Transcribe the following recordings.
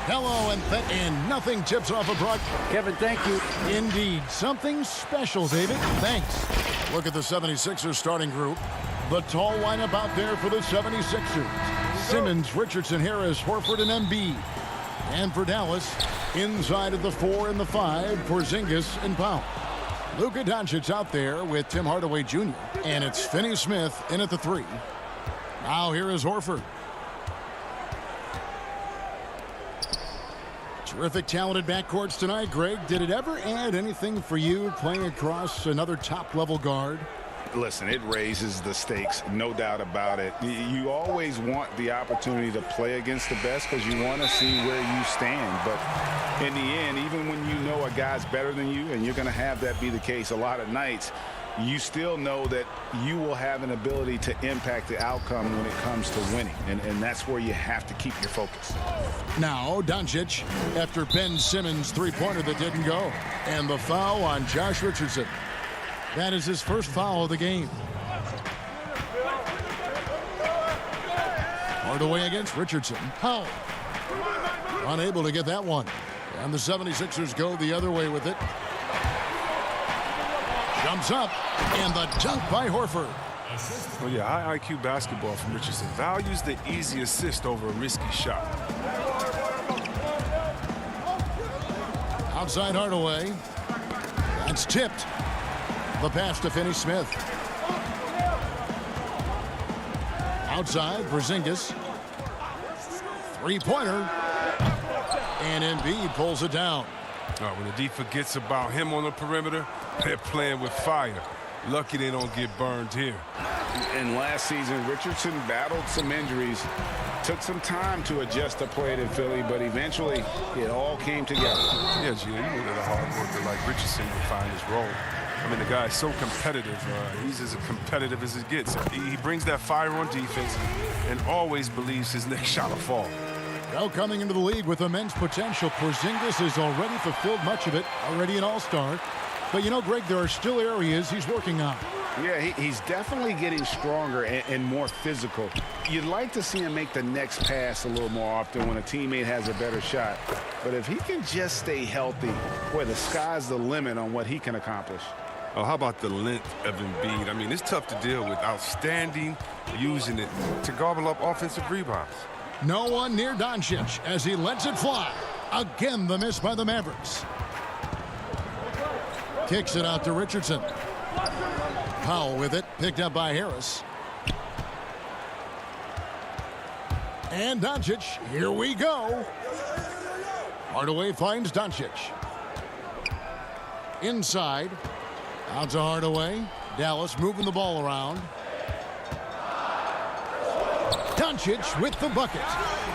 Hello, and nothing tips off a broad. Kevin, thank you. Indeed. Something special, David. Thanks. Look at the 76ers starting group. The tall lineup out there for the 76ers. Simmons, Richardson, Harris, Horford, and Embiid. And for Dallas, inside of the 4 and the 5, Porzingis and Powell. Luka Doncic out there with Tim Hardaway Jr. And it's Finney-Smith in at the 3. Now here is Horford. Terrific, talented backcourts tonight, Greg. Did it ever add anything for you playing across another top-level guard? Listen, it raises the stakes, no doubt about it. You always want the opportunity to play against the best because you want to see where you stand. But in the end, even when you know a guy's better than you, and you're going to have that be the case a lot of nights, you still know that you will have an ability to impact the outcome when it comes to winning. And that's where you have to keep your focus. Now, Doncic, after Ben Simmons' three-pointer that didn't go. And the foul on Josh Richardson. That is his first foul of the game. Hardaway against Richardson. Powell. Unable to get that one. And the 76ers go the other way with it. Jumps up, and the dunk by Horford. Oh, yeah, high IQ basketball from Richardson. Values the easy assist over a risky shot. Outside Hardaway. That's tipped. The pass to Finney-Smith. Outside, Porzingis. Three-pointer. And Embiid pulls it down. When the D forgets about him on the perimeter, they're playing with fire. Lucky they don't get burned here. And last season, Richardson battled some injuries. Took some time to adjust to play it in Philly, but eventually it all came together. Yeah, Gio, you know that a hard worker like Richardson will find his role. I mean, the guy is so competitive. He's as competitive as it gets. He brings that fire on defense and always believes his next shot will fall. Well, coming into the league with immense potential, Porzingis has already fulfilled much of it, already an all-star. But, you know, Greg, there are still areas he's working on. Yeah, he's definitely getting stronger and more physical. You'd like to see him make the next pass a little more often when a teammate has a better shot. But if he can just stay healthy, boy, the sky's the limit on what he can accomplish. Oh, how about the length of Embiid? I mean, it's tough to deal with. Outstanding, using it to gobble up offensive rebounds. No one near Doncic as he lets it fly. Again, the miss by the Mavericks. Kicks it out to Richardson. Powell with it, picked up by Harris. And Doncic, here we go. Hardaway finds Doncic. Inside. Out to Hardaway. Dallas moving the ball around. Doncic with the bucket.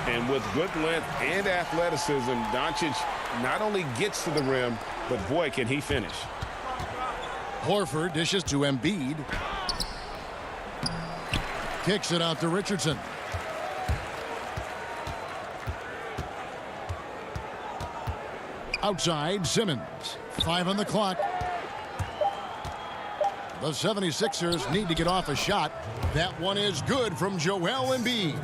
And with good length and athleticism, Doncic not only gets to the rim, but boy, can he finish. Horford dishes to Embiid. Kicks it out to Richardson. Outside, Simmons. 5 on the clock. The 76ers need to get off a shot. That one is good from Joel Embiid.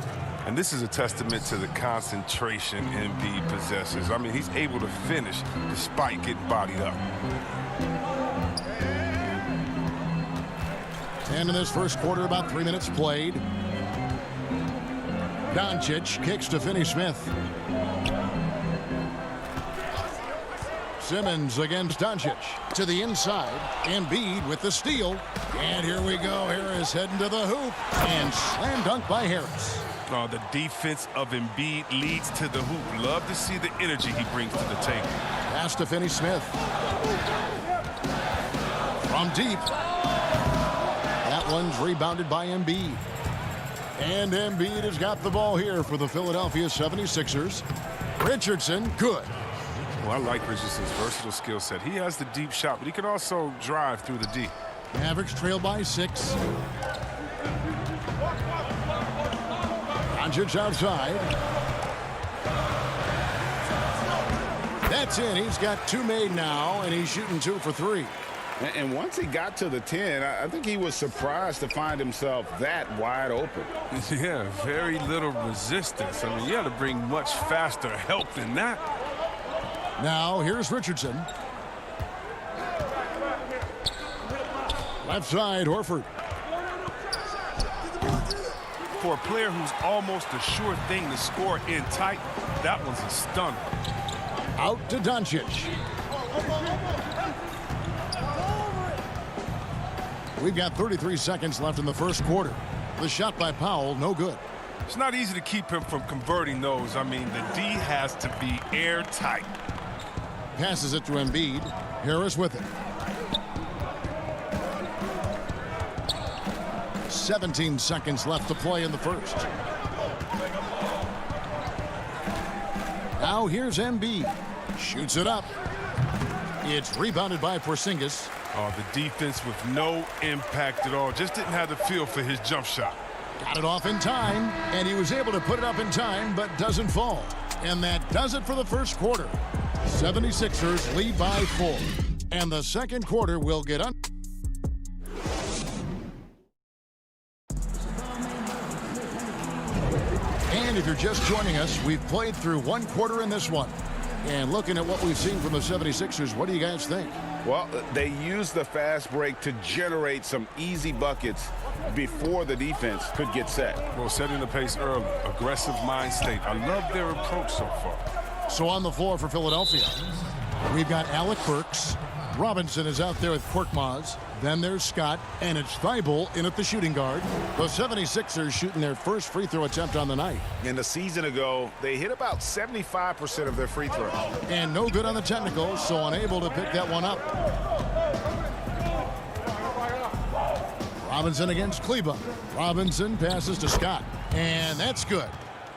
And this is a testament to the concentration Embiid possesses. I mean, he's able to finish despite getting bodied up. And in this first quarter, about 3 minutes played. Doncic kicks to Finney-Smith. Simmons against Doncic. To the inside. Embiid with the steal. And here we go. Harris heading to the hoop. And slam dunk by Harris. Oh, the defense of Embiid leads to the hoop. Love to see the energy he brings to the table. Pass to Finney-Smith. From deep. That one's rebounded by Embiid. And Embiid has got the ball here for the Philadelphia 76ers. Richardson, good. Well, I like Richardson's versatile skill set. He has the deep shot, but he can also drive through the D. Mavericks trail by 6. Doncic outside. That's in. He's got 2 made now, and he's shooting 2 for 3. And once he got to the 10, I think he was surprised to find himself that wide open. Yeah, very little resistance. I mean, you got to bring much faster help than that. Now, here's Richardson. Left side, Horford. For a player who's almost a sure thing to score in tight, that one's a stunner. Out to Doncic. We've got 33 seconds left in the first quarter. The shot by Powell, no good. It's not easy to keep him from converting those. I mean, the D has to be airtight. Passes it to Embiid. Harris with it. 17 seconds left to play in the first. Now here's Embiid. Shoots it up. It's rebounded by Porzingis. Oh, the defense with no impact at all. Just didn't have the feel for his jump shot. Got it off in time, and he was able to put it up in time, but doesn't fall. And that does it for the first quarter. 76ers lead by 4. And the second quarter will get on. And if you're just joining us, we've played through one quarter in this one. And looking at what we've seen from the 76ers, what do you guys think? Well, they used the fast break to generate some easy buckets before the defense could get set. Well, setting the pace early, aggressive mind state. I love their approach so far. So on the floor for Philadelphia, we've got Alec Burks. Robinson is out there with Korkmaz. Then there's Scott, and it's Thibault in at the shooting guard. The 76ers shooting their first free throw attempt on the night. And a season ago, they hit about 75% of their free throws. And no good on the technicals, so unable to pick that one up. Robinson against Kleba. Robinson passes to Scott, and that's good.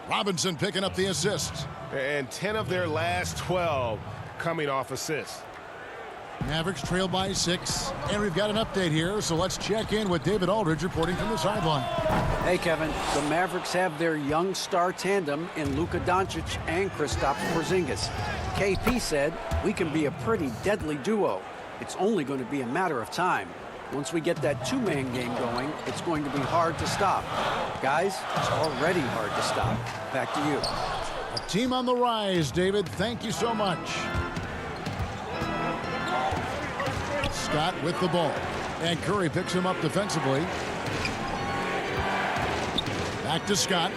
Robinson picking up the assist. And 10 of their last 12 coming off assists. Mavericks trail by 6, and we've got an update here, so let's check in with David Aldridge reporting from the sideline. Hey, Kevin. The Mavericks have their young star tandem in Luka Doncic and Kristaps Porzingis. KP said, "We can be a pretty deadly duo. It's only going to be a matter of time. Once we get that two-man game going, it's going to be hard to stop." Guys, it's already hard to stop. Back to you. A team on the rise, David. Thank you so much. Scott with the ball, and Curry picks him up defensively. Back to Scott.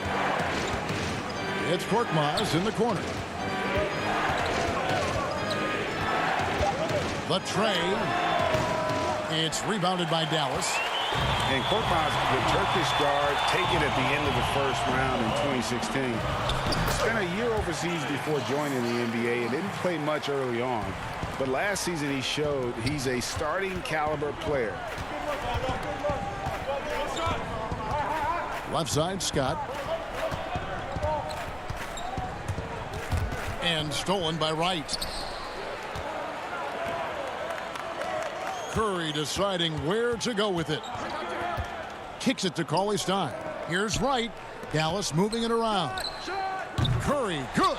It's Korkmaz in the corner. The tray. It's rebounded by Dallas. And Korkmaz, the Turkish guard, taken at the end of the first round in 2016. Spent a year overseas before joining the NBA and didn't play much early on. But last season he showed he's a starting caliber player. Left side, Scott. And stolen by Wright. Curry deciding where to go with it. Kicks it to Cauley Stein. Here's Wright. Dallas moving it around. Curry, good.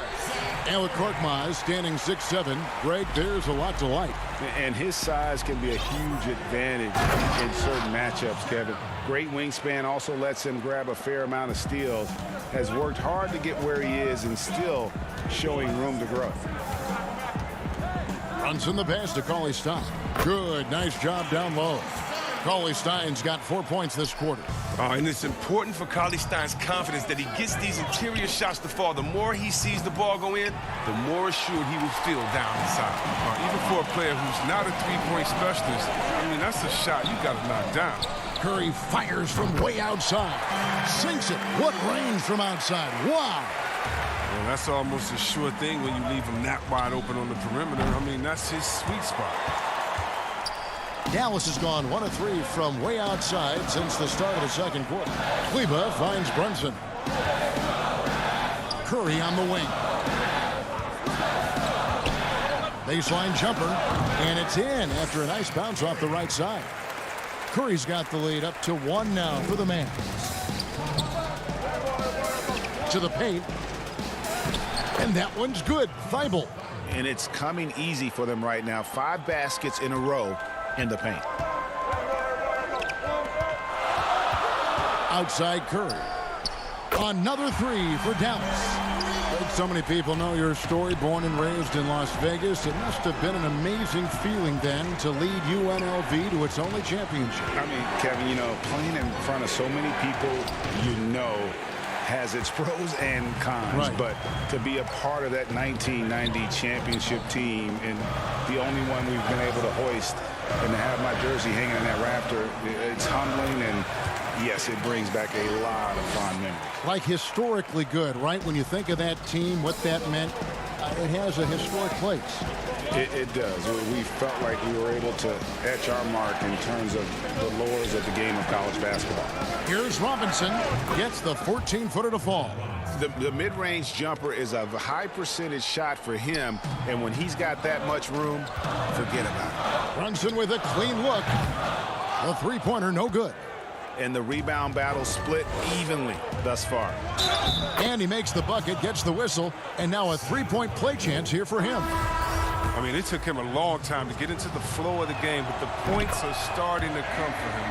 And with Korkmaz standing 6'7", Greg, there's a lot to like. And his size can be a huge advantage in certain matchups, Kevin. Great wingspan also lets him grab a fair amount of steals. Has worked hard to get where he is and still showing room to grow. Runs in the pass to Cauley Stein. Good, nice job down low. Cauley Stein's got 4 points this quarter. And it's important for Cauley Stein's confidence that he gets these interior shots to fall. The more he sees the ball go in, the more assured he will feel down inside. Even for a player who's not a three-point specialist, I mean, that's a shot you got to knock down. Curry fires from way outside. Sinks it. What range from outside. Wow. Well, that's almost a sure thing when you leave him that wide open on the perimeter. I mean, that's his sweet spot. Dallas has gone 1 of 3 from way outside since the start of the second quarter. Kleba finds Brunson. Curry on the wing. Baseline jumper, and it's in after a nice bounce off the right side. Curry's got the lead up to 1 now for the man. To the paint. And that one's good. Thibault. And it's coming easy for them right now. 5 baskets in a row. in the paint. Outside Curry. Another three for Dallas. Like so many people know your story, born and raised in Las Vegas. It must have been an amazing feeling then to lead UNLV to its only championship. I mean, Kevin, you know, playing in front of so many people you know has its pros and cons. Right. But to be a part of that 1990 championship team and the only one we've been able to hoist and to have my jersey hanging in that rafter, it's humbling, and yes, it brings back a lot of fond memories. Like historically good, right? When you think of that team, what that meant, it has a historic place. It does. We felt like we were able to etch our mark in terms of the lures of the game of college basketball. Here's Robinson, gets the 14-footer to fall. The mid-range jumper is a high percentage shot for him, and when he's got that much room, forget about it. Brunson with a clean look. The three-pointer, no good. And the rebound battle split evenly thus far. And he makes the bucket, gets the whistle, and now a three-point play chance here for him. I mean, it took him a long time to get into the flow of the game, but the points are starting to come for him.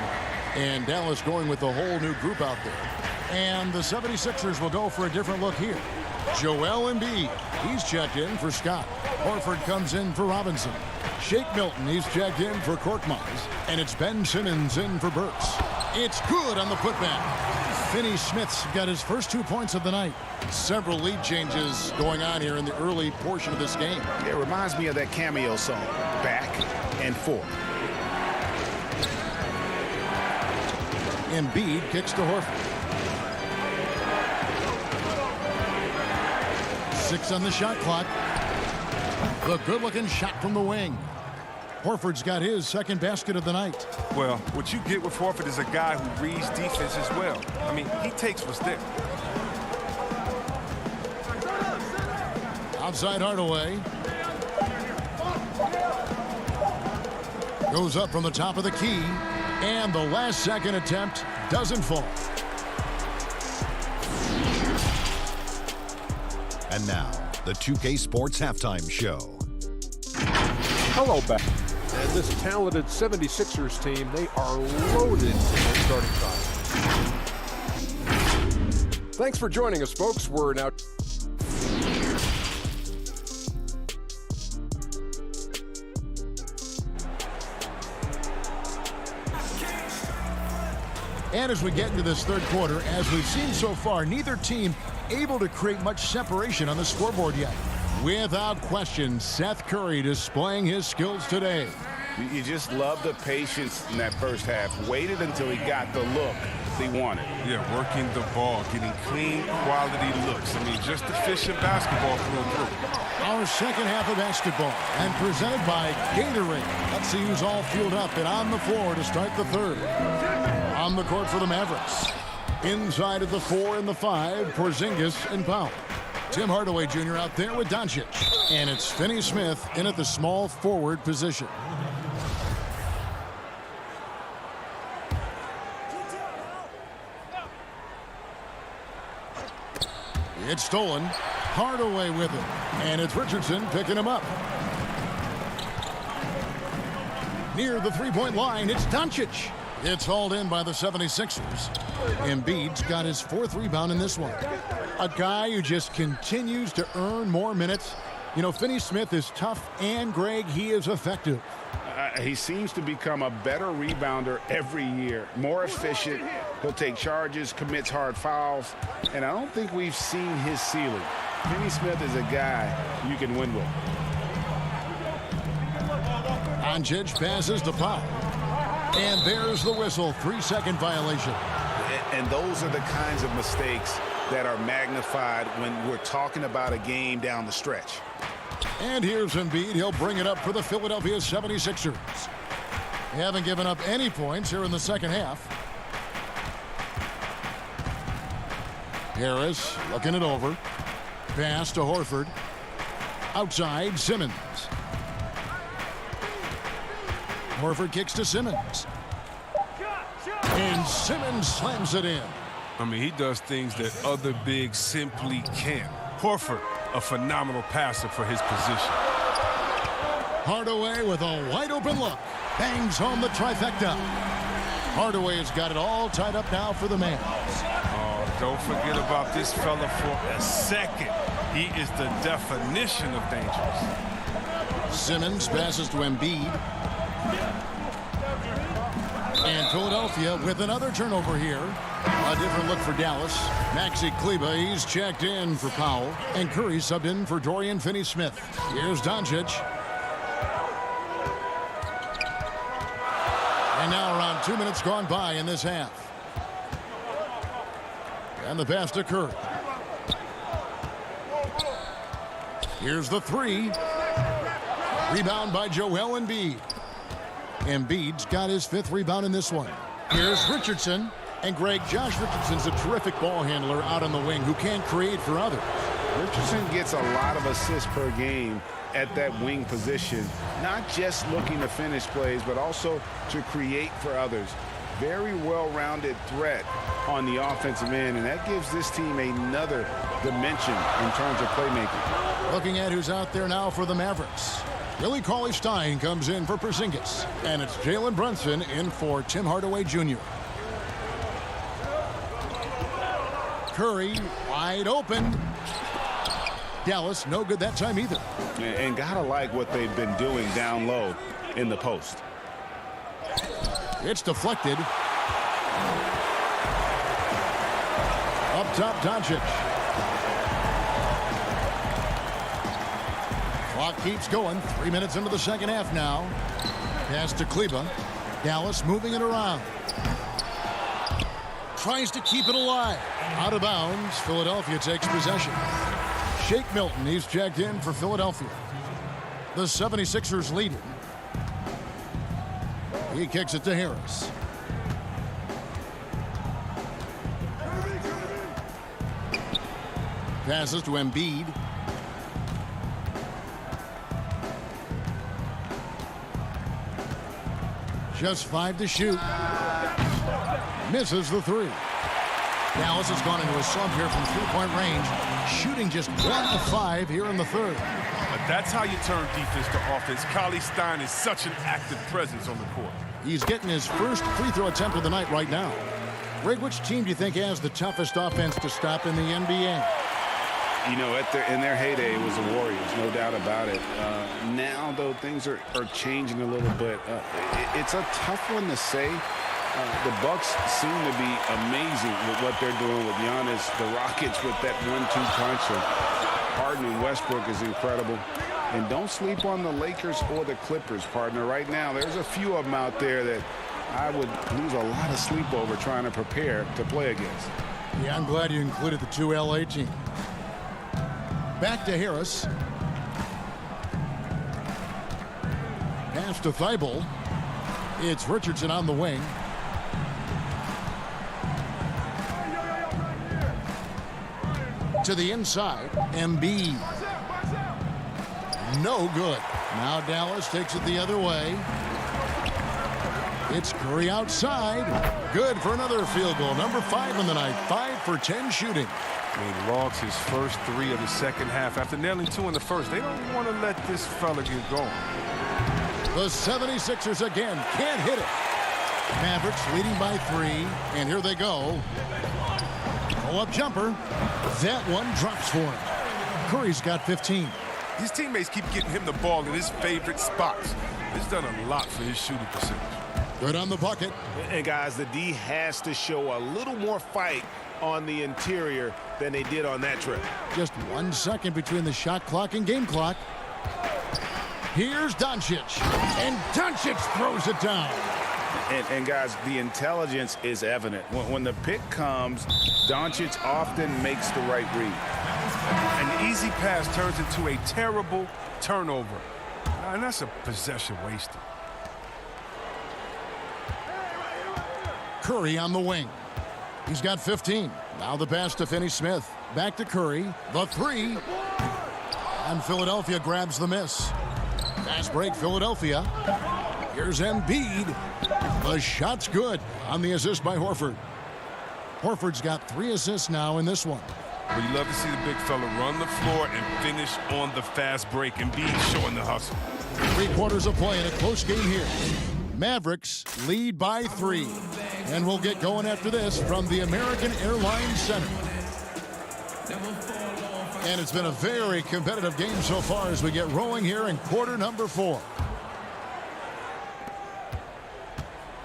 And Dallas going with a whole new group out there. And the 76ers will go for a different look here. Joel Embiid, he's checked in for Scott. Horford comes in for Robinson. Shake Milton, he's checked in for Korkmaz. And it's Ben Simmons in for Burks. It's good on the putback. Finney Smith's got his first 2 points of the night. Several lead changes going on here in the early portion of this game. It reminds me of that cameo song, Back and Forth. Embiid kicks to Horford. 6 on the shot clock. The good-looking shot from the wing. Horford's got his second basket of the night. Well, what you get with Horford is a guy who reads defense as well. I mean, he takes what's there. Outside Hardaway. Goes up from the top of the key. And the last second attempt doesn't fall. And now, the 2K Sports Halftime Show. Hello back. And this talented 76ers team, they are loaded in their starting five. Thanks for joining us, folks. We're now... And as we get into this third quarter, as we've seen so far, neither team able to create much separation on the scoreboard yet. Without question, Seth Curry displaying his skills today. You just love the patience in that first half. Waited until he got the look he wanted. Yeah, working the ball, getting clean, quality looks. I mean, just efficient basketball through and through. Our second half of basketball, and presented by Gatorade. Let's see who's all fueled up and on the floor to start the third. On the court for the Mavericks. Inside of the 4 and the 5, Porzingis and Powell. Tim Hardaway Jr. out there with Doncic. And it's Finney Smith in at the small forward position. It's stolen. Hardaway with it. And it's Richardson picking him up. Near the three-point line, it's Doncic. It's hauled in by the 76ers. Embiid's got his 4th rebound in this one. A guy who just continues to earn more minutes. You know, Finney Smith is tough, and Greg, he is effective. He seems to become a better rebounder every year. More efficient. He'll take charges, commits hard fouls, and I don't think we've seen his ceiling. Finney Smith is a guy you can win with. Doncic passes to Powell. And there's the whistle, 3-second violation. And those are the kinds of mistakes that are magnified when we're talking about a game down the stretch. And here's Embiid. He'll bring it up for the Philadelphia 76ers. They haven't given up any points here in the second half. Harris looking it over. Pass to Horford. Outside, Simmons. Horford kicks to Simmons. And Simmons slams it in. I mean, he does things that other bigs simply can't. Horford, a phenomenal passer for his position. Hardaway with a wide open look. Bangs home the trifecta. Hardaway has got it all tied up now for the man. Oh, don't forget about this fella for a second. He is the definition of dangerous. Simmons passes to Embiid. And Philadelphia with another turnover here. A different look for Dallas. Maxi Kleber, he's checked in for Powell. And Curry subbed in for Dorian Finney-Smith. Here's Doncic. And now around 2 minutes gone by in this half. And the pass to Curry. Here's the three. Rebound by Joel Embiid. Embiid's got his 5th rebound in this one. Here's Richardson. And Greg, Josh Richardson's a terrific ball handler out on the wing who can create for others. Richardson gets a lot of assists per game at that wing position, not just looking to finish plays, but also to create for others. Very well-rounded threat on the offensive end, and that gives this team another dimension in terms of playmaking. Looking at who's out there now for the Mavericks. Willie Cauley-Stein comes in for Porzingis, and it's Jalen Brunson in for Tim Hardaway Jr. Curry wide open. Dallas no good that time either. And gotta like what they've been doing down low in the post. It's deflected. Up top, Doncic. Clock keeps going. 3 minutes into the second half now. Pass to Kleber. Dallas moving it around. Tries to keep it alive. Out of bounds. Philadelphia takes possession. Shake Milton, he's checked in for Philadelphia. The 76ers leading. He kicks it to Harris. Passes to Embiid. Just 5 to shoot. Misses the 3. Dallas has gone into a slump here from 3-point range, shooting just 1 of 5 here in the third. But that's how you turn defense to offense. Cauley-Stein is such an active presence on the court. He's getting his first free throw attempt of the night right now. Greg, which team do you think has the toughest offense to stop in the NBA? You know, in their heyday, it was the Warriors, no doubt about it. Now, though, things are changing a little bit. It's a tough one to say. The Bucks seem to be amazing with what they're doing with Giannis. The Rockets with that 1-2 punch. Harden and Westbrook is incredible. And don't sleep on the Lakers or the Clippers, partner. Right now, there's a few of them out there that I would lose a lot of sleep over trying to prepare to play against. Yeah, I'm glad you included the 2 LA teams. Back to Harris. Pass to Thibault. It's Richardson on the wing. To the inside, Embiid. No good. Now Dallas takes it the other way. It's Curry outside. Good for another field goal. Number 5 in the night. 5 for 10 shooting. He logs his first 3 of the second half after nailing 2 in the first. They don't want to let this fella get going. The 76ers again can't hit it. Mavericks leading by 3, and here they go. Pull-up jumper. That one drops for him. Curry's got 15. His teammates keep getting him the ball in his favorite spots. It's done a lot for his shooting percentage. Good on the bucket. And guys, the D has to show a little more fight on the interior than they did on that trip. Just 1 second between the shot clock and game clock. Here's Doncic. And Doncic throws it down. And guys, the intelligence is evident. When the pick comes, Doncic often makes the right read. An easy pass turns into a terrible turnover. And that's a possession wasted. Curry on the wing. He's got 15. Now the pass to Finney-Smith. Back to Curry. The 3. And Philadelphia grabs the miss. Fast break, Philadelphia. Here's Embiid. The shot's good on the assist by Horford. Horford's got 3 assists now in this one. Well, you love to see the big fella run the floor and finish on the fast break. Embiid showing the hustle. 3/4 of play in a close game here. Mavericks lead by 3. And we'll get going after this from the American Airlines Center. And it's been a very competitive game so far as we get rolling here in quarter number 4.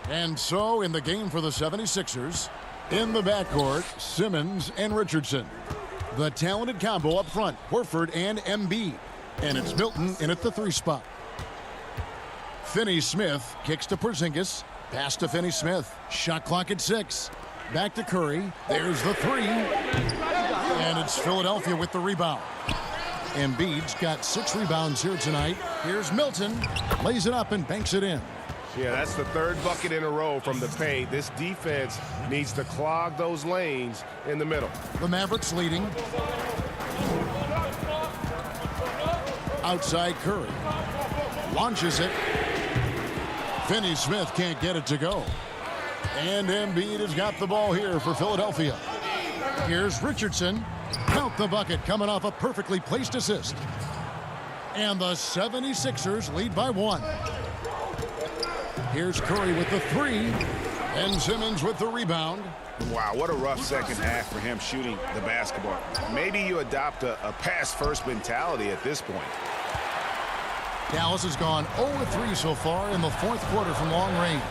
And so in the game for the 76ers, in the backcourt, Simmons and Richardson. The talented combo up front, Horford and Embiid. And it's Milton in at the 3 spot. Finney-Smith kicks to Porzingis. Pass to Finney-Smith. Shot clock at 6. Back to Curry. There's the 3. And it's Philadelphia with the rebound. Embiid's got 6 rebounds here tonight. Here's Milton. Lays it up and banks it in. Yeah, that's the 3rd bucket in a row from the paint. This defense needs to clog those lanes in the middle. The Mavericks leading. Outside Curry. Launches it. Finney-Smith can't get it to go. And Embiid has got the ball here for Philadelphia. Here's Richardson. Count the bucket coming off a perfectly placed assist. And the 76ers lead by 1. Here's Curry with the 3. And Simmons with the rebound. Wow, what a rough second half for him shooting the basketball. Maybe you adopt a pass-first mentality at this point. Dallas has gone 0-3 so far in the 4th quarter from long range.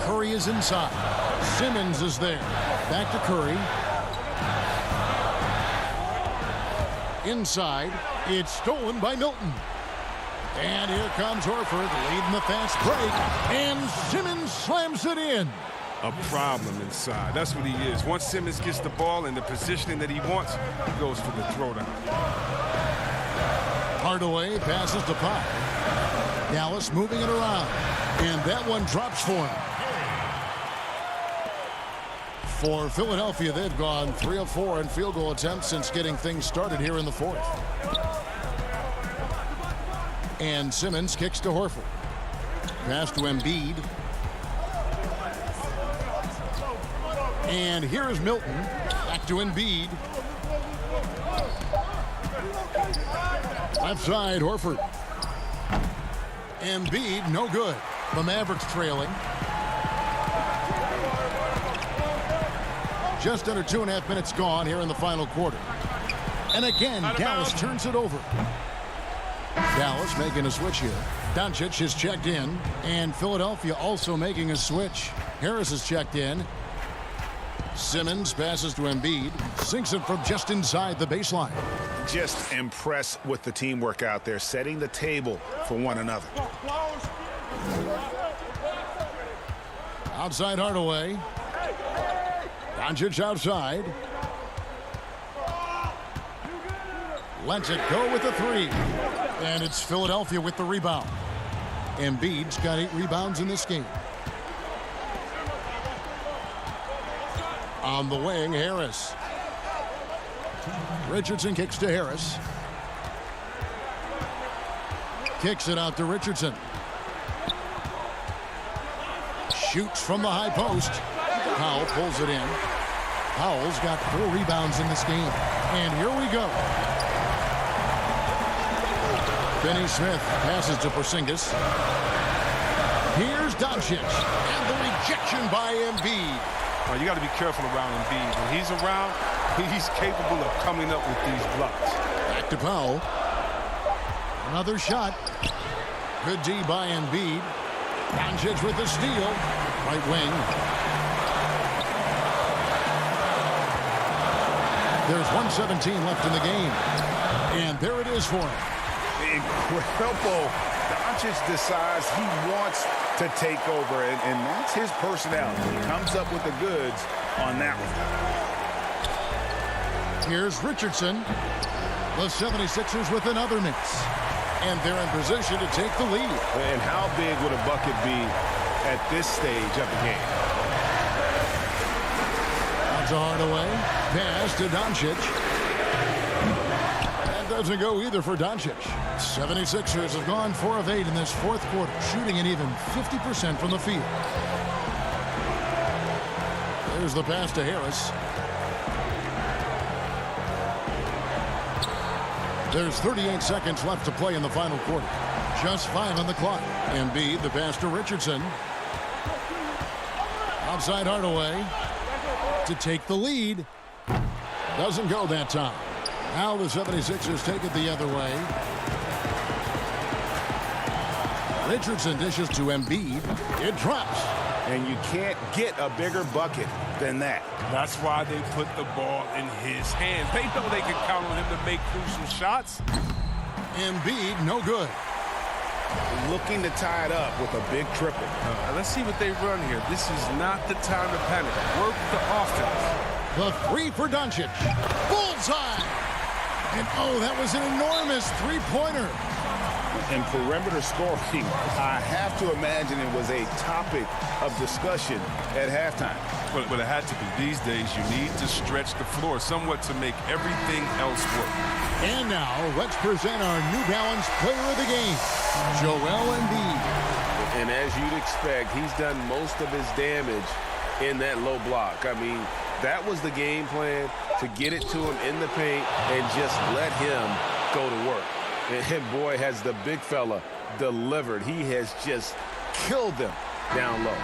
Curry is inside. Simmons is there. Back to Curry. Inside. It's stolen by Milton. And here comes Horford leading the fast break. And Simmons slams it in. A problem inside. That's what he is. Once Simmons gets the ball in the positioning that he wants, he goes for the throwdown. Hardaway passes to Pop. Dallas moving it around. And that one drops for him. For Philadelphia, they've gone 3 of 4 in field goal attempts since getting things started here in the 4th. And Simmons kicks to Horford. Pass to Embiid. And here is Milton. Back to Embiid. Left side, Horford. Embiid, no good. The Mavericks trailing. Just under 2.5 minutes gone here in the final quarter. And again, Dallas turns it over. Dallas making a switch here. Doncic is checked in. And Philadelphia also making a switch. Harris is checked in. Simmons passes to Embiid. Sinks it from just inside the baseline. Just impressed with the teamwork out there, setting the table for one another. Outside Hardaway. Doncic outside. Lets it go with the 3. And it's Philadelphia with the rebound. Embiid's got 8 rebounds in this game. On the wing, Harris. Richardson kicks to Harris. Kicks it out to Richardson. Shoots from the high post. Powell pulls it in. Powell's got 4 rebounds in this game. And here we go. Finney-Smith passes to Porzingis. Here's Doncic. And the rejection by Embiid. You got to be careful around Embiid. When he's around, he's capable of coming up with these blocks. Back to Powell. Another shot. Good D by Embiid. Doncic with the steal. Right wing. There's 1:17 left in the game. And there it is for him. Incredible. Doncic decides he wants to take over, and that's his personality. He comes up with the goods on that one. Here's Richardson. The 76ers with another miss. And they're in position to take the lead. And how big would a bucket be at this stage of the game? Out to Hardaway. Pass to Doncic. That doesn't go either for Doncic. 76ers have gone 4 of 8 in this 4th quarter, shooting an even 50% from the field. There's the pass to Harris. There's 38 seconds left to play in the final quarter. Just 5 on the clock. Embiid, the pass to Richardson. Outside Hardaway to take the lead. Doesn't go that time. Now the 76ers take it the other way. Richardson dishes to Embiid. It drops. And you can't get a bigger bucket than that. That's why they put the ball in his hands. They know they can count on him to make crucial shots. Embiid, no good. Looking to tie it up with a big triple. Let's see what they run here. This is not the time to panic. Work the offense. The three for Doncic. Bullseye! And oh, that was an enormous three-pointer. And perimeter scoring, I have to imagine it was a topic of discussion at halftime. But it had to be. These days, you need to stretch the floor somewhat to make everything else work. And now, let's present our New Balance player of the game, Joel Embiid. And as you'd expect, he's done most of his damage in that low block. I mean, that was the game plan, to get it to him in the paint and just let him go to work. And boy, has the big fella delivered. He has just killed them down low.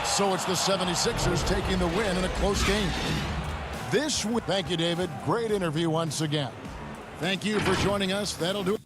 So it's the 76ers taking the win in a close game. Thank you, David. Great interview once again. Thank you for joining us. That'll do it.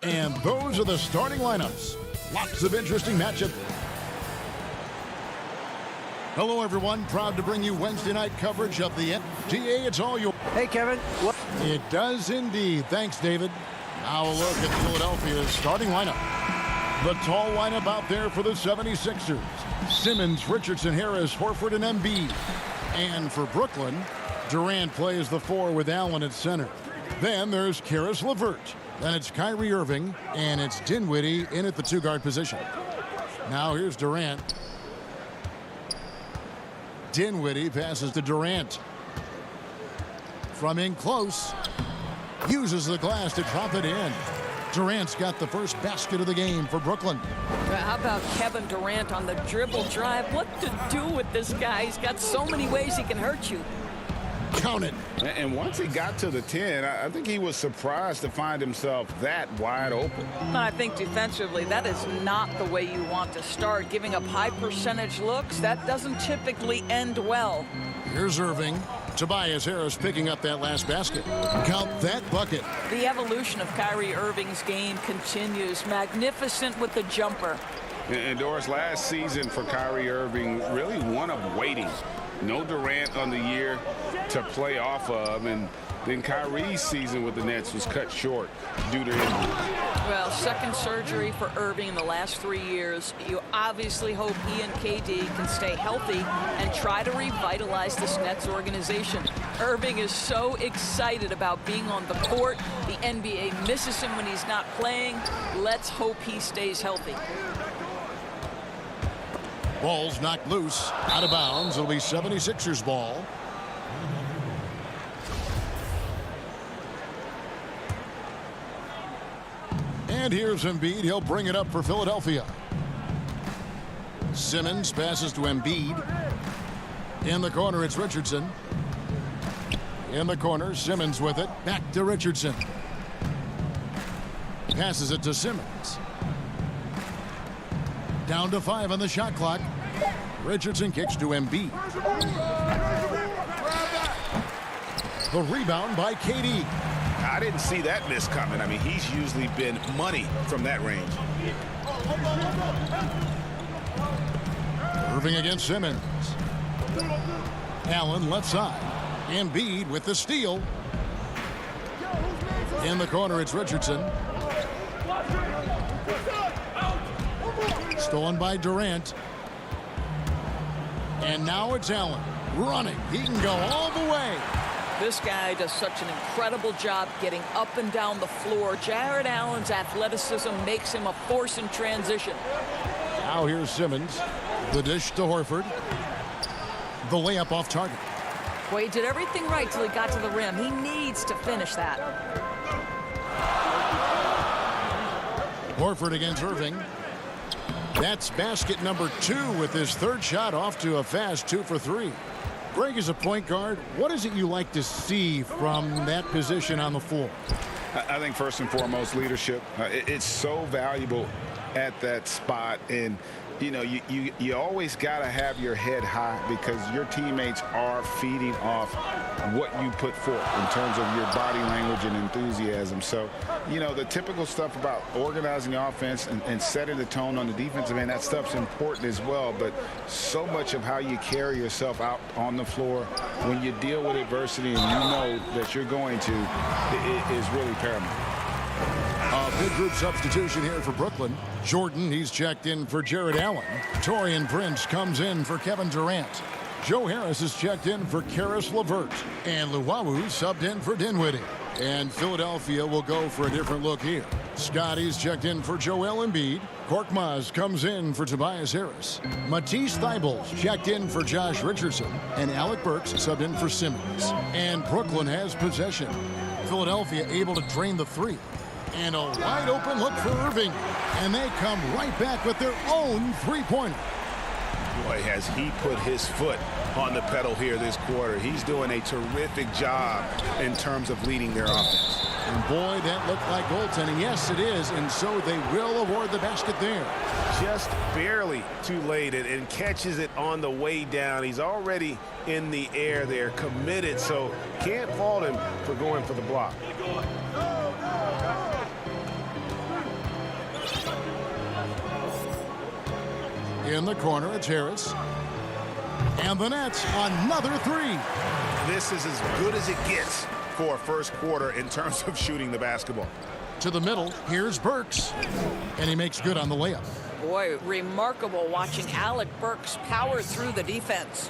And those are the starting lineups. Lots of interesting matchups. Hello, everyone. Proud to bring you Wednesday night coverage of the NBA. It's all yours. Hey, Kevin. What? It does indeed. Thanks, David. Now a look at Philadelphia's starting lineup. The tall lineup out there for the 76ers. Simmons, Richardson, Harris, Horford, and Embiid. And for Brooklyn, Durant plays the 4 with Allen at center. Then there's Karis LeVert. Then it's Kyrie Irving, and it's Dinwiddie in at the 2-guard position. Now here's Durant. Dinwiddie passes to Durant. From in close, uses the glass to drop it in. Durant's got the first basket of the game for Brooklyn. How about Kevin Durant on the dribble drive? What to do with this guy? He's got so many ways he can hurt you. Count it. And once he got to the 10, I think he was surprised to find himself that wide open. I think defensively, that is not the way you want to start. Giving up high percentage looks, that doesn't typically end well. Here's Irving. Tobias Harris picking up that last basket. Count that bucket. The evolution of Kyrie Irving's game continues. Magnificent with the jumper. And Doris, last season for Kyrie Irving, really one of waiting. No Durant on the year to play off of, and then Kyrie's season with the Nets was cut short due to injury. Well, second surgery for Irving in the last 3 years. You obviously hope he and KD can stay healthy and try to revitalize this Nets organization. Irving is so excited about being on the court. The NBA misses him when he's not playing. Let's hope he stays healthy. Ball's knocked loose, out of bounds. It'll be 76ers ball. And here's Embiid. He'll bring it up for Philadelphia. Simmons passes to Embiid. In the corner, it's Richardson. In the corner, Simmons with it. Back to Richardson. Passes it to Simmons. Down to 5 on the shot clock. Richardson kicks to Embiid. The rebound by KD. I didn't see that miss coming. I mean, he's usually been money from that range. Irving against Simmons. Allen left side. Embiid with the steal. In the corner, it's Richardson. Stolen by Durant. And now it's Allen running. He can go all the way. This guy does such an incredible job getting up and down the floor. Jared Allen's athleticism makes him a force in transition. Now here's Simmons. The dish to Horford. The layup off target. Well, he did everything right till he got to the rim. He needs to finish that. Horford against Irving. That's basket number 2 with his third shot off to a fast 2 for 3. Greg, as a point guard, what is it you like to see from that position on the floor? I think first and foremost, leadership. It's so valuable at that spot. And, you know, you always got to have your head high because your teammates are feeding off what you put forth in terms of your body language and enthusiasm. So, you know, the typical stuff about organizing the offense and setting the tone on the defensive end, that stuff's important as well. But so much of how you carry yourself out on the floor when you deal with adversity and you know that you're going to is really paramount. A big group substitution here for Brooklyn. Jordan, he's checked in for Jared Allen. Taurean Prince comes in for Kevin Durant. Joe Harris is checked in for Karis LeVert. And Luwawu subbed in for Dinwiddie. And Philadelphia will go for a different look here. Scotty's checked in for Joel Embiid. Korkmaz comes in for Tobias Harris. Matisse Thybulle's checked in for Josh Richardson. And Alec Burks subbed in for Simmons. And Brooklyn has possession. Philadelphia able to drain the 3. And a wide open look for Irving. And they come right back with their own 3-pointer. Boy, has he put his foot on the pedal here this quarter. He's doing a terrific job in terms of leading their offense. And boy, that looked like goaltending. Yes, it is. And so they will award the basket there. Just barely too late and catches it on the way down. He's already in the air there, committed, so can't fault him for going for the block. In the corner, it's Harris. And the Nets, another three. This is as good as it gets for a first quarter in terms of shooting the basketball. To the middle, here's Burks. And he makes good on the layup. Boy, remarkable watching Alec Burks power through the defense.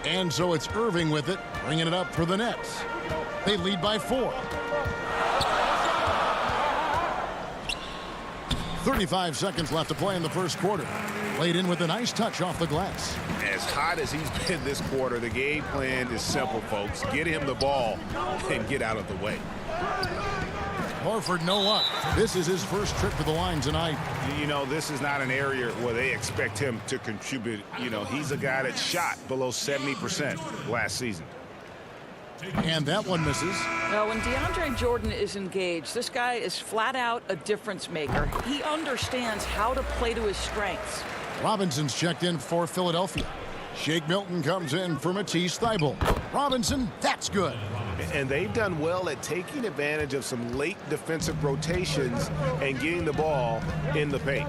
And so it's Irving with it, bringing it up for the Nets. They lead by 4. 35 seconds left to play in the first quarter. Laid in with a nice touch off the glass. As hot as he's been this quarter, the game plan is simple, folks. Get him the ball and get out of the way. Horford, no luck. This is his first trip to the line tonight. You know, this is not an area where they expect him to contribute. You know, he's a guy that shot below 70% last season. And that one misses. Now, when DeAndre Jordan is engaged, this guy is flat out a difference maker. He understands how to play to his strengths. Robinson's checked in for Philadelphia. Shake Milton comes in for Matisse Thybulle. Robinson, that's good. And they've done well at taking advantage of some late defensive rotations and getting the ball in the paint.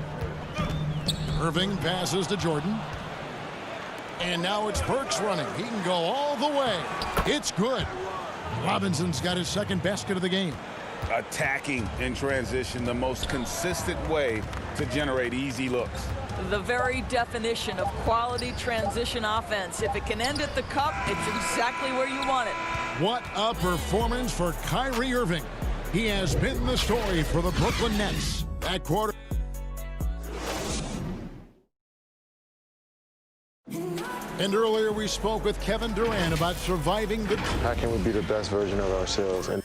Irving passes to Jordan. And now it's Burks running. He can go all the way. It's good. Robinson's got his second basket of the game. Attacking in transition, the most consistent way to generate easy looks. The very definition of quality transition offense. If it can end at the cup, it's exactly where you want it. What a performance for Kyrie Irving. He has been the story for the Brooklyn Nets. That quarter. And earlier we spoke with Kevin Durant about surviving the... How can we be the best version of ourselves? And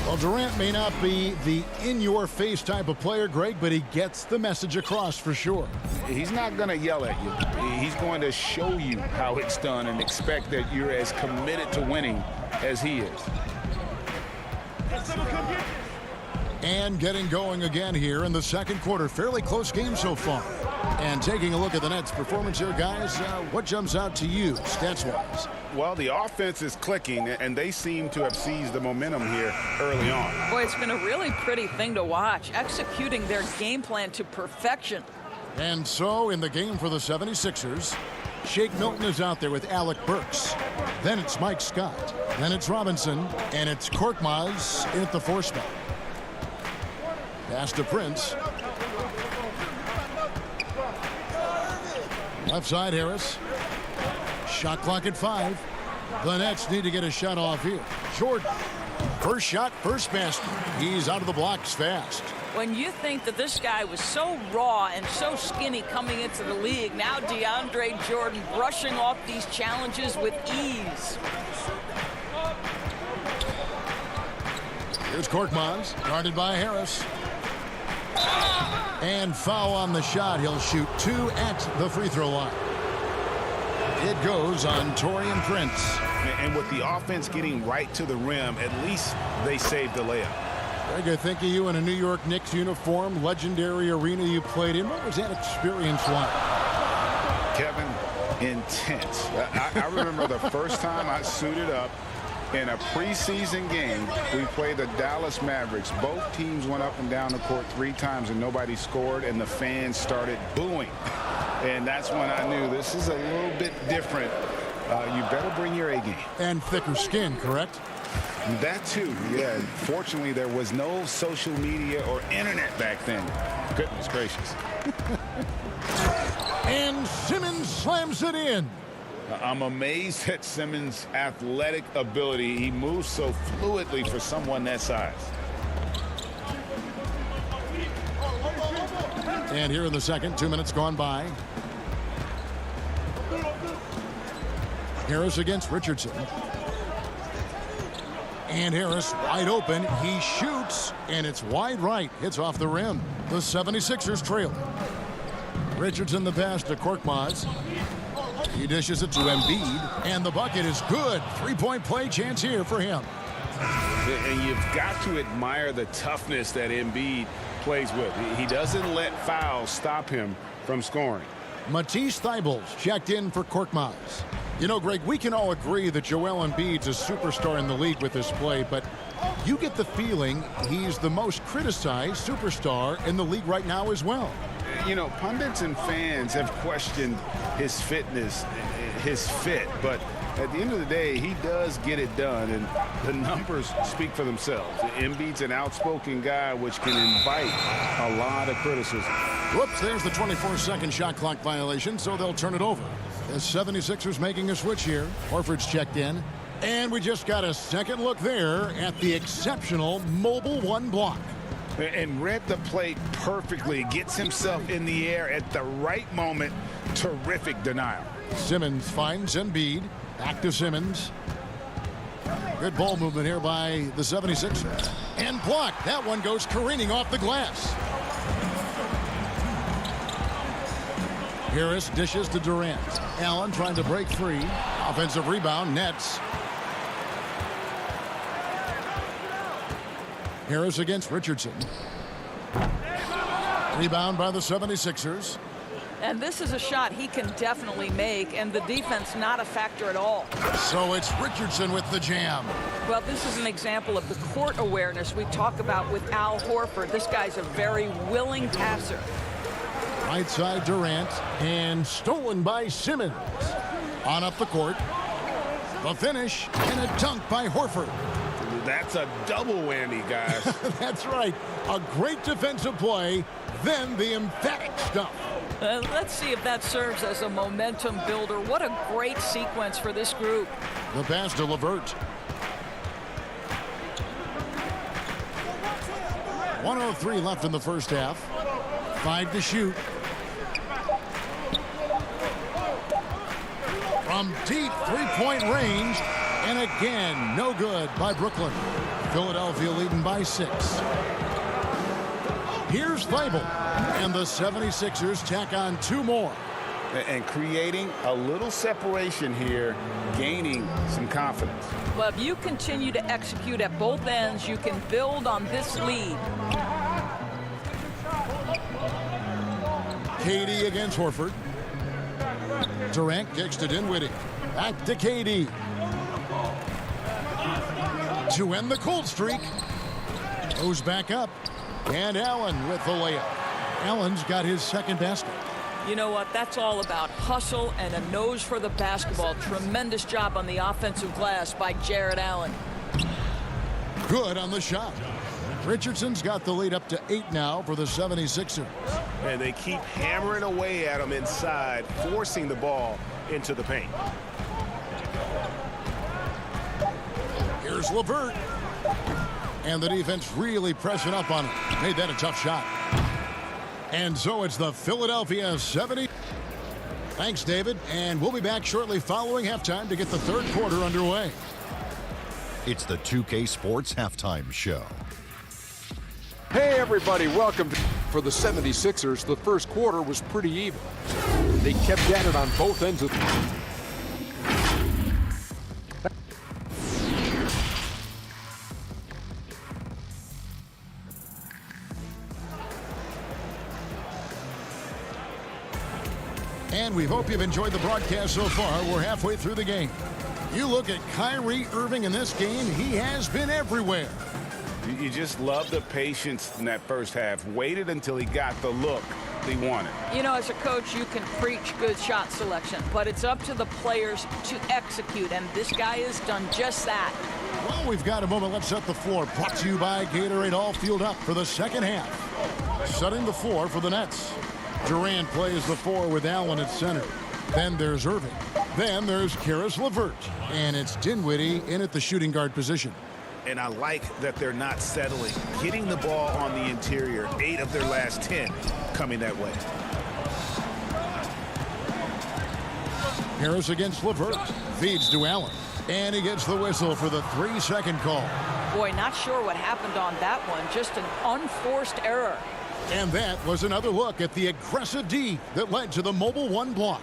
well, Durant may not be the in-your-face type of player, Greg, but he gets the message across for sure. He's not going to yell at you. He's going to show you how it's done and expect that you're as committed to winning as he is. And getting going again here in the second quarter. Fairly close game so far. And taking a look at the Nets' performance here, guys, what jumps out to you, stats-wise? Well, the offense is clicking, and they seem to have seized the momentum here early on. Boy, it's been a really pretty thing to watch, executing their game plan to perfection. And so, in the game for the 76ers, Shake Milton is out there with Alec Burks. Then it's Mike Scott. Then it's Robinson. And it's Korkmaz at the 4 spot. Pass to Prince. Left side, Harris. Shot clock at 5. The Nets need to get a shot off here. Jordan. First shot, first basket. He's out of the blocks fast. When you think that this guy was so raw and so skinny coming into the league, now DeAndre Jordan brushing off these challenges with ease. Here's Korkmaz, guarded by Harris. And foul on the shot. He'll shoot 2 at the free throw line. It goes on Taurean Prince. And with the offense getting right to the rim, at least they saved the layup. Greg, I think of you in a New York Knicks uniform, legendary arena you played in. What was that experience like? Kevin, intense. I remember the first time I suited up in a preseason game. We played the Dallas Mavericks. Both teams went up and down the court 3 times and nobody scored, and the fans started booing. And that's when I knew this is a little bit different. You better bring your A game. And thicker skin, correct? That too, yeah. Fortunately, there was no social media or internet back then. Goodness gracious. And Simmons slams it in. I'm amazed at Simmons' athletic ability. He moves so fluidly for someone that size. And here in the second, 2 minutes gone by. Harris against Richardson. And Harris wide open. He shoots, and it's wide right. Hits off the rim. The 76ers trail. Richardson the pass to Korkmaz. He dishes it to Embiid, and the bucket is good. 3-point play chance here for him. And you've got to admire the toughness that Embiid plays with. He doesn't let fouls stop him from scoring. Matisse Thybulle's checked in for Korkmaz. You know, Greg, we can all agree that Joel Embiid's a superstar in the league with this play, but You get the feeling he's the most criticized superstar in the league right now as well. You know, pundits and fans have questioned his fitness, his fit, but at the end of the day, he does get it done, and the numbers speak for themselves. Embiid's an outspoken guy, which can invite a lot of criticism. Whoops, there's the 24-second shot clock violation, so they'll turn it over. The 76ers making a switch here. Horford's checked in. And we just got a second look there at the exceptional mobile one block. And read the play perfectly. Gets himself in the air at the right moment. Terrific denial. Simmons finds Embiid. Back to Simmons. Good ball movement here by the 76ers. And blocked. That one goes careening off the glass. Harris dishes to Durant. Allen trying to break free. Offensive rebound, Nets. Harris against Richardson. Rebound by the 76ers. And this is a shot he can definitely make, and the defense not a factor at all. So it's Richardson with the jam. Well, this is an example of the court awareness we talk about with Al Horford. This guy's a very willing passer. Right side Durant, and stolen by Simmons. On up the court. The finish, and a dunk by Horford. That's a double whammy, guys. That's right. A great defensive play, then the emphatic stuff. Let's see if that serves as a momentum builder. What a great sequence for this group. The pass to LeVert. 1:03 left in the first half. 5 to shoot. From deep three-point range. And again, no good by Brooklyn. Philadelphia leading by 6. Here's Thibault. And the 76ers tack on 2 more. And creating a little separation here, gaining some confidence. Well, if you continue to execute at both ends, you can build on this lead. KD against Horford. Durant kicks to Dinwiddie. Back to KD. To end the cold streak. Goes back up. And Allen with the layup. Allen's got his second basket. You know what? That's all about hustle and a nose for the basketball. Tremendous job on the offensive glass by Jared Allen. Good on the shot. Richardson's got the lead up to 8 now for the 76ers. And they keep hammering away at him inside, forcing the ball into the paint. Here's LeVert. And the defense really pressing up on him. Made that a tough shot. And so it's the Philadelphia 70. Thanks, David. And we'll be back shortly following halftime to get the third quarter underway. It's the 2K Sports Halftime Show. Hey, everybody, welcome. For the 76ers, the first quarter was pretty even. They kept at it on both ends of the... And we hope you've enjoyed the broadcast so far. We're halfway through the game. You look at Kyrie Irving in this game, he has been everywhere. You just love the patience in that first half. Waited until he got the look he wanted. You know, as a coach, you can preach good shot selection, but it's up to the players to execute, and this guy has done just that. Well, we've got a moment. Let's set the floor. Brought to you by Gatorade All Fueled Up for the second half. Setting the floor for the Nets. Durant plays the 4 with Allen at center. Then there's Irving. Then there's Karis LeVert. And it's Dinwiddie in at the shooting guard position. And I like that they're not settling. Getting the ball on the interior, 8 of their last 10 coming that way. Harris against LeVert. Feeds to Allen. And he gets the whistle for the 3-second call. Boy, not sure what happened on that one. Just an unforced error. And that was another look at the aggressive D that led to the mobile one block.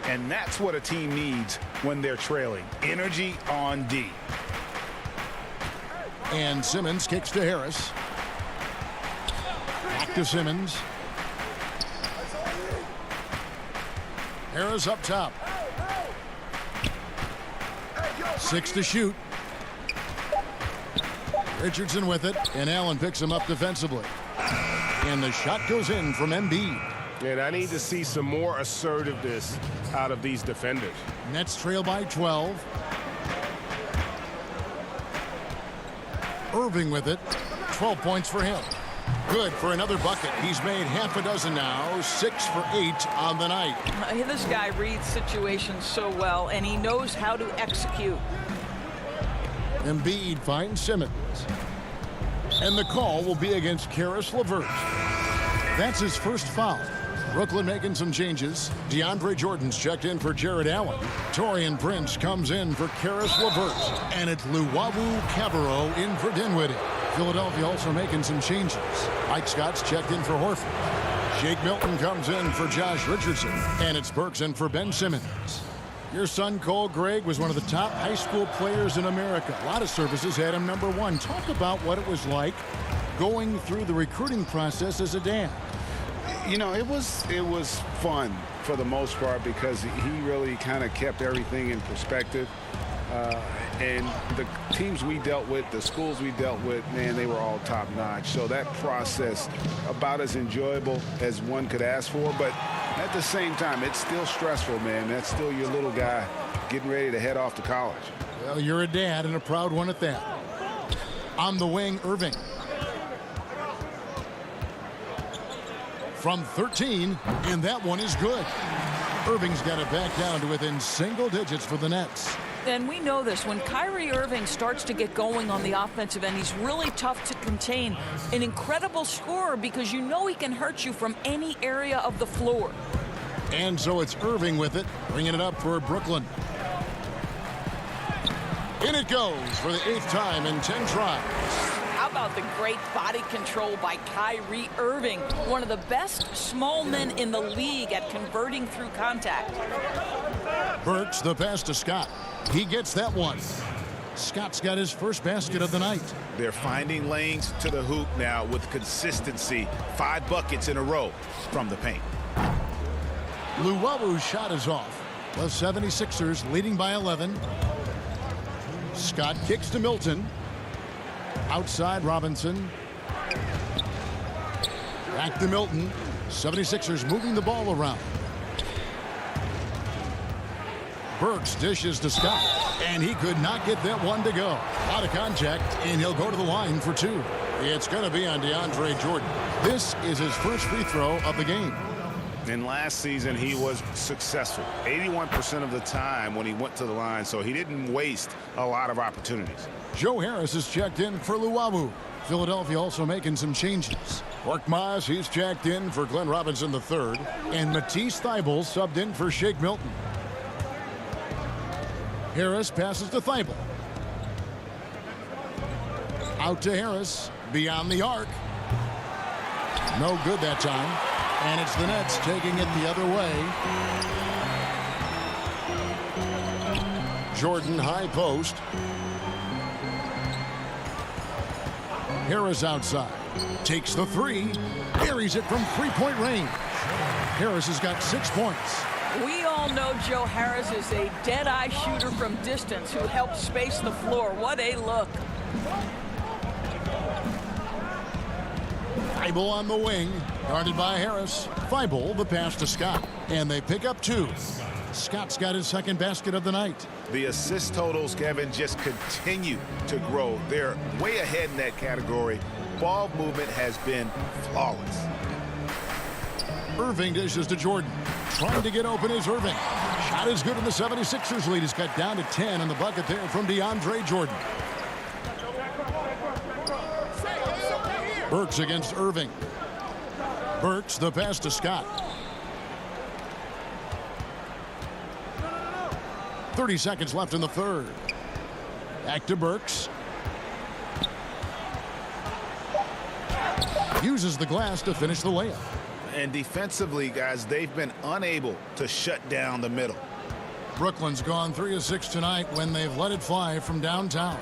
And that's what a team needs when they're trailing. Energy on D. And Simmons kicks to Harris. Back to Simmons. Harris up top. 6 to shoot. Richardson with it, and Allen picks him up defensively. And the shot goes in from Embiid. And I need to see some more assertiveness out of these defenders. Nets trail by 12. Irving with it. 12 points for him. Good for another bucket. He's made half a dozen now. 6 for 8 on the night. This guy reads situations so well, and he knows how to execute. Embiid finds Simmons. And the call will be against Karis LeVert. That's his first foul. Brooklyn making some changes. DeAndre Jordan's checked in for Jared Allen. Taurean Prince comes in for Karis LeVert. And it's Luwawu Cabarrot in for Dinwiddie. Philadelphia also making some changes. Mike Scott's checked in for Horford. Shake Milton comes in for Josh Richardson. And it's Burks in for Ben Simmons. Your son, Cole Gregg, was one of the top high school players in America. A lot of services had him #1. Talk about what it was like going through the recruiting process as a dad. You know, it was fun for the most part because he really kind of kept everything in perspective. And the teams we dealt with, the schools we dealt with, man, they were all top-notch. So that process, about as enjoyable as one could ask for. But at the same time, it's still stressful, man. That's still your little guy getting ready to head off to college. Well, you're a dad and a proud one at that. On the wing, Irving. From 13, and that one is good. Irving's got it back down to within single digits for the Nets. And we know this. When Kyrie Irving starts to get going on the offensive end, he's really tough to contain. An incredible scorer because you know he can hurt you from any area of the floor. And so it's Irving with it, bringing it up for Brooklyn. In it goes for the 8th time in 10 tries. How about the great body control by Kyrie Irving, one of the best small men in the league at converting through contact. Burks, the pass to Scott. He gets that one. Scott's got his first basket of the night. They're finding lanes to the hoop now with consistency. 5 buckets in a row from the paint. Luwawu's shot is off. The 76ers leading by 11. Scott kicks to Milton. Outside Robinson. Back to Milton. 76ers moving the ball around. Burks dishes to Scott, and he could not get that one to go. Out of contact, and he'll go to the line for 2. It's going to be on DeAndre Jordan. This is his first free throw of the game. And last season, he was successful 81% of the time when he went to the line, so he didn't waste a lot of opportunities. Joe Harris is checked in for Luwawu. Philadelphia also making some changes. Korkmaz, he's checked in for Glenn Robinson III, and Matisse Thybulle subbed in for Shake Milton. Harris passes to Thybulle. Out to Harris, beyond the arc. No good that time. And it's the Nets taking it the other way. Jordan high post. Harris outside. Takes the 3. Buries it from 3-point range. Harris has got 6 points. We all know Joe Harris is a dead-eye shooter from distance who helps space the floor. What a look. Thybulle on the wing, guarded by Harris. Thybulle, the pass to Scott, and they pick up 2. Scott's got his second basket of the night. The assist totals, Kevin, just continue to grow. They're way ahead in that category. Ball movement has been flawless. Irving dishes to Jordan. Trying to get open is Irving. Shot is good in the 76ers lead. Is cut down to 10 in the bucket there from DeAndre Jordan. Burks against Irving. Burks, the pass to Scott. 30 seconds left in the third. Back to Burks. Uses the glass to finish the layup. And defensively, guys, they've been unable to shut down the middle. Brooklyn's gone 3 of 6 tonight when they've let it fly from downtown.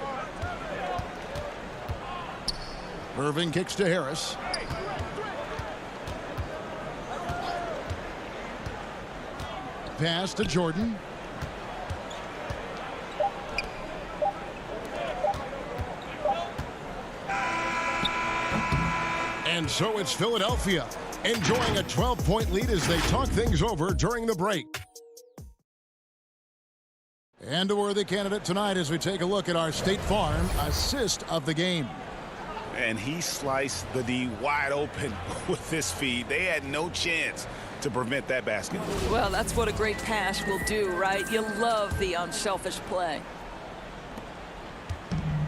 Irving kicks to Harris. Pass to Jordan. And so it's Philadelphia enjoying a 12-point lead as they talk things over during the break. And a worthy candidate tonight as we take a look at our State Farm assist of the game. And he sliced the D wide open with this feed. They had no chance to prevent that basket. Well, that's what a great pass will do, right? You love the unselfish play.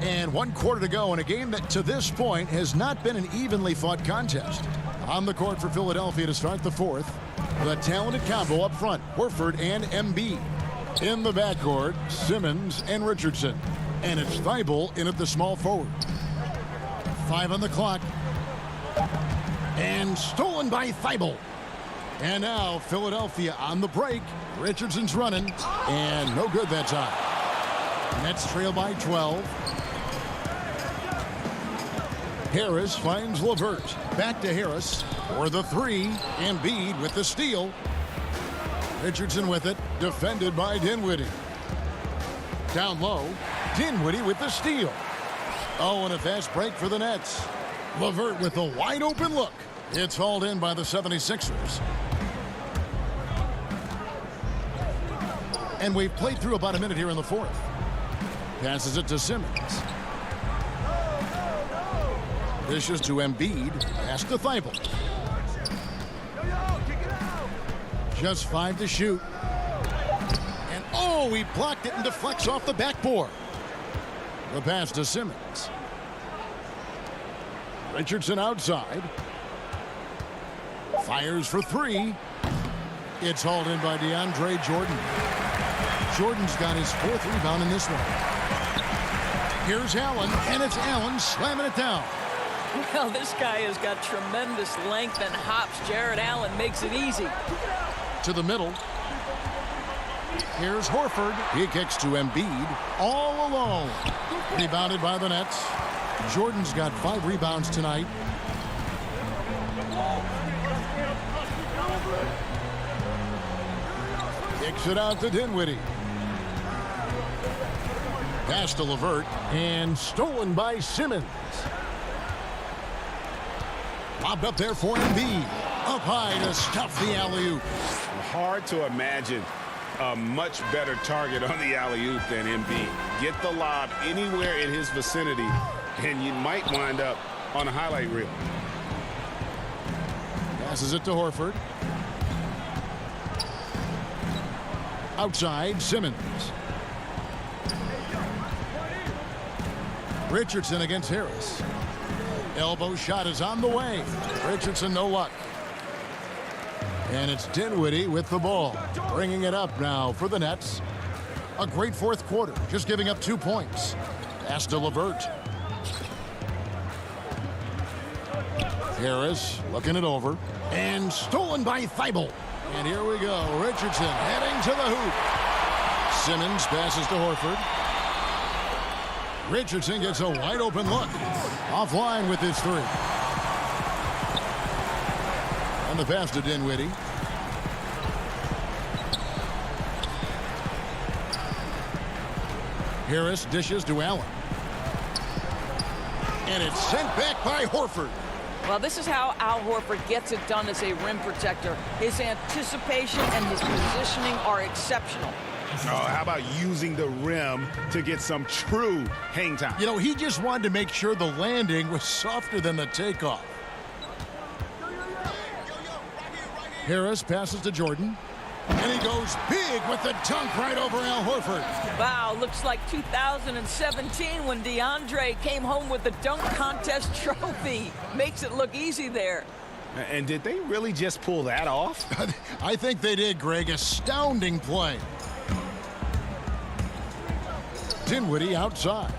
And 1 quarter to go in a game that to this point has not been an evenly fought contest. On the court for Philadelphia to start the fourth, the talented combo up front, Horford and Embiid. In the backcourt, Simmons and Richardson. And it's Thibault in at the small forward. 5 on the clock. And stolen by Thibault. And now Philadelphia on the break. Richardson's running. And no good that time. Nets trail by 12. Harris finds LeVert. Back to Harris for the three. Embiid with the steal. Richardson with it. Defended by Dinwiddie. Down low. Dinwiddie with the steal. Oh, and a fast break for the Nets. LeVert with a wide open look. It's hauled in by the 76ers. And we've played through about a minute here in the fourth. Passes it to Simmons. Dishes to Embiid. Pass to Thibault. Just 5 to shoot. And oh, he blocked it and deflects off the backboard. The pass to Simmons. Richardson outside. Fires for 3. It's hauled in by DeAndre Jordan. Jordan's got his 4th rebound in this one. Here's Allen, and it's Allen slamming it down. Well, this guy has got tremendous length and hops. Jared Allen makes it easy. To the middle. Here's Horford. He kicks to Embiid all alone. Rebounded by the Nets. Jordan's got 5 rebounds tonight. Kicks it out to Dinwiddie. Pass to LeVert. And stolen by Simmons. Lobbed up there for Embiid. Up high to stuff the alley-oop. Hard to imagine a much better target on the alley-oop than Embiid. Get the lob anywhere in his vicinity, and you might wind up on a highlight reel. Passes it to Horford. Outside, Simmons. Richardson against Harris. Elbow shot is on the way. Richardson, no luck. And it's Dinwiddie with the ball. Bringing it up now for the Nets. A great fourth quarter, just giving up 2 points. Pass to LeVert. Harris looking it over. And stolen by Thibault. And here we go. Richardson heading to the hoop. Simmons passes to Horford. Richardson gets a wide open look. Offline with his 3. And the pass to Dinwiddie. Harris dishes to Allen. And it's sent back by Horford. Well, this is how Al Horford gets it done as a rim protector. His anticipation and his positioning are exceptional. Oh, how about using the rim to get some true hang time? You know, he just wanted to make sure the landing was softer than the takeoff. Harris passes to Jordan. And he goes big with the dunk right over Al Horford. Wow, looks like 2017 when DeAndre came home with the dunk contest trophy. Makes it look easy there. And did they really just pull that off? I think they did, Greg. Astounding play. Dinwiddie outside.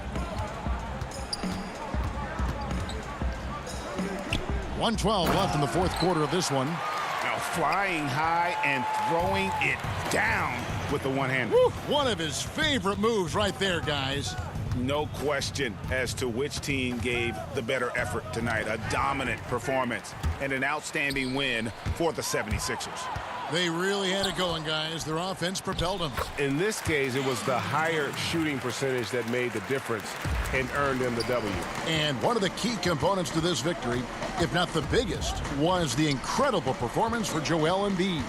1:12 left in the fourth quarter of this one. Now flying high and throwing it down with the one-hand. One of his favorite moves right there, guys. No question as to which team gave the better effort tonight. A dominant performance and an outstanding win for the 76ers. They really had it going, guys. Their offense propelled them. In this case, it was the higher shooting percentage that made the difference and earned them the W. And one of the key components to this victory, if not the biggest, was the incredible performance for Joel Embiid.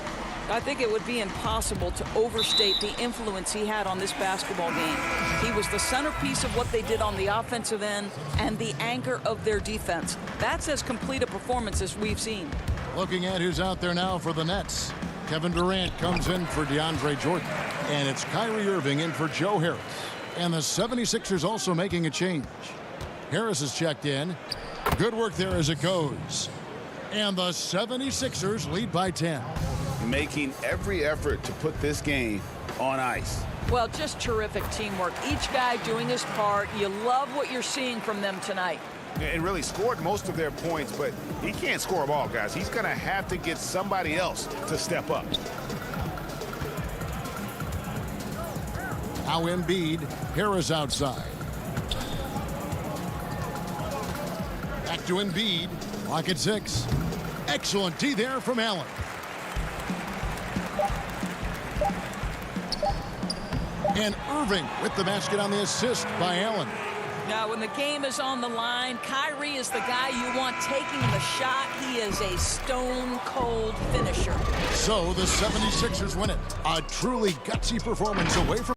I think it would be impossible to overstate the influence he had on this basketball game. He was the centerpiece of what they did on the offensive end and the anchor of their defense. That's as complete a performance as we've seen. Looking at who's out there now for the Nets. Kevin Durant comes in for DeAndre Jordan. And it's Kyrie Irving in for Joe Harris. And the 76ers also making a change. Harris is checked in. Good work there as it goes. And the 76ers lead by 10. Making every effort to put this game on ice. Well, just terrific teamwork. Each guy doing his part. You love what you're seeing from them tonight. And really scored most of their points, but he can't score them all, guys. He's going to have to get somebody else to step up. Now Embiid, Harris outside. Back to Embiid, clock at 6. Excellent D there from Allen. And Irving with the basket on the assist by Allen. Now, when the game is on the line, Kyrie is the guy you want taking the shot. He is a stone-cold finisher. So the 76ers win it. A truly gutsy performance away from...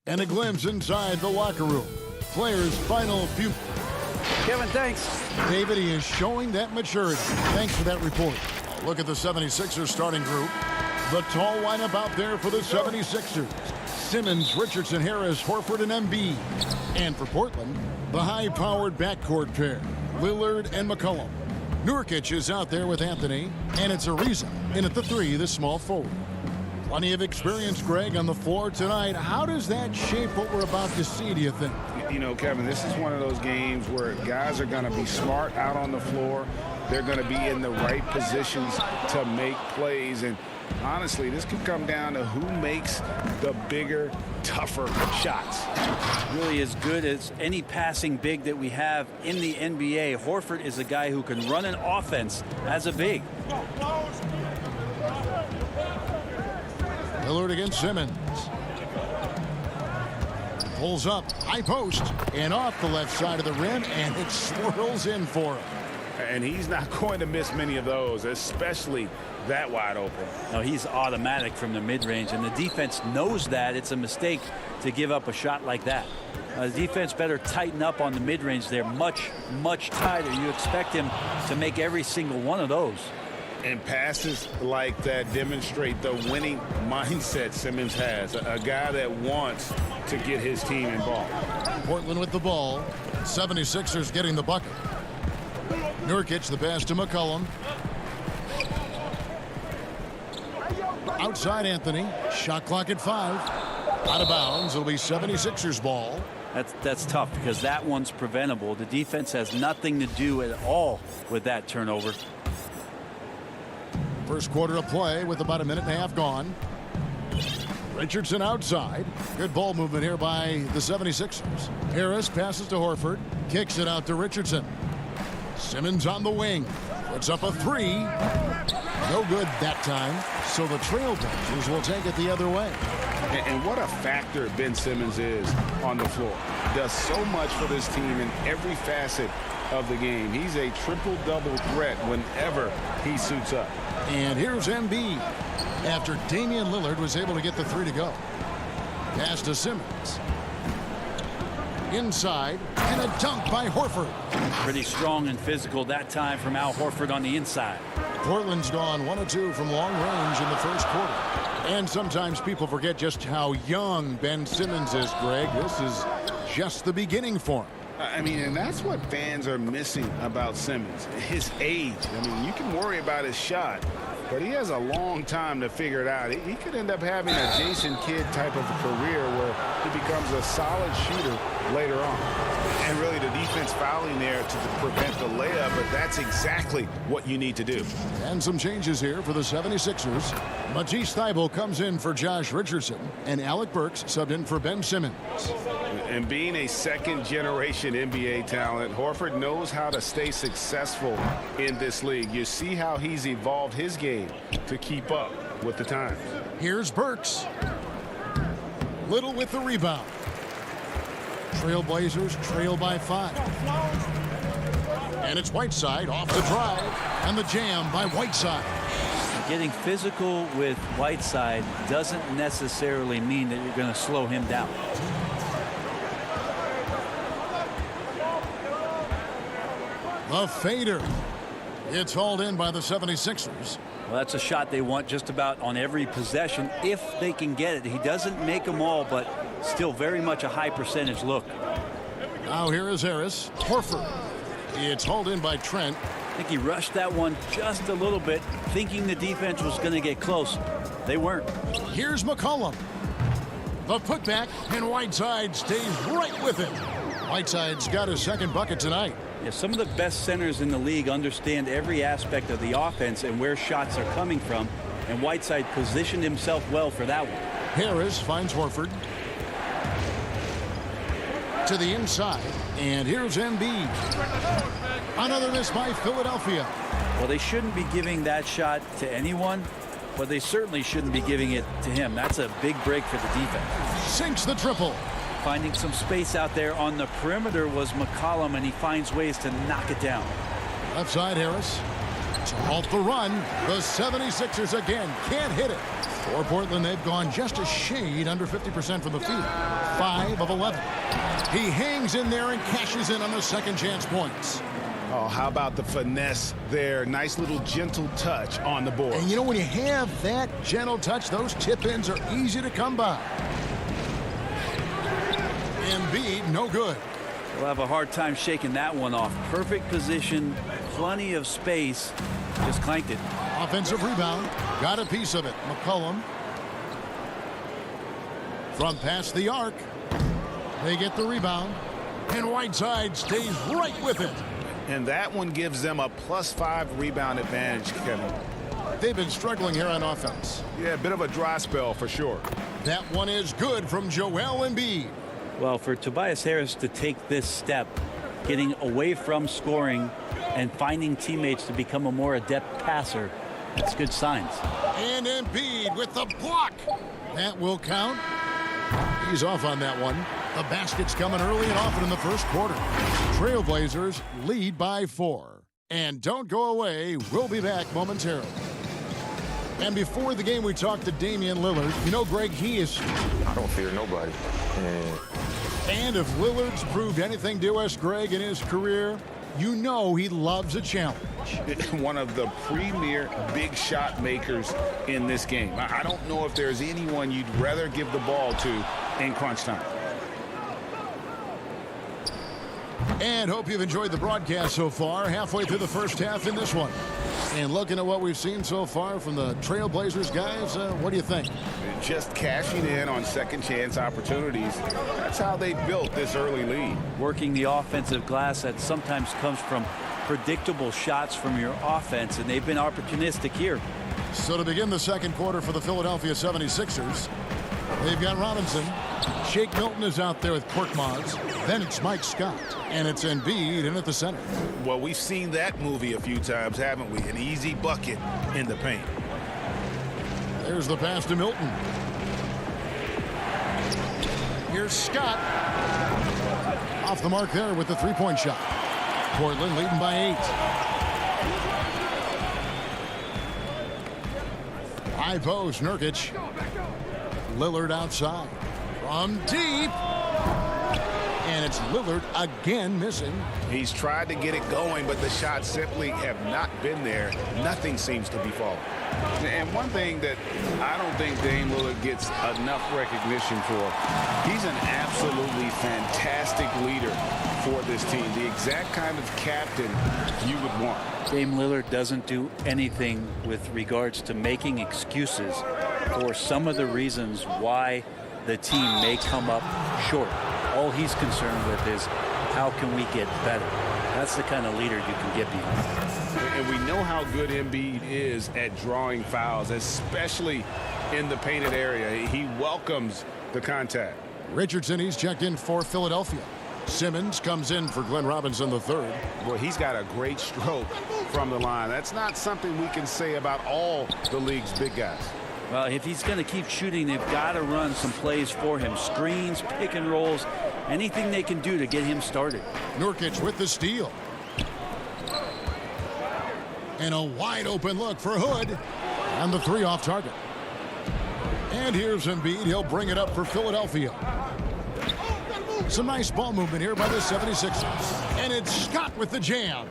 And a glimpse inside the locker room. Players' final few. Kevin, thanks. David, he is showing that maturity. Thanks for that report. Look at the 76ers starting group. The tall lineup out there for the 76ers. Simmons, Richardson, Harris, Horford, and Embiid. And for Portland, the high-powered backcourt pair, Lillard and McCollum. Nurkic is out there with Anthony, and it's Ariza in at the 3, the small forward. Plenty of experience, Greg, on the floor tonight. How does that shape what we're about to see, do you think? You know, Kevin, this is one of those games where guys are going to be smart out on the floor. They're going to be in the right positions to make plays. And honestly, this could come down to who makes the bigger, tougher shots. Really as good as any passing big that we have in the NBA. Horford is a guy who can run an offense as a big. Lillard against Simmons. Pulls up, high post, and off the left side of the rim, and it swirls in for him. And he's not going to miss many of those, especially that wide open. No, he's automatic from the mid-range, and the defense knows that. It's a mistake to give up a shot like that. The defense better tighten up on the mid-range. They're much, much tighter. You expect him to make every single one of those. And passes like that demonstrate the winning mindset Simmons has. A guy that wants to get his team involved. Portland with the ball. 76ers getting the bucket. Nurkic the pass to McCollum. Outside Anthony. Shot clock at 5. Out of bounds. It'll be 76ers ball. That's tough because that one's preventable. The defense has nothing to do at all with that turnover. First quarter of play with about a minute and a half gone. Richardson outside. Good ball movement here by the 76ers. Harris passes to Horford. Kicks it out to Richardson. Simmons on the wing. Puts up a 3. No good that time. So the Trailblazers will take it the other way. And what a factor Ben Simmons is on the floor. Does so much for this team in every facet of the game. He's a triple-double threat whenever he suits up. And here's Embiid after Damian Lillard was able to get the 3 to go. Pass to Simmons. Inside, and a dunk by Horford. Pretty strong and physical that time from Al Horford on the inside. Portland's gone 1 of 2 from long range in the first quarter. And sometimes people forget just how young Ben Simmons is, Greg. This is just the beginning for him. I mean, and that's what fans are missing about Simmons, his age. I mean, you can worry about his shot, but he has a long time to figure it out. He could end up having a Jason Kidd type of a career where he becomes a solid shooter later on. And really the defense fouling there to prevent the layup, but that's exactly what you need to do. And some changes here for the 76ers. Matisse Thybulle comes in for Josh Richardson, and Alec Burks subbed in for Ben Simmons. And being a second-generation NBA talent, Horford knows how to stay successful in this league. You see how he's evolved his game to keep up with the times. Here's Burks. Little with the rebound. Trailblazers trail by 5. And it's Whiteside off the drive, and the jam by Whiteside. Getting physical with Whiteside doesn't necessarily mean that you're going to slow him down. The fader. It's hauled in by the 76ers. Well, that's a shot they want just about on every possession if they can get it. He doesn't make them all, but still very much a high percentage look. Now here is Harris. Horford. It's hauled in by Trent. I think he rushed that one just a little bit, thinking the defense was going to get close. They weren't. Here's McCollum. The putback, and Whiteside stays right with it. Whiteside's got his second bucket tonight. Yeah, some of the best centers in the league understand every aspect of the offense and where shots are coming from, and Whiteside positioned himself well for that one. Harris finds Horford. To the inside, and here's Embiid. Another miss by Philadelphia. Well, they shouldn't be giving that shot to anyone, but they certainly shouldn't be giving it to him. That's a big break for the defense. Sinks the triple. Finding some space out there on the perimeter was McCollum, and he finds ways to knock it down. Left side Harris. To halt the run. The 76ers again can't hit it. For Portland, they've gone just a shade under 50% from the field. 5 of 11. He hangs in there and cashes in on the second chance points. Oh, how about the finesse there? Nice little gentle touch on the board. And you know, when you have that gentle touch, those tip-ins are easy to come by. Embiid, no good. We'll have a hard time shaking that one off. Perfect position, plenty of space, just clanked it. Offensive rebound, got a piece of it. McCollum. From past the arc. They get the rebound. And Whiteside stays right with it. And that one gives them a +5 rebound advantage, Kevin. They've been struggling here on offense. Yeah, a bit of a dry spell for sure. That one is good from Joel Embiid. Well, for Tobias Harris to take this step, getting away from scoring and finding teammates to become a more adept passer, that's good signs. And Embiid with the block. That will count. He's off on that one. The basket's coming early and often in the first quarter. Trailblazers lead by 4. And don't go away. We'll be back momentarily. And before the game, we talked to Damian Lillard. You know, Greg, he is... I don't fear nobody. And if Lillard's proved anything to us, Greg, in his career, you know he loves a challenge. One of the premier big shot makers in this game. I don't know if there's anyone you'd rather give the ball to in crunch time. And hope you've enjoyed the broadcast so far. Halfway through the first half in this one. And looking at what we've seen so far from the Trailblazers guys, what do you think? Just cashing in on second chance opportunities. That's how they built this early lead. Working the offensive glass that sometimes comes from predictable shots from your offense, and they've been opportunistic here. So to begin the second quarter for the Philadelphia 76ers, they've got Robinson. Shake Milton is out there with Korkmaz. Then it's Mike Scott. And it's Embiid in at the center. Well, we've seen that movie a few times, haven't we? An easy bucket in the paint. There's the pass to Milton. Here's Scott. Off the mark there with the three-point shot. Portland leading by 8. High post, Nurkic. Lillard outside. From deep. And it's Lillard again missing. He's tried to get it going, but the shots simply have not been there. Nothing seems to be falling. And one thing that I don't think Dame Lillard gets enough recognition for, he's an absolutely fantastic leader for this team. The exact kind of captain you would want. Dame Lillard doesn't do anything with regards to making excuses for some of the reasons why the team may come up short. All he's concerned with is how can we get better. That's the kind of leader you can get behind. And we know how good Embiid is at drawing fouls, especially in the painted area. He welcomes the contact. Richardson, he's checked in for Philadelphia. Simmons comes in for Glenn Robinson III. Boy, he's got a great stroke from the line. That's not something we can say about all the league's big guys. Well, if he's going to keep shooting, they've got to run some plays for him. Screens, pick and rolls, anything they can do to get him started. Nurkic with the steal. And a wide open look for Hood. And the 3 off target. And here's Embiid. He'll bring it up for Philadelphia. Some nice ball movement here by the 76ers. And it's Scott with the jam.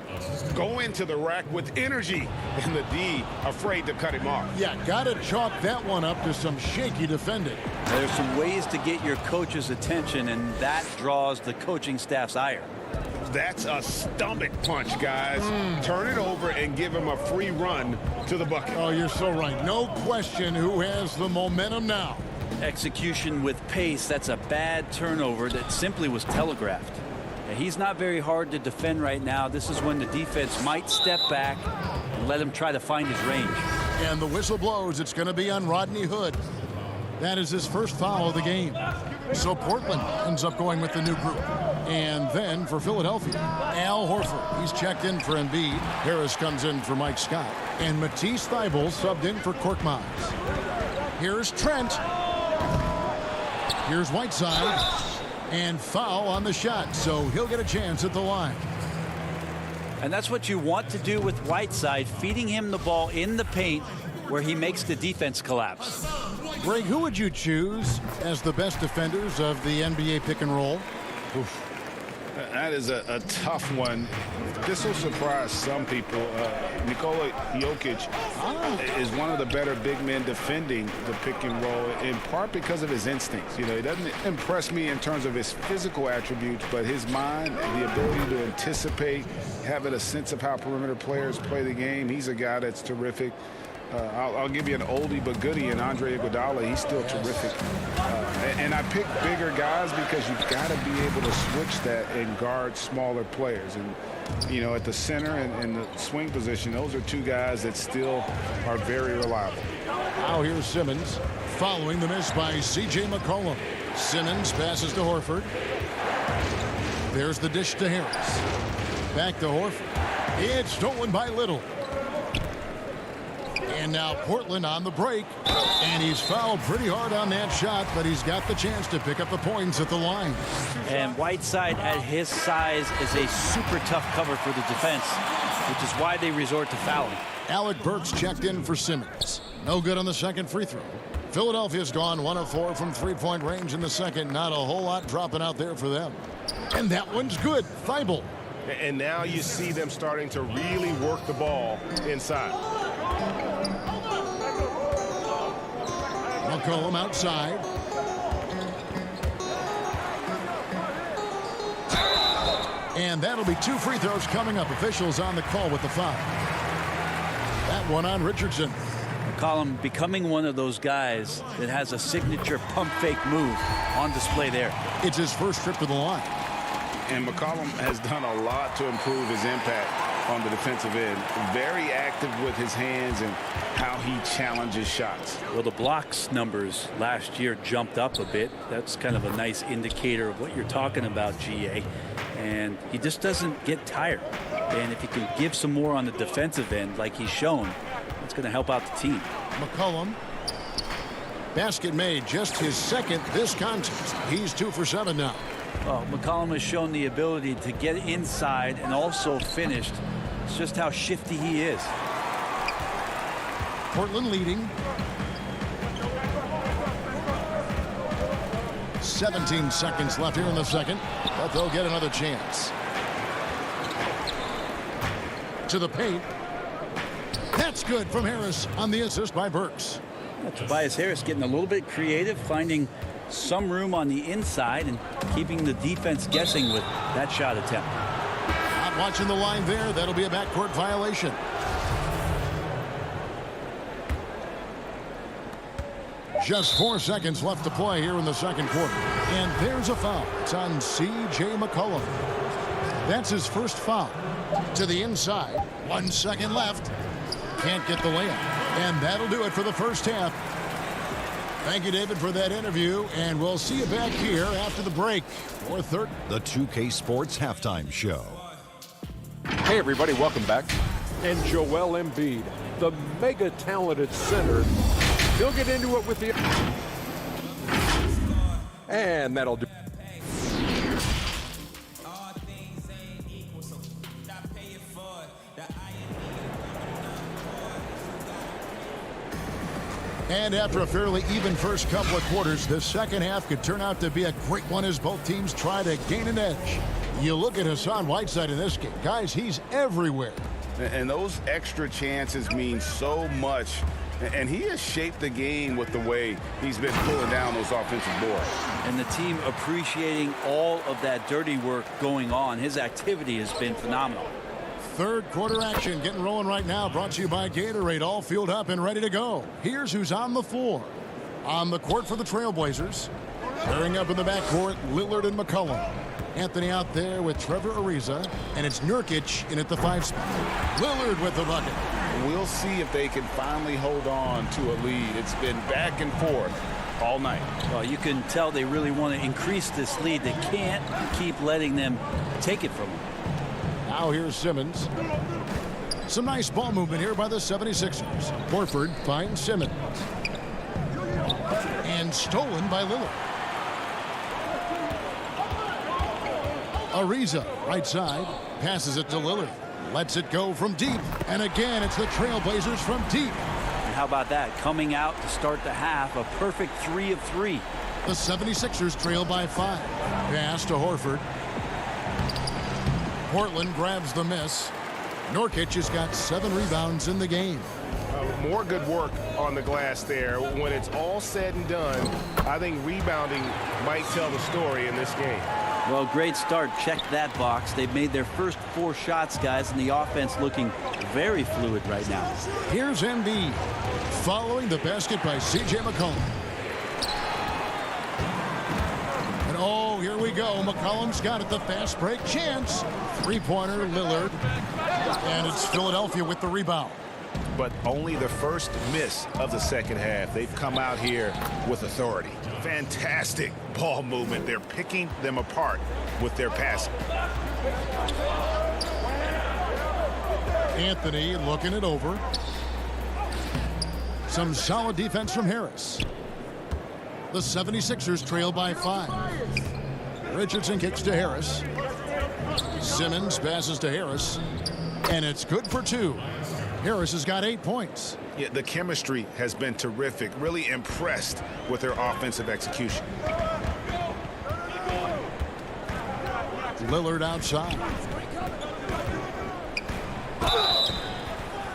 Go into the rack with energy. And the D afraid to cut him off. Yeah, got to chalk that one up to some shaky defending. There's some ways to get your coach's attention, and that draws the coaching staff's ire. That's a stomach punch, guys. Turn it over and give him a free run to the bucket. Oh, you're so right. No question who has the momentum now. Execution with pace, that's a bad turnover that simply was telegraphed. He's not very hard to defend right now. This is when the defense might step back and let him try to find his range. And the whistle blows. It's going to be on Rodney Hood. That is his first foul of the game. So Portland ends up going with the new group. And then for Philadelphia, Al Horford. He's checked in for Embiid. Harris comes in for Mike Scott. And Matisse Thybulle subbed in for Korkmaz. Here's Trent. Here's Whiteside. And foul on the shot, so he'll get a chance at the line. And that's what you want to do with Whiteside, feeding him the ball in the paint where he makes the defense collapse. Greg, who would you choose as the best defenders of the NBA pick and roll? Oof. That is a tough one. This will surprise some people. Nikola Jokic is one of the better big men defending the pick and roll, in part because of his instincts. You know, he doesn't impress me in terms of his physical attributes, but his mind, the ability to anticipate, having a sense of how perimeter players play the game. He's a guy that's terrific. I'll give you an oldie but goodie in Andre Iguodala. He's still terrific. And I pick bigger guys because you've got to be able to switch that and guard smaller players. And, you know, at the center and the swing position, those are two guys that still are very reliable. Now here's Simmons following the miss by C.J. McCollum. Simmons passes to Horford. There's the dish to Harris. Back to Horford. It's stolen by Little. And now Portland on the break. And he's fouled pretty hard on that shot, but he's got the chance to pick up the points at the line. And Whiteside at his size is a super tough cover for the defense, which is why they resort to fouling. Alec Burks checked in for Simmons. No good on the second free throw. Philadelphia's gone 1 of 4 from three-point range in the second. Not a whole lot dropping out there for them. And that one's good. Thibault. And now you see them starting to really work the ball inside. McCollum outside. And that'll be 2 free throws coming up. Officials on the call with the foul. That one on Richardson. McCollum becoming one of those guys that has a signature pump fake move on display there. It's his first trip to the line. And McCollum has done a lot to improve his impact on the defensive end. Very active with his hands and how he challenges shots. Well, the blocks numbers last year jumped up a bit. That's kind of a nice indicator of what you're talking about, GA. And he just doesn't get tired. And if he can give some more on the defensive end like he's shown, it's going to help out the team. McCollum. Basket made, just his second this contest. He's 2 for 7 now. Well, McCollum has shown the ability to get inside and also finished. It's just how shifty he is. Portland leading. 17 seconds left here in the second, but they'll get another chance. To the paint. That's good from Harris on the assist by Burks. Tobias Harris getting a little bit creative, finding some room on the inside and keeping the defense guessing with that shot attempt. Not watching the line there. That'll be a backcourt violation. Just 4 seconds left to play here in the second quarter. And there's a foul. It's on C.J. McCollum. That's his first foul. To the inside. 1 second left. Can't get the layup. And that'll do it for the first half. Thank you, David, for that interview, and we'll see you back here after the break for third. The 2K Sports Halftime Show. Hey, everybody, welcome back. And Joel Embiid, the mega-talented center. He'll get into it with the... And that'll do. And after a fairly even first couple of quarters, the second half could turn out to be a great one as both teams try to gain an edge. You look at Hassan Whiteside in this game. Guys, he's everywhere. And those extra chances mean so much. And he has shaped the game with the way he's been pulling down those offensive boards. And the team appreciating all of that dirty work going on. His activity has been phenomenal. Third quarter action getting rolling right now, brought to you by Gatorade, all fueled up and ready to go. Here's who's on the floor. On the court for the Trailblazers. Pairing up in the backcourt, Lillard and McCollum. Anthony out there with Trevor Ariza, and it's Nurkic in at the 5 spot. Lillard with the bucket. We'll see if they can finally hold on to a lead. It's been back and forth all night. Well, you can tell they really want to increase this lead. They can't keep letting them take it from them. Now here's Simmons. Some nice ball movement here by the 76ers. Horford finds Simmons. And stolen by Lillard. Ariza, right side, passes it to Lillard. Lets it go from deep. And again, it's the Trailblazers from deep. And how about that? Coming out to start the half, a perfect 3 of 3. The 76ers trail by 5. Pass to Horford. Portland grabs the miss. Nurkic has got 7 rebounds in the game. More good work on the glass there. When it's all said and done, I think rebounding might tell the story in this game. Well, great start. Check that box. They've made their first 4 shots, guys, and the offense looking very fluid right now. Here's Embiid following the basket by C.J. McCollum. And oh, here we go. McCollum's got it. The fast break chance. Three-pointer, Lillard. And it's Philadelphia with the rebound. But only the first miss of the second half. They've come out here with authority. Fantastic ball movement. They're picking them apart with their passing. Anthony looking it over. Some solid defense from Harris. The 76ers trail by 5. Richardson kicks to Harris. Simmons passes to Harris. And it's good for 2. Harris has got 8 points. Yeah, the chemistry has been terrific. Really impressed with their offensive execution. Lillard outside.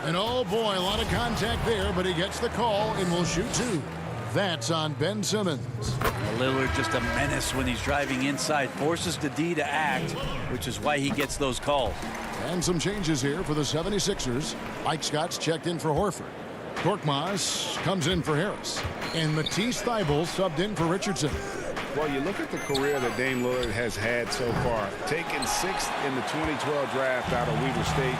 And oh boy, a lot of contact there, but he gets the call and will shoot 2. That's on Ben Simmons. Lillard just a menace when he's driving inside, forces the D to act, which is why he gets those calls. And some changes here for the 76ers. Mike Scott's checked in for Horford. Korkmaz comes in for Harris. And Matisse Thybulle subbed in for Richardson. Well, you look at the career that Dame Lillard has had so far. Taken 6th in the 2012 draft out of Weber State,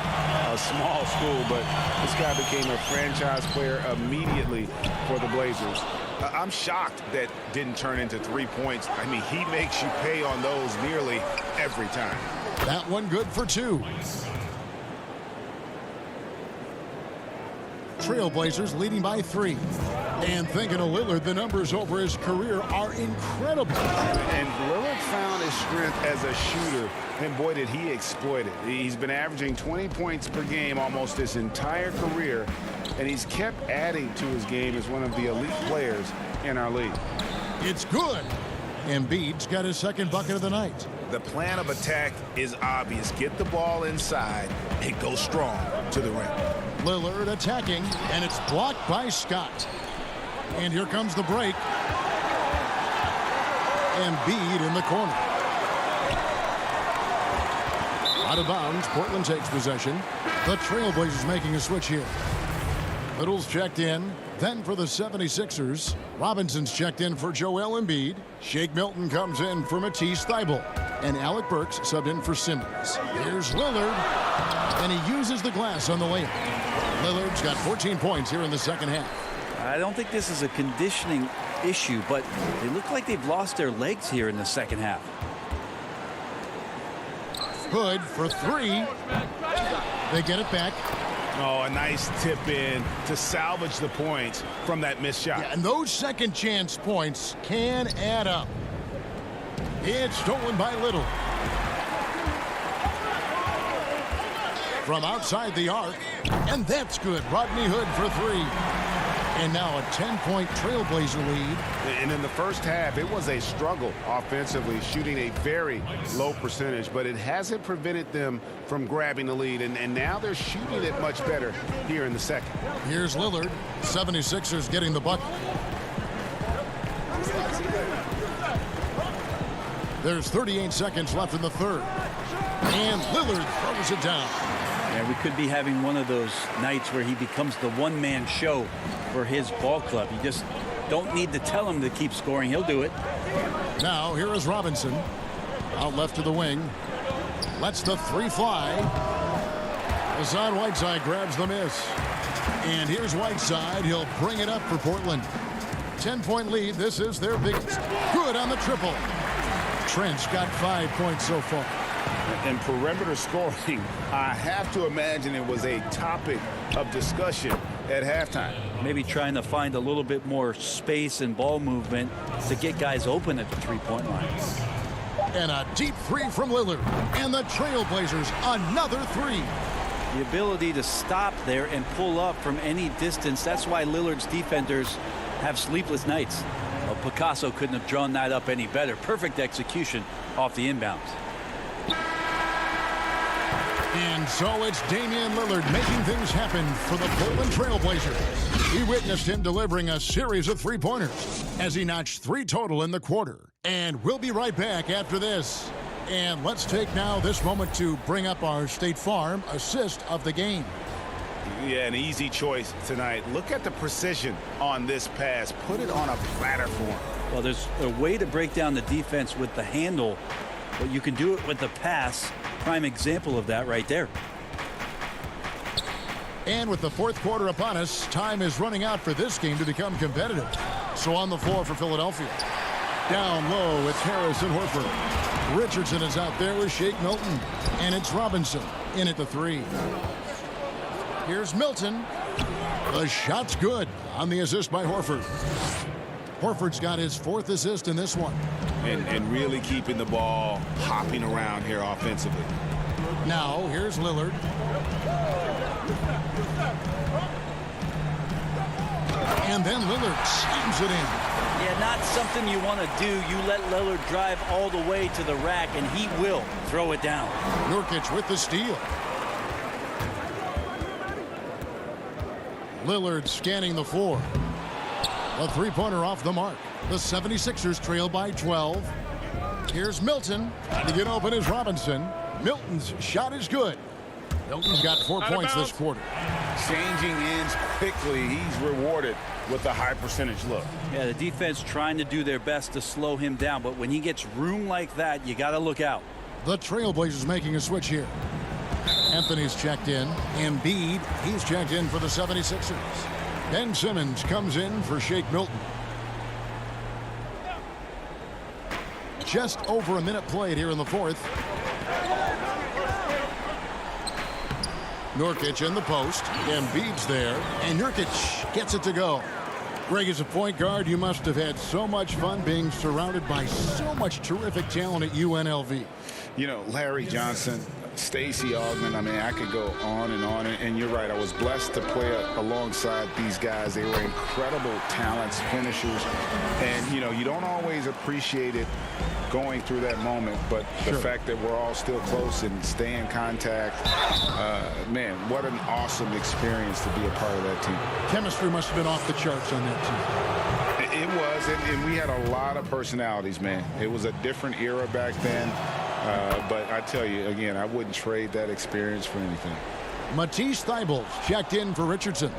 a small school, but this guy became a franchise player immediately for the Blazers. I'm shocked that didn't turn into 3 points. I mean, he makes you pay on those nearly every time. That one good for 2. Trailblazers leading by 3. And thinking of Lillard, the numbers over his career are incredible. And Lillard found his strength as a shooter, and boy, did he exploit it. He's been averaging 20 points per game almost his entire career, and he's kept adding to his game as one of the elite players in our league. It's good. Embiid's got his second bucket of the night. The plan of attack is obvious. Get the ball inside and go strong to the rim. Lillard attacking, and it's blocked by Scott. And here comes the break. Embiid in the corner. Out of bounds, Portland takes possession. The Trailblazers making a switch here. Little's checked in. Then for the 76ers, Robinson's checked in for Joel Embiid. Shake Milton comes in for Matisse Thybulle. And Alec Burks subbed in for Simmons. Here's Lillard. And he uses the glass on the layup. Lillard's got 14 points here in the second half. I don't think this is a conditioning issue, but they look like they've lost their legs here in the second half. Hood for 3. They get it back. Oh, a nice tip in to salvage the points from that missed shot. Yeah, and those second chance points can add up. It's stolen by Little. From outside the arc, and that's good. Rodney Hood for 3. And now a 10-point Trailblazer lead. And in the first half, it was a struggle offensively, shooting a very low percentage, but it hasn't prevented them from grabbing the lead. And now they're shooting it much better here in the second. Here's Lillard. 76ers getting the bucket. There's 38 seconds left in the third. And Lillard throws it down. Yeah, we could be having one of those nights where he becomes the one-man show for his ball club. You just don't need to tell him to keep scoring. He'll do it. Now, here is Robinson. Out left to the wing. Lets the 3 fly. Hassan Whiteside grabs the miss. And here's Whiteside. He'll bring it up for Portland. 10-point lead. This is their biggest. Good on the triple. Trent's got 5 points so far. And perimeter scoring, I have to imagine it was a topic of discussion at halftime. Maybe trying to find a little bit more space and ball movement to get guys open at the three-point line. And a deep 3 from Lillard. And the Trailblazers another 3. The ability to stop there and pull up from any distance. That's why Lillard's defenders have sleepless nights. Well, Picasso couldn't have drawn that up any better. Perfect execution off the inbounds. And so it's Damian Lillard making things happen for the Portland Trailblazers. He witnessed him delivering a series of three-pointers as he notched 3 total in the quarter. And we'll be right back after this. And let's take now this moment to bring up our State Farm assist of the game. Yeah, an easy choice tonight. Look at the precision on this pass. Put it on a platter for him. Well, there's a way to break down the defense with the handle, but you can do it with the pass. Prime example of that right there. And with the fourth quarter upon us, time is running out for this game to become competitive. So on the floor for Philadelphia. Down low, it's Harris and Horford. Richardson is out there with Shake Milton. And it's Robinson in at the 3. Here's Milton. The shot's good on the assist by Horford. Horford's got his 4th assist in this one. And really keeping the ball hopping around here offensively. Now, here's Lillard. And then Lillard slams it in. Yeah, not something you want to do. You let Lillard drive all the way to the rack, and he will throw it down. Nurkic with the steal. Lillard scanning the floor. A three-pointer off the mark. The 76ers trail by 12. Here's Milton. Trying to get open is Robinson. Milton's shot is good. Milton's got 4 points this quarter. Changing ends quickly. He's rewarded with a high percentage look. Yeah, the defense trying to do their best to slow him down, but when he gets room like that, you got to look out. The Trailblazers making a switch here. Anthony's checked in. Embiid, he's checked in for the 76ers. Ben Simmons comes in for Shake Milton. Just over a minute played here in the fourth. Nurkic in the post. Embiid's there. And Nurkic gets it to go. Greg, as a point guard, you must have had so much fun being surrounded by so much terrific talent at UNLV. You know, Larry Johnson, Stacey Augmon, I mean, I could go on. And you're right, I was blessed to play alongside these guys. They were incredible talents, finishers. And, you know, you don't always appreciate it going through that moment, but the fact that we're all still close and stay in contact, man, what an awesome experience to be a part of that team. Chemistry must have been off the charts on that team. It was, and we had a lot of personalities, man. It was a different era back then. But I tell you, again, I wouldn't trade that experience for anything. Matisse Thybulle checked in for Richardson.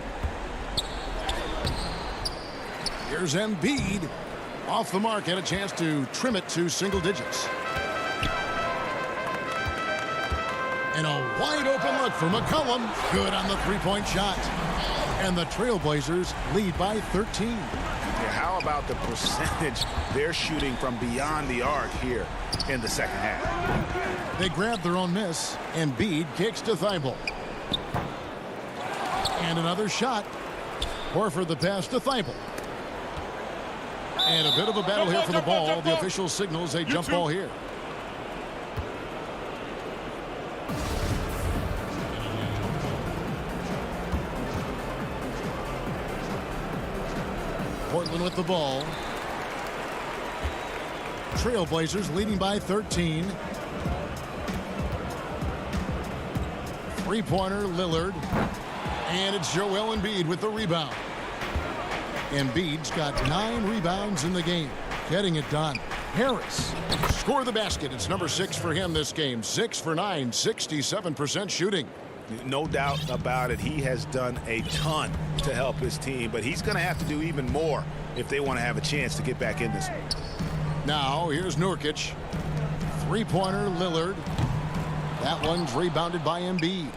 Here's Embiid. Off the mark, had a chance to trim it to single digits. And a wide open look for McCollum. Good on the three-point shot. And the Trailblazers lead by 13. How about the percentage they're shooting from beyond the arc here in the second half? They grabbed their own miss. Embiid kicks to Thybulle. And another shot. Horford the pass to Thybulle. And a bit of a battle here for the ball. The official signals a jump ball here. Portland with the ball. Trailblazers leading by 13. Three-pointer, Lillard. And it's Joel Embiid with the rebound. Embiid's got 9 rebounds in the game. Getting it done. Harris score the basket. It's number 6 for him this game. 6 for 9, 67% shooting. No doubt about it. He has done a ton to help his team, but he's going to have to do even more if they want to have a chance to get back in this one. Now, here's Nurkic. Three-pointer, Lillard. That one's rebounded by Embiid.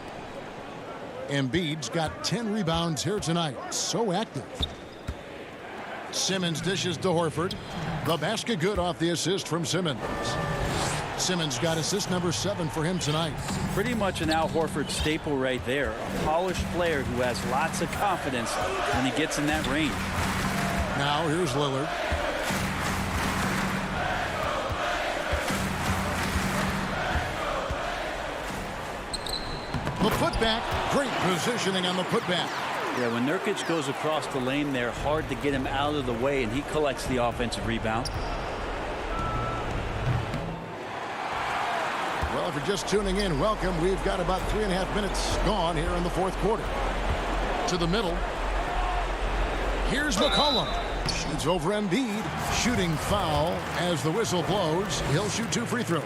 Embiid's got 10 rebounds here tonight. So active. Simmons dishes to Horford. The basket good off the assist from Simmons. Simmons got assist number 7 for him tonight. Pretty much an Al Horford staple right there. A polished player who has lots of confidence when he gets in that range. Now here's Lillard. The putback. Great positioning on the putback. Yeah, when Nurkic goes across the lane there, hard to get him out of the way, and he collects the offensive rebound. Well, if you're just tuning in, welcome. We've got about 3.5 minutes gone here in the fourth quarter. To the middle. Here's McCollum. Shoots over Embiid. Shooting foul as the whistle blows. He'll shoot 2 free throws.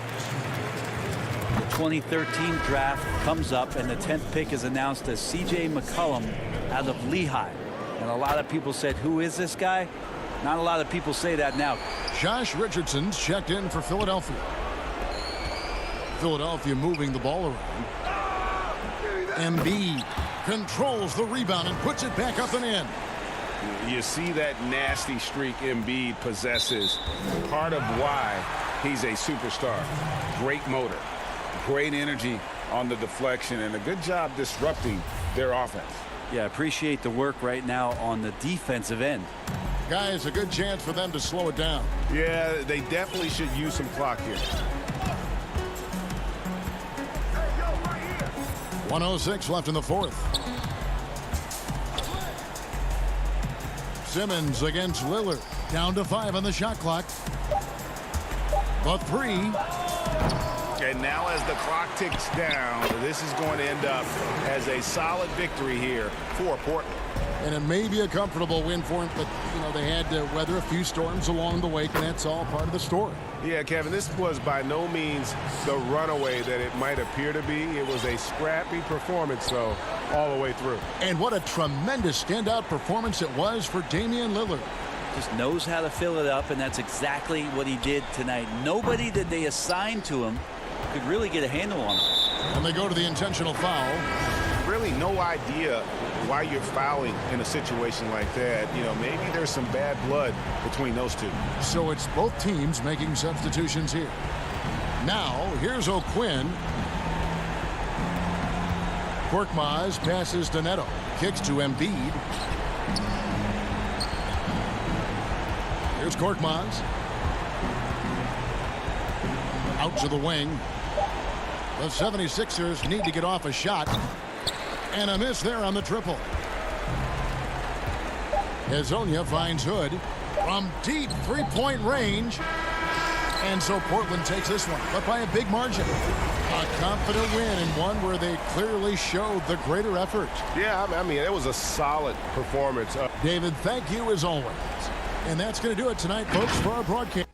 The 2013 draft comes up, and the 10th pick is announced as C.J. McCollum out of Lehigh. And a lot of people said, who is this guy? Not a lot of people say that now. Josh Richardson's checked in for Philadelphia. Philadelphia moving the ball around. Embiid controls the rebound and puts it back up and in. You see that nasty streak Embiid possesses. Part of why he's a superstar. Great motor, great energy on the deflection, and a good job disrupting their offense. Yeah, appreciate the work right now on the defensive end. Guys, a good chance for them to slow it down. Yeah, they definitely should use some clock here. 1:06 left in the fourth. Simmons against Lillard. Down to 5 on the shot clock. The 3. And now as the clock ticks down, this is going to end up as a solid victory here for Portland. And it may be a comfortable win for him, but, you know, they had to weather a few storms along the way, and that's all part of the story. Yeah, Kevin, this was by no means the runaway that it might appear to be. It was a scrappy performance, though, all the way through. And what a tremendous standout performance it was for Damian Lillard. Just knows how to fill it up, and that's exactly what he did tonight. Nobody that they assigned to him could really get a handle on him. And they go to the intentional foul. Really no idea why you're fouling in a situation like that. You know, maybe there's some bad blood between those two. So it's both teams making substitutions here. Now, here's O'Quinn. Korkmaz passes to Neto. Kicks to Embiid. Here's Korkmaz. Out to the wing. The 76ers need to get off a shot. And a miss there on the triple. Hezonja finds Hood from deep three-point range. And so Portland takes this one, but by a big margin. A confident win and one where they clearly showed the greater effort. Yeah, I mean, it was a solid performance. David, thank you as always. And that's going to do it tonight, folks, for our broadcast.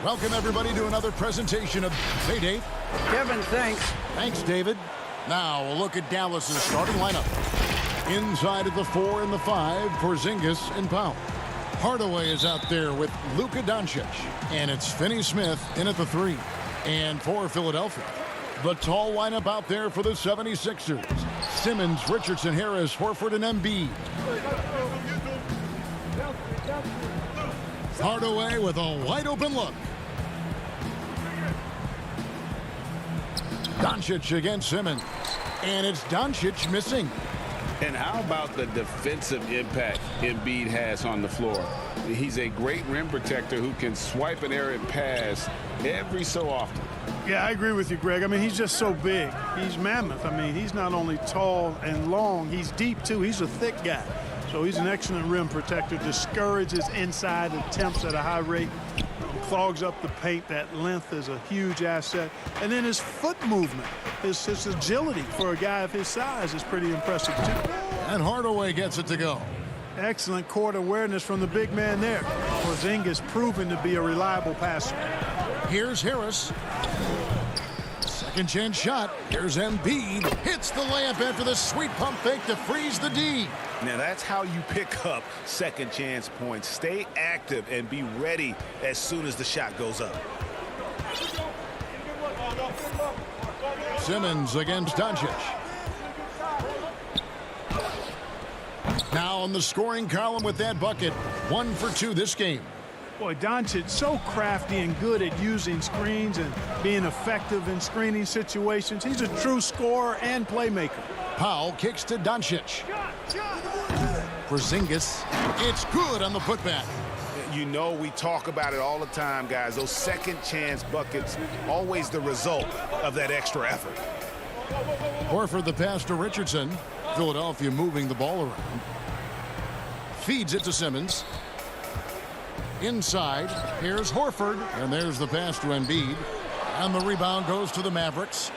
Welcome, everybody, to another presentation of... Hey, Dave. Kevin, thanks. Thanks, David. Now, we'll look at Dallas's starting lineup. Inside of the 4 and the 5, Porzingis and Powell. Hardaway is out there with Luka Doncic. And it's Finney Smith in at the 3. And for Philadelphia, the tall lineup out there for the 76ers. Simmons, Richardson, Harris, Horford, and Embiid. Hardaway with a wide-open look. Doncic against Simmons. And it's Doncic missing. And how about the defensive impact Embiid has on the floor? He's a great rim protector who can swipe an errant pass every so often. Yeah, I agree with you, Greg. I mean, he's just so big. He's mammoth. I mean, he's not only tall and long, he's deep, too. He's a thick guy. So he's an excellent rim protector, discourages inside attempts at a high rate, clogs up the paint. That length is a huge asset. And then his foot movement, his agility for a guy of his size is pretty impressive, too. And Hardaway gets it to go. Excellent court awareness from the big man there. Porzingis proven to be a reliable passer. Here's Harris. Second chance shot. Here's Embiid. Hits the layup after the sweet pump fake to freeze the D. Now that's how you pick up second chance points. Stay active and be ready as soon as the shot goes up. Simmons against Doncic. Now on the scoring column with that bucket. 1 for 2 this game. Boy, Doncic so crafty and good at using screens and being effective in screening situations. He's a true scorer and playmaker. Powell kicks to Doncic. Porzingis. It's good on the putback. You know we talk about it all the time, guys. Those second chance buckets, always the result of that extra effort. Horford the pass to Richardson. Philadelphia moving the ball around. Feeds it to Simmons. Inside, here's Horford, and there's the pass to Embiid. And the rebound goes to the Mavericks.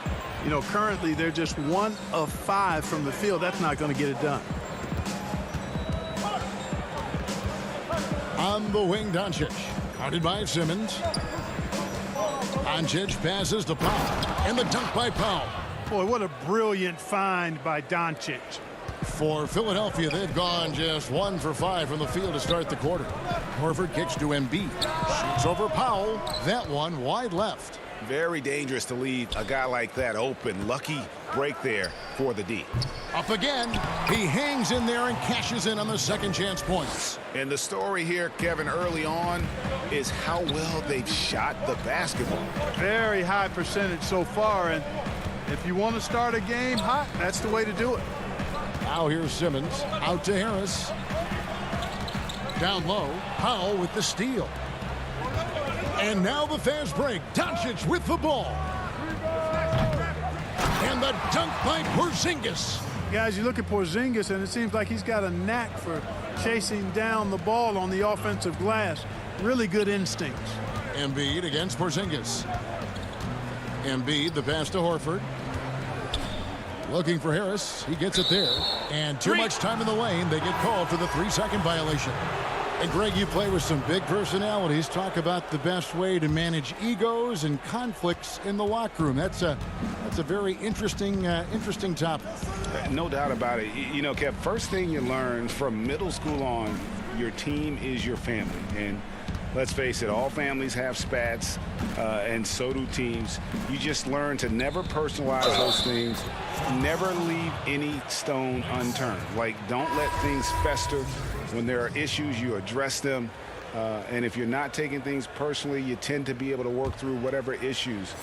You know, currently they're just 1 of 5 from the field. That's not going to get it done. On the wing, Doncic. Guarded by Simmons. Doncic passes to Powell. And the dunk by Powell. Boy, what a brilliant find by Doncic. For Philadelphia, they've gone just 1 for 5 from the field to start the quarter. Horford kicks to Embiid. Shoots over Powell. That one wide left. Very dangerous to leave a guy like that open. Lucky break there for the D. Up again. He hangs in there and cashes in on the second chance points. And the story here, Kevin, early on is how well they've shot the basketball. Very high percentage so far. And if you want to start a game hot, that's the way to do it. Now here's Simmons. Out to Harris. Down low. Powell with the steal. And now the fast break. Doncic with the ball. And the dunk by Porzingis. Guys, you look at Porzingis, and it seems like he's got a knack for chasing down the ball on the offensive glass. Really good instincts. Embiid against Porzingis. Embiid, the pass to Horford. Looking for Harris. He gets it there. And too much time in the lane. They get called for the 3-second violation. And Greg, you play with some big personalities. Talk about the best way to manage egos and conflicts in the locker room. That's a very interesting topic. No doubt about it. You know, Kev, first thing you learn from middle school on, your team is your family. And let's face it, all families have spats, and so do teams. You just learn to never personalize those things. Never leave any stone unturned. Like, don't let things fester. When there are issues, you address them. And if you're not taking things personally, you tend to be able to work through whatever issues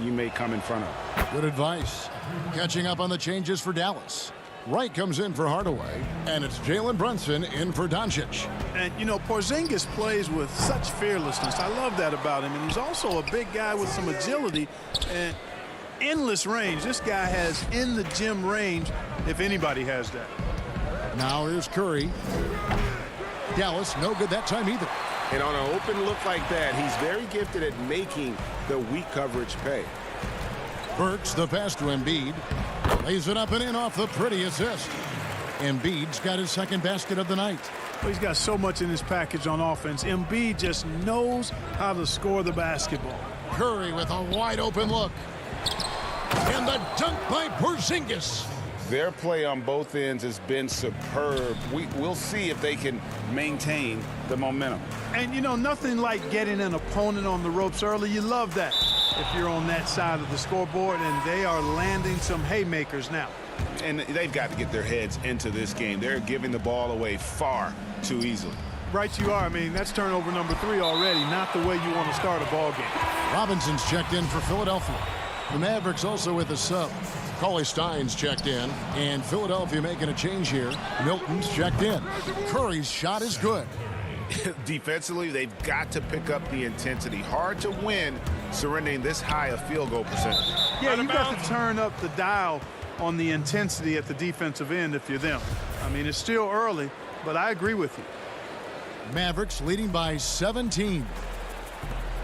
you may come in front of. Good advice. Catching up on the changes for Dallas. Wright comes in for Hardaway, and it's Jalen Brunson in for Doncic. And, you know, Porzingis plays with such fearlessness. I love that about him. And he's also a big guy with some agility and endless range. This guy has in-the-gym range, if anybody has that. Now here's Curry. Dallas, no good that time either. And on an open look like that, he's very gifted at making the weak coverage pay. Burks, the pass to Embiid. Lays it up and in off the pretty assist. Embiid's got his second basket of the night. Well, he's got so much in his package on offense. Embiid just knows how to score the basketball. Curry with a wide open look. And the dunk by Porzingis. Their play on both ends has been superb. We'll see if they can maintain the momentum. And, you know, nothing like getting an opponent on the ropes early. You love that if you're on that side of the scoreboard, and they are landing some haymakers now. And they've got to get their heads into this game. They're giving the ball away far too easily. Right you are. I mean, that's turnover number 3 already, not the way you want to start a ball game. Robinson's checked in for Philadelphia. The Mavericks also with a sub. Cauley Stein's checked in, and Philadelphia making a change here. Milton's checked in. Curry's shot is good. Defensively, they've got to pick up the intensity. Hard to win surrendering this high a field goal percentage. Yeah, you've got to turn up the dial on the intensity at the defensive end if you're them. I mean, it's still early, but I agree with you. Mavericks leading by 17.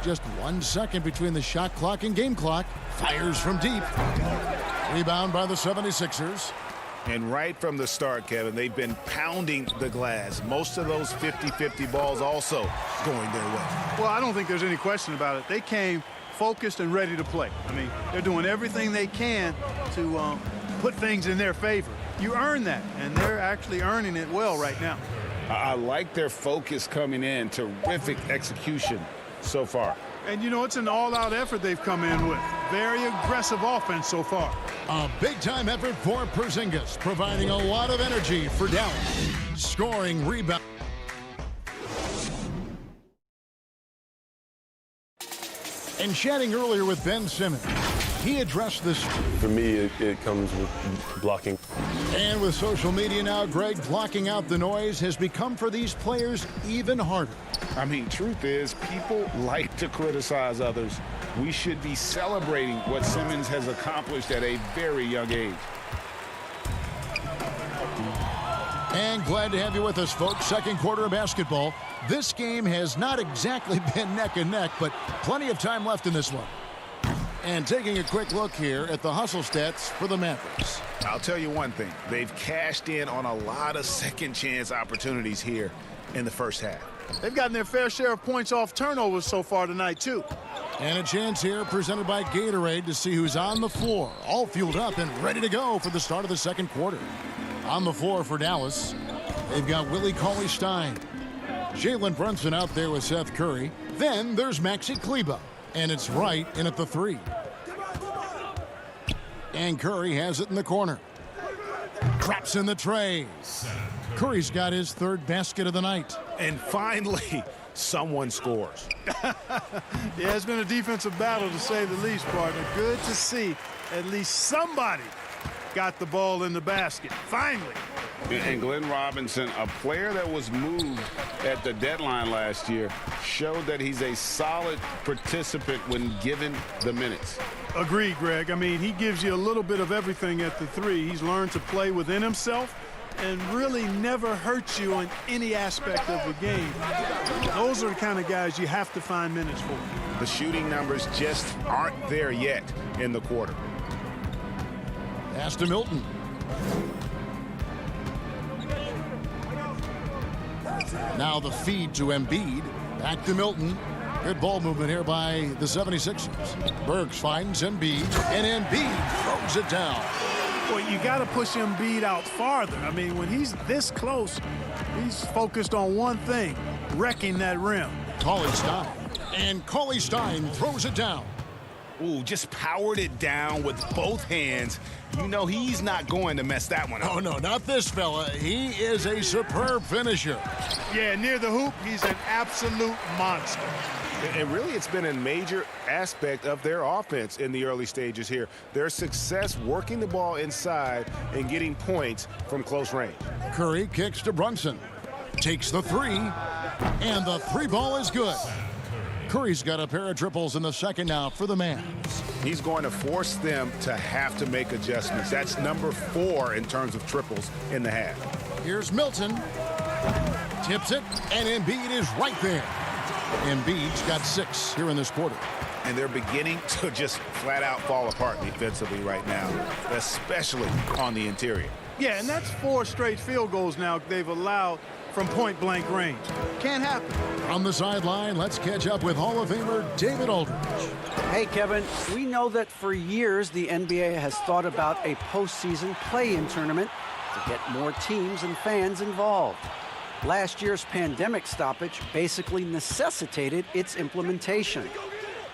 Just 1 second between the shot clock and game clock. Fires from deep. Rebound by the 76ers. And right from the start, Kevin, they've been pounding the glass. Most of those 50-50 balls also going their way. Well, I don't think there's any question about it. They came focused and ready to play. I mean, they're doing everything they can to put things in their favor. You earn that, and they're actually earning it well right now. I like their focus coming in. Terrific execution so far. And, you know, it's an all-out effort they've come in with. Very aggressive offense so far. A big-time effort for Porzingis, providing a lot of energy for Dallas. Scoring rebound. And chatting earlier with Ben Simmons, he addressed this. For me, it comes with blocking. And with social media now, Greg, blocking out the noise has become for these players even harder. I mean, truth is, people like to criticize others. We should be celebrating what Simmons has accomplished at a very young age. And glad to have you with us, folks. Second quarter of basketball. This game has not exactly been neck and neck, but plenty of time left in this one. And taking a quick look here at the hustle stats for the Mavericks. I'll tell you one thing. They've cashed in on a lot of second chance opportunities here in the first half. They've gotten their fair share of points off turnovers so far tonight, too. And a chance here presented by Gatorade to see who's on the floor. All fueled up and ready to go for the start of the second quarter. On the floor for Dallas, they've got Willie Cauley-Stein. Jalen Brunson out there with Seth Curry. Then there's Maxi Kleber. And it's right in at the 3. And Curry has it in the corner. Drops in the tray. Curry's got his third basket of the night. And finally, someone scores. Yeah, it's been a defensive battle to say the least, partner. Good to see at least somebody got the ball in the basket. Finally. And Glenn Robinson, a player that was moved at the deadline last year, showed that he's a solid participant when given the minutes. Agreed, Greg. I mean, he gives you a little bit of everything at the 3. He's learned to play within himself and really never hurts you in any aspect of the game. Those are the kind of guys you have to find minutes for. The shooting numbers just aren't there yet in the quarter. Pass to Milton. Now the feed to Embiid. Back to Milton. Good ball movement here by the 76ers. Burks finds Embiid, and Embiid throws it down. Well, you got to push Embiid out farther. I mean, when he's this close, he's focused on one thing, wrecking that rim. Cauley-Stein. And Cauley-Stein throws it down. Ooh, just powered it down with both hands. You know he's not going to mess that one up. Oh, no, not this fella. He is a superb finisher. Yeah, near the hoop, he's an absolute monster. And really, it's been a major aspect of their offense in the early stages here. Their success working the ball inside and getting points from close range. Curry kicks to Brunson. Takes the 3. And the 3 ball is good. Curry's got a pair of triples in the second now for the Mavs. He's going to force them to have to make adjustments. That's number 4 in terms of triples in the half. Here's Milton. Tips it, and Embiid is right there. Embiid's got 6 here in this quarter. And they're beginning to just flat out fall apart defensively right now, especially on the interior. Yeah, and that's 4 straight field goals now they've allowed from point-blank range. Can't happen. On the sideline, let's catch up with Hall of Famer David Aldridge. Hey, Kevin, we know that for years the NBA has thought about a postseason play-in tournament to get more teams and fans involved. Last year's pandemic stoppage basically necessitated its implementation.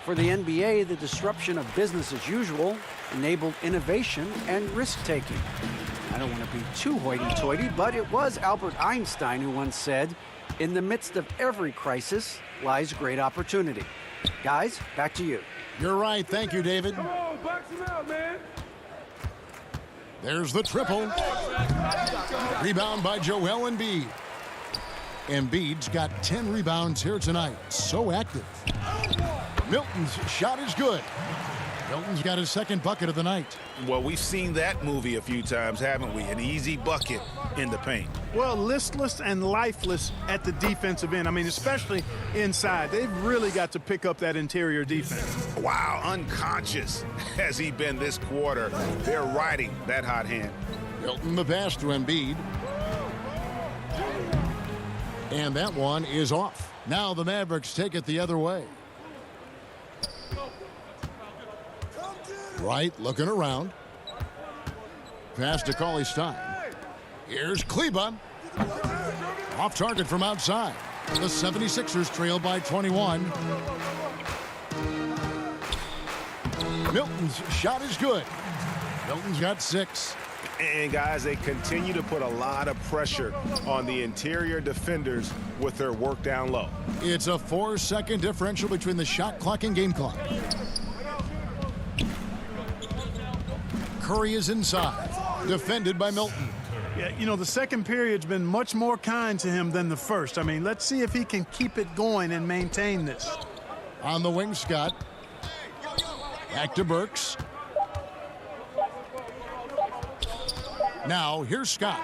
For the NBA, the disruption of business as usual enabled innovation and risk-taking. I don't want to be too hoity-toity, but it was Albert Einstein who once said, "In the midst of every crisis lies great opportunity." Guys, back to you. You're right. Thank you, David. Come on, box him out, man. There's the triple. Rebound by Joel Embiid. Embiid's got 10 rebounds here tonight. So active. Milton's shot is good. Milton's got his second bucket of the night. Well, we've seen that movie a few times, haven't we? An easy bucket in the paint. Well, listless and lifeless at the defensive end. I mean, especially inside. They've really got to pick up that interior defense. Wow, unconscious has he been this quarter. They're riding that hot hand. Milton the pass to Embiid. And that one is off. Now the Mavericks take it the other way. Right, looking around. Pass to Cauley Stein. Here's Kleba. Off target from outside. The 76ers trail by 21. Milton's shot is good. Milton's got 6. And guys, they continue to put a lot of pressure on the interior defenders with their work down low. It's a 4-second differential between the shot clock and game clock. Curry is inside, defended by Milton. Yeah, you know, the second period's been much more kind to him than the first. I mean, let's see if he can keep it going and maintain this. On the wing, Scott. Back to Burks. Now, here's Scott.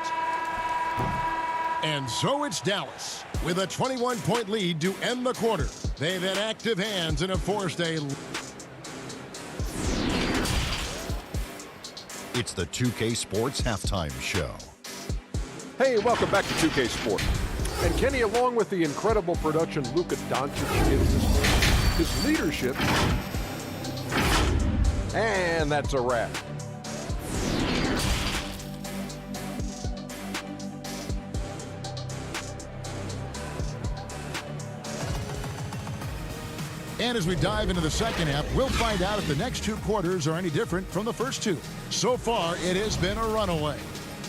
And so it's Dallas with a 21-point lead to end the quarter. They've had active hands and have forced a... It's the 2K Sports Halftime Show. Hey, welcome back to 2K Sports. And Kenny, along with the incredible production Luka Doncic gives this game, his leadership, and that's a wrap. And as we dive into the second half, we'll find out if the next 2 quarters are any different from the first 2. So far, it has been a runaway.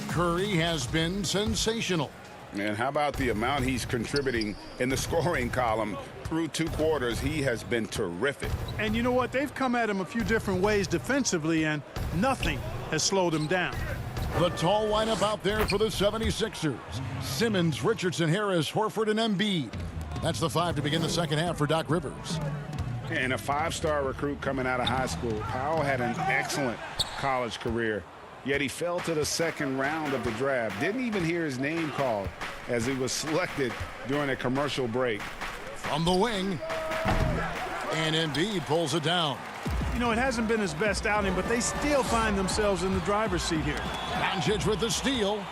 Curry has been sensational. And how about the amount he's contributing in the scoring column? Through 2 quarters, he has been terrific. And you know what? They've come at him a few different ways defensively, and nothing has slowed him down. The tall lineup out there for the 76ers. Simmons, Richardson, Harris, Horford, and Embiid. That's the 5 to begin the second half for Doc Rivers. And a 5-star recruit coming out of high school. Powell had an excellent college career, yet he fell to the second round of the draft. Didn't even hear his name called as he was selected during a commercial break. From the wing, and Embiid pulls it down. You know, it hasn't been his best outing, but they still find themselves in the driver's seat here. Doncic with the steal.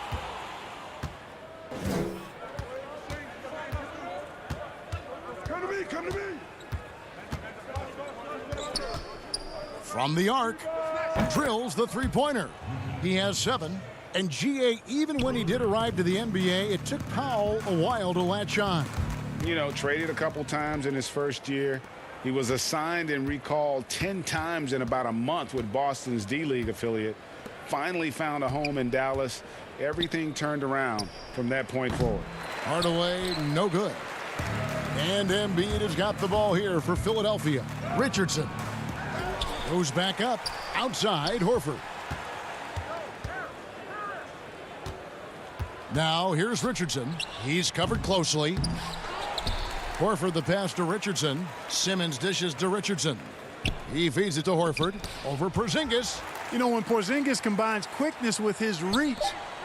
Come to me. From the arc, drills the 3-pointer. He has 7. And GA, even when he did arrive to the NBA, it took Powell a while to latch on. You know, traded a couple times in his first year. He was assigned and recalled 10 times in about a month with Boston's D-League affiliate. Finally found a home in Dallas. Everything turned around from that point forward. Hardaway, no good. And Embiid has got the ball here for Philadelphia. Richardson goes back up. Outside, Horford. Now, here's Richardson. He's covered closely. Horford the pass to Richardson. Simmons dishes to Richardson. He feeds it to Horford. Over Porzingis. You know, when Porzingis combines quickness with his reach,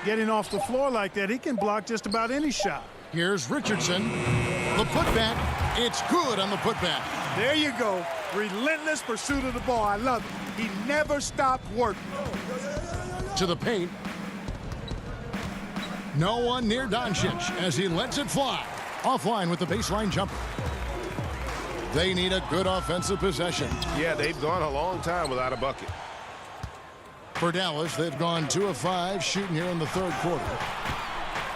getting off the floor like that, he can block just about any shot. Here's Richardson. The putback. It's good on the putback. There you go. Relentless pursuit of the ball. I love it. He never stopped working. To the paint. No one near Doncic as he lets it fly. Offline with the baseline jumper. They need a good offensive possession. Yeah, they've gone a long time without a bucket. For Dallas, they've gone 2 of 5 shooting here in the third quarter.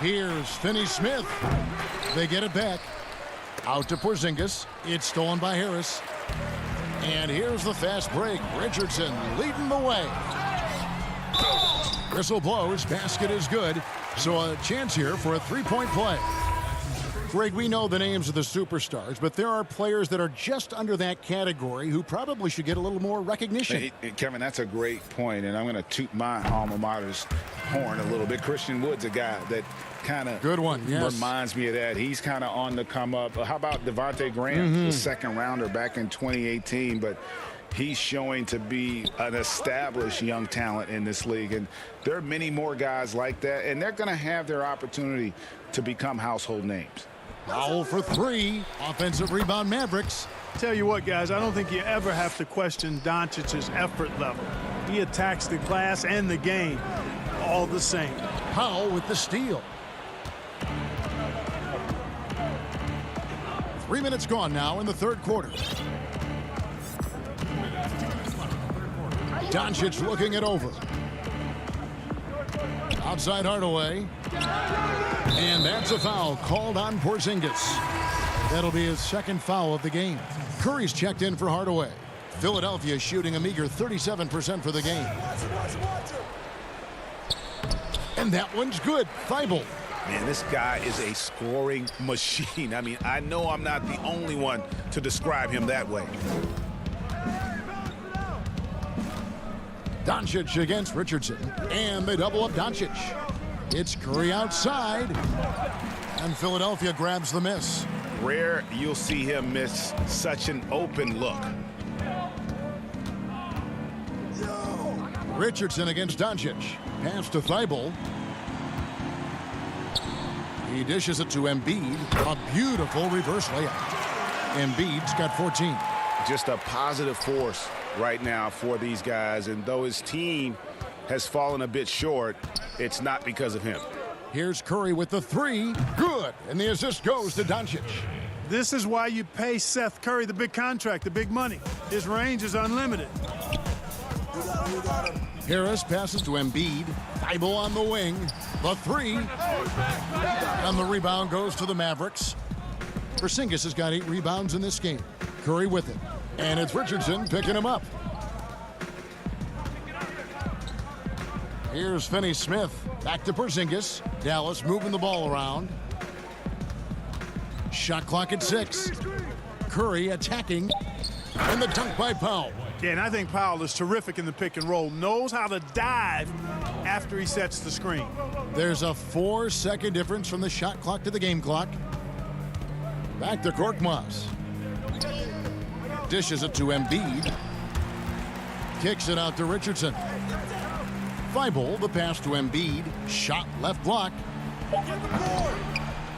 Here's Finney-Smith. They get it back. Out to Porzingis. It's stolen by Harris. And here's the fast break. Richardson leading the way. Whistle blows. Basket is good. So a chance here for a three-point play. Greg, we know the names of the superstars, but there are players that are just under that category who probably should get a little more recognition. Hey, Kevin, that's a great point, and I'm going to toot my alma mater's horn a little bit. Christian Wood's a guy that kind of reminds me of that. He's kind of on the come up. How about Devontae Graham, the second rounder back in 2018, but he's showing to be an established young talent in this league, and there are many more guys like that, and they're going to have their opportunity to become household names. Foul for 3. Offensive rebound, Mavericks. Tell you what, guys, I don't think you ever have to question Doncic's effort level. He attacks the glass and the game all the same. Powell with the steal. 3 minutes gone now in the third quarter. Doncic looking it over. Outside Hardaway. And that's a foul called on Porzingis. That'll be his second foul of the game. Curry's checked in for Hardaway. Philadelphia shooting a meager 37% for the game. And that one's good. Thibault. Man, this guy is a scoring machine. I mean, I know I'm not the only one to describe him that way. Doncic against Richardson. And they double up Doncic. It's Curry outside. And Philadelphia grabs the miss. Rare you'll see him miss such an open look. Richardson against Doncic. Pass to Thibault. He dishes it to Embiid. A beautiful reverse layup. Embiid's got 14. Just a positive force right now for these guys, and though his team has fallen a bit short, it's not because of him. Here's Curry with the 3. Good. And the assist goes to Doncic. This is why you pay Seth Curry the big contract, the big money. His range is unlimited. Harris passes to Embiid. Thibault on the wing. The 3. And the rebound goes to the Mavericks. Porzingis has got 8 rebounds in this game. Curry with it. And it's Richardson picking him up. Here's Finney-Smith. Back to Porzingis. Dallas moving the ball around. Shot clock at 6. Curry attacking. And the dunk by Powell. Yeah, and I think Powell is terrific in the pick and roll. Knows how to dive after he sets the screen. There's a 4-second difference from the shot clock to the game clock. Back to Korkmaz. Dishes it to Embiid. Kicks it out to Richardson. Thibault, the pass to Embiid. Shot left block.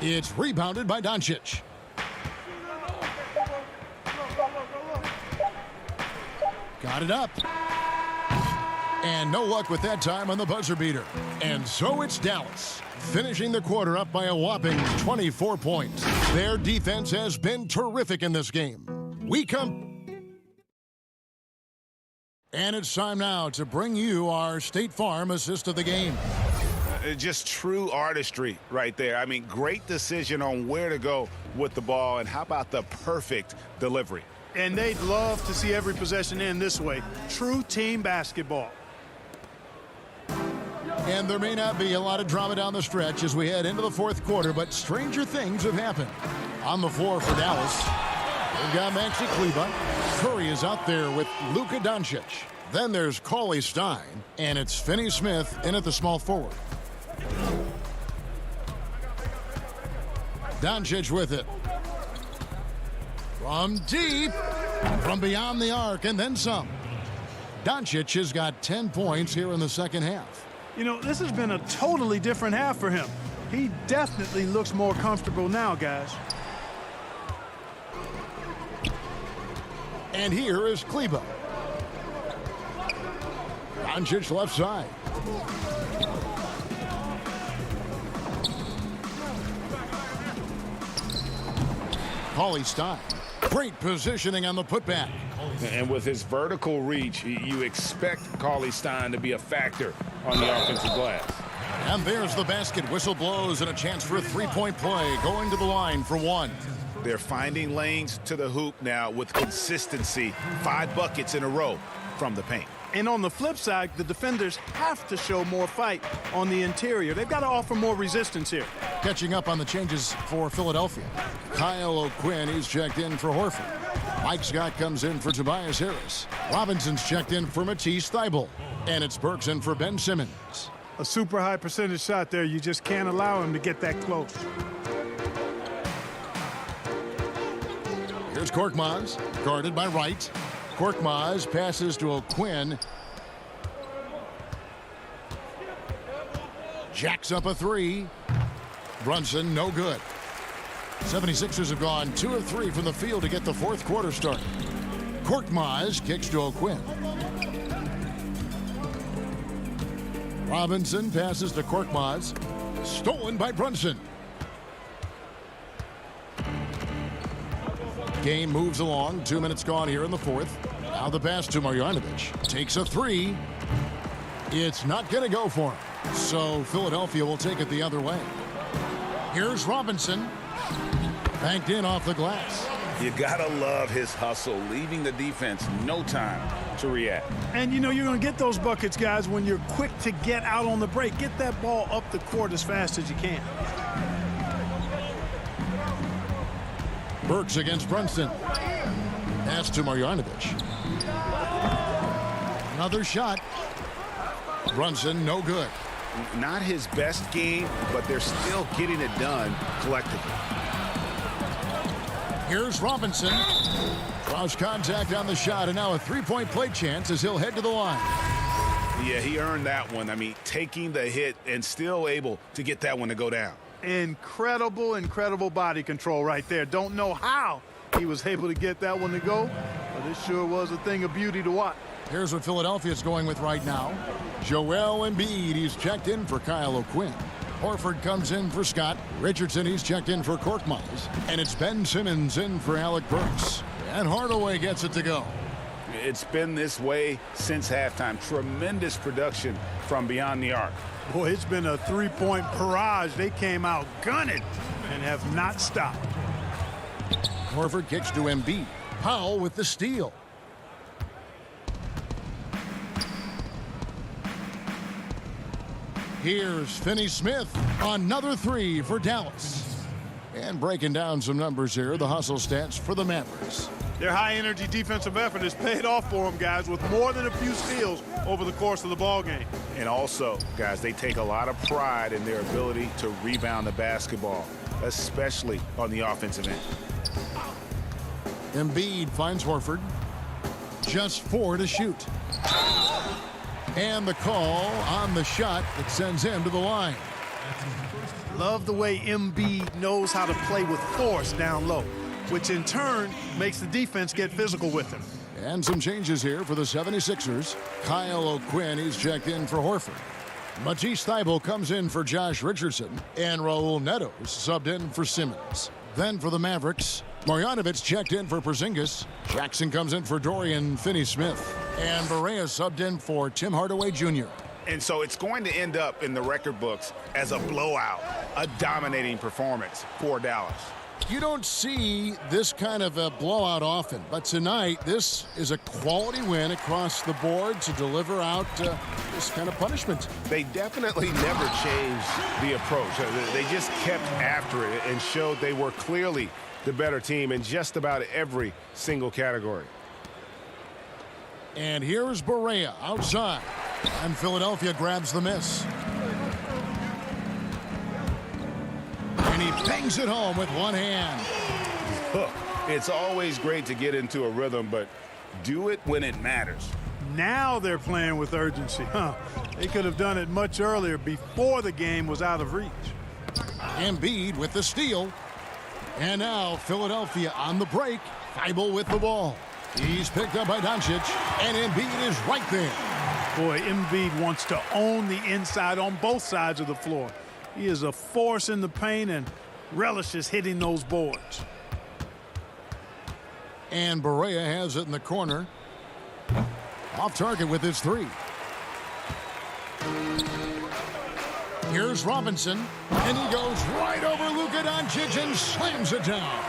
It's rebounded by Doncic. Got it up. And no luck with that time on the buzzer beater. And so it's Dallas, finishing the quarter up by a whopping 24 points. Their defense has been terrific in this game. And it's time now to bring you our State Farm assist of the game. Just true artistry right there. I mean, great decision on where to go with the ball, and how about the perfect delivery? And they'd love to see every possession end this way. True team basketball. And there may not be a lot of drama down the stretch as we head into the fourth quarter, but stranger things have happened. On the floor for Dallas, they've got Maxi Kleber. Curry is out there with Luka Doncic. Then there's Cauley Stein, and it's Finney-Smith in at the small forward. Doncic with it. From deep, from beyond the arc, and then some. Doncic has got 10 points here in the second half. You know, this has been a totally different half for him. He definitely looks more comfortable now, guys. And here is Kleber. Doncic left side. Cauley Stein. Great positioning on the putback. And with his vertical reach, you expect Cauley Stein to be a factor on the offensive glass. And there's the basket. Whistle blows and a chance for a three-point play going to the line for one. They're finding lanes to the hoop now with consistency. 5 buckets in a row from the paint. And on the flip side, the defenders have to show more fight on the interior. They've got to offer more resistance here. Catching up on the changes for Philadelphia. Kyle O'Quinn, he's checked in for Horford. Mike Scott comes in for Tobias Harris. Robinson's checked in for Matisse Thybulle. And it's Burks in for Ben Simmons. A super high percentage shot there. You just can't allow him to get that close. Here's Korkmaz, guarded by Wright. Korkmaz passes to O'Quinn. Jacks up a three. Brunson, no good. 76ers have gone 2 of 3 from the field to get the fourth quarter started. Korkmaz kicks to O'Quinn. Robinson passes to Korkmaz. Stolen by Brunson. Game moves along. 2 minutes gone here in the fourth. Now the pass to Marjanovic. Takes a three. It's not going to go for him. So Philadelphia will take it the other way. Here's Robinson. Banked in off the glass. You gotta love his hustle, leaving the defense no time to react. And you know you're going to get those buckets, guys, when you're quick to get out on the break. Get that ball up the court as fast as you can. Burks against Brunson. Pass to Marjanovic. Another shot. Brunson, no good. Not his best game, but they're still getting it done collectively. Here's Robinson. Draws contact on the shot, and now a three-point play chance as he'll head to the line. Yeah, he earned that one. I mean, taking the hit and still able to get that one to go down. Incredible body control right there. Don't know how he was able to get that one to go, but it sure was a thing of beauty to watch. Here's what Philadelphia's going with right now. Joel Embiid, he's checked in for Kyle O'Quinn. Horford comes in for Scott. Richardson, he's checked in for Korkmaz. And it's Ben Simmons in for Alec Burks. And Hardaway gets it to go. It's been this way since halftime. Tremendous production from beyond the arc. Boy, it's been a three-point barrage. They came out gunning and have not stopped. Horford kicks to Embiid. Powell with the steal. Here's Finney-Smith. Another three for Dallas. And breaking down some numbers here, the hustle stats for the Mavericks. Their high-energy defensive effort has paid off for them, guys, with more than a few steals over the course of the ball game. And also, guys, they take a lot of pride in their ability to rebound the basketball, especially on the offensive end. Embiid finds Horford. Just 4 to shoot. And the call on the shot that sends him to the line. Love the way Embiid knows how to play with force down low, which in turn makes the defense get physical with him. And some changes here for the 76ers. Kyle O'Quinn, he's checked in for Horford. Matisse Thybulle comes in for Josh Richardson. And Raul Neto's subbed in for Simmons. Then for the Mavericks, Marjanovic checked in for Porzingis. Jackson comes in for Dorian Finney-Smith. And Barea subbed in for Tim Hardaway Jr. And so it's going to end up in the record books as a blowout, a dominating performance for Dallas. You don't see this kind of a blowout often, but tonight this is a quality win across the board to deliver out this kind of punishment. They definitely never changed the approach. They just kept after it and showed they were clearly the better team in just about every single category. And here's Barea outside, and Philadelphia grabs the miss. And he bangs it home with one hand. Look, it's always great to get into a rhythm, but do it when it matters. Now they're playing with urgency. They could have done it much earlier before the game was out of reach. Embiid with the steal. And now Philadelphia on the break. Thybulle with the ball. He's picked up by Doncic, and Embiid is right there. Boy, Embiid wants to own the inside on both sides of the floor. He is a force in the paint and relishes hitting those boards. And Berea has it in the corner. Off target with his three. Here's Robinson, and he goes right over Luka Doncic and slams it down.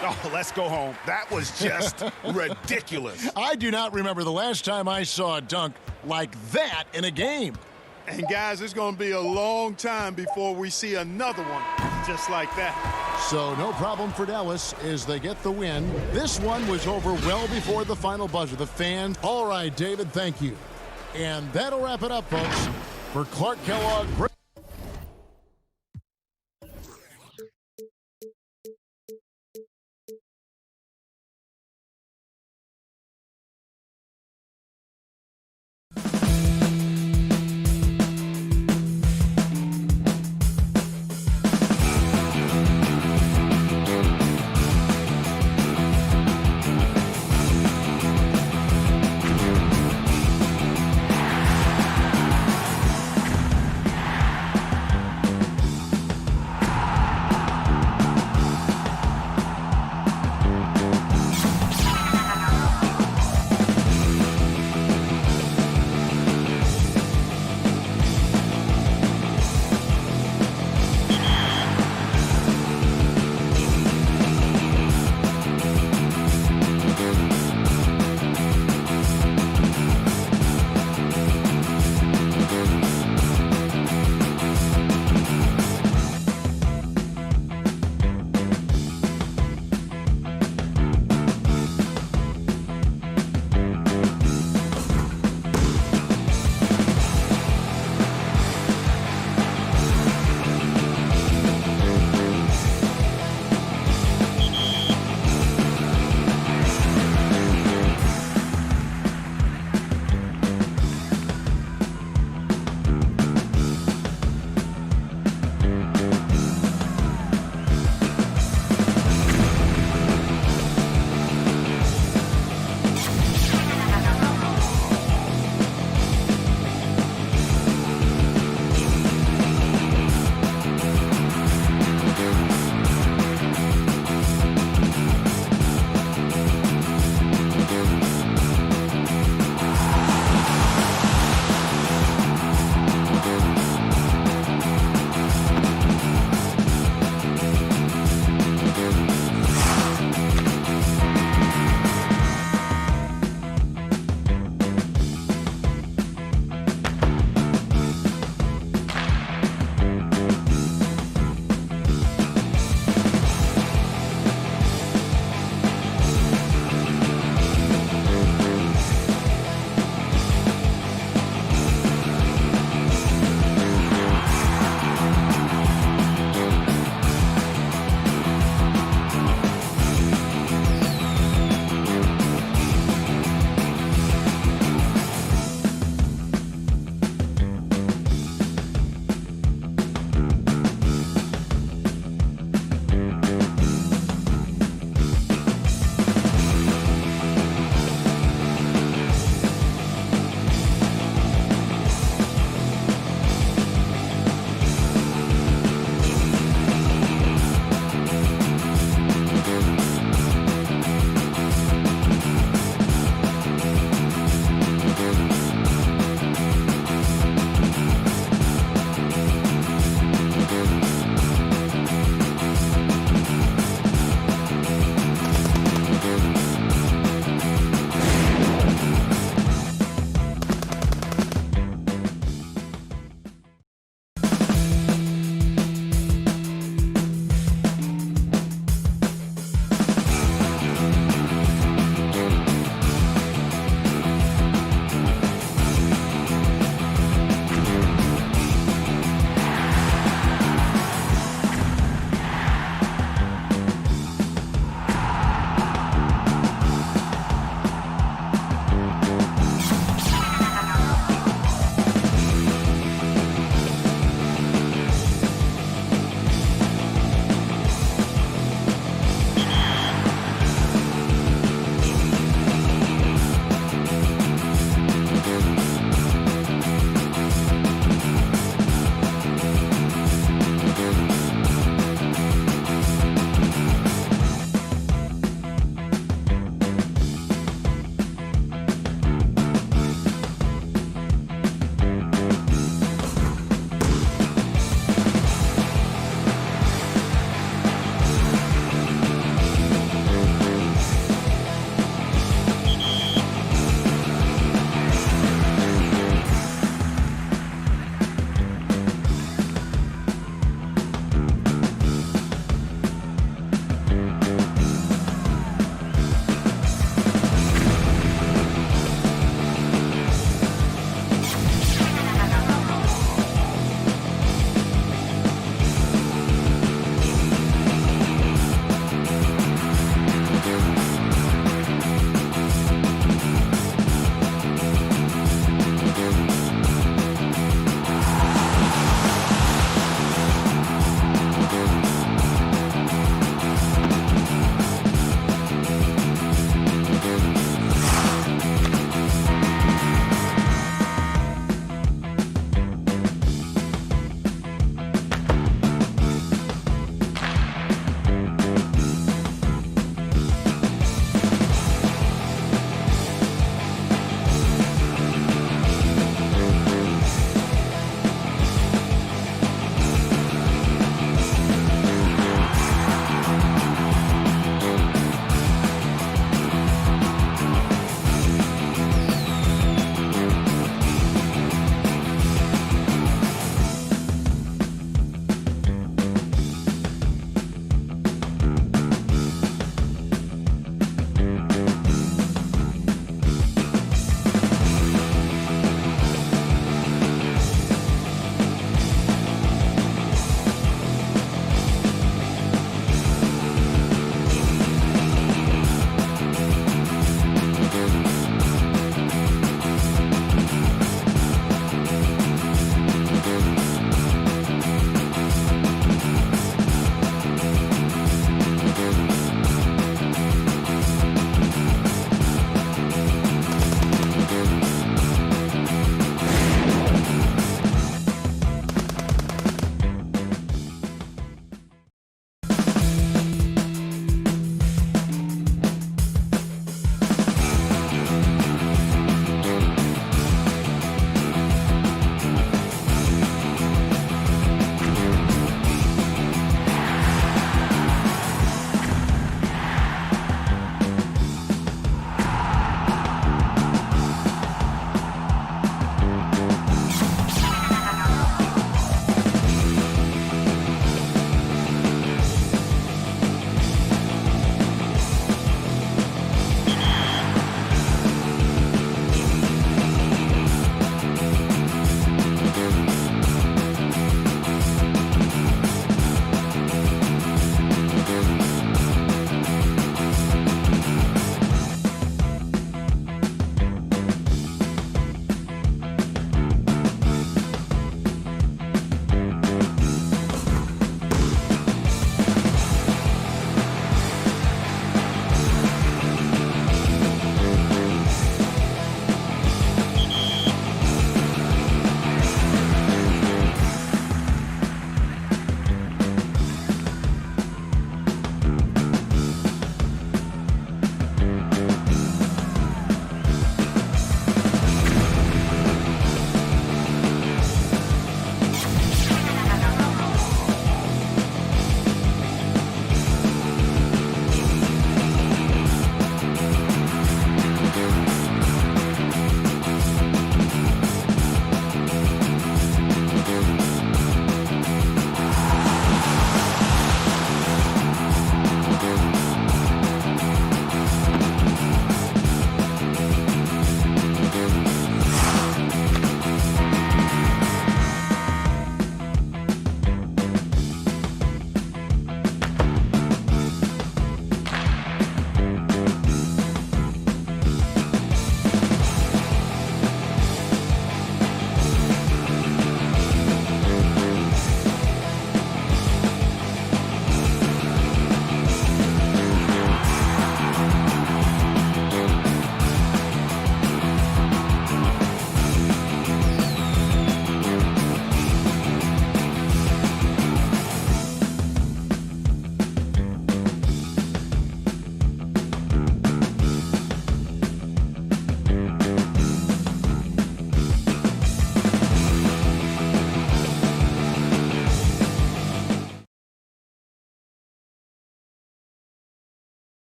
Oh, let's go home. That was just ridiculous. I do not remember the last time I saw a dunk like that in a game. And guys, it's going to be a long time before we see another one just like that. So no problem for Dallas as they get the win. This one was over well before the final buzzer. The fans. All right, David, thank you. And that'll wrap it up, folks. For Clark Kellogg.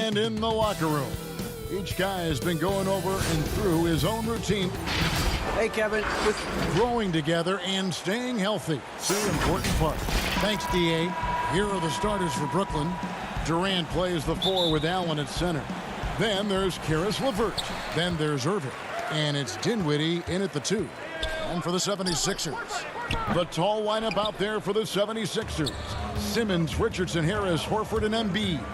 And in the locker room, each guy has been going over and through his own routine. Hey, Kevin. Growing together and staying healthy. Two important parts. Thanks, D.A. Here are the starters for Brooklyn. Durant plays the 4 with Allen at center. Then there's Karis LeVert. Then there's Irving. And it's Dinwiddie in at the 2. And for the 76ers, the tall lineup out there for the 76ers. Simmons, Richardson, Harris, Horford, and Embiid.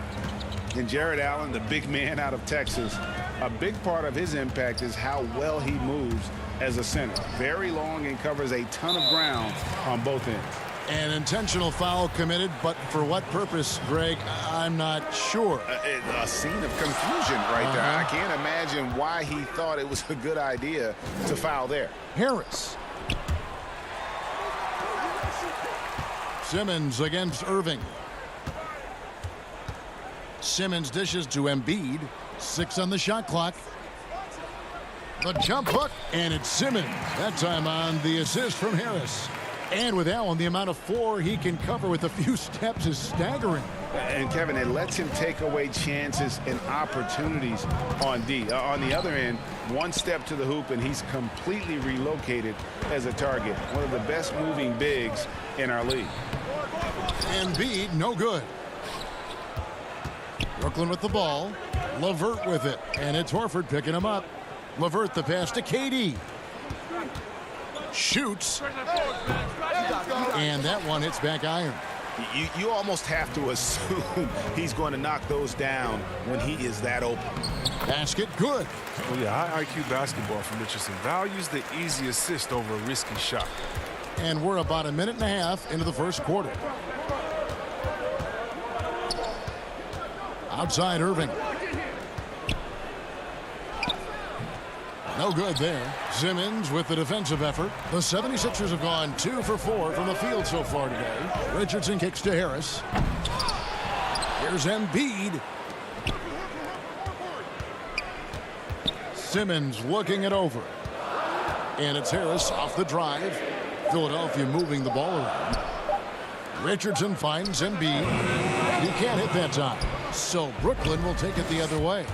And Jared Allen, the big man out of Texas, a big part of his impact is how well he moves as a center. Very long and covers a ton of ground on both ends. An intentional foul committed, but for what purpose, Greg? I'm not sure. A scene of confusion right there. I can't imagine why he thought it was a good idea to foul there. Harris. Simmons against Irving. Simmons dishes to Embiid. 6 on the shot clock. The jump hook, and it's Simmons. That time on the assist from Harris. And with Allen, the amount of floor he can cover with a few steps is staggering. And, Kevin, it lets him take away chances and opportunities on D. On the other end, one step to the hoop, and he's completely relocated as a target. One of the best moving bigs in our league. Embiid, no good. Brooklyn with the ball. LeVert with it. And it's Horford picking him up. LeVert the pass to KD. Shoots. And that one hits back iron. You almost have to assume he's going to knock those down when he is that open. Basket good. Well, yeah, high IQ basketball from Richardson. Values the easy assist over a risky shot. And we're about a minute and a half into the first quarter. Outside Irving. No good there. Simmons with the defensive effort. The 76ers have gone 2 for 4 from the field so far today. Richardson kicks to Harris. Here's Embiid. Simmons looking it over. And it's Harris off the drive. Philadelphia moving the ball around. Richardson finds Embiid. He can't hit that time. So Brooklyn will take it the other way.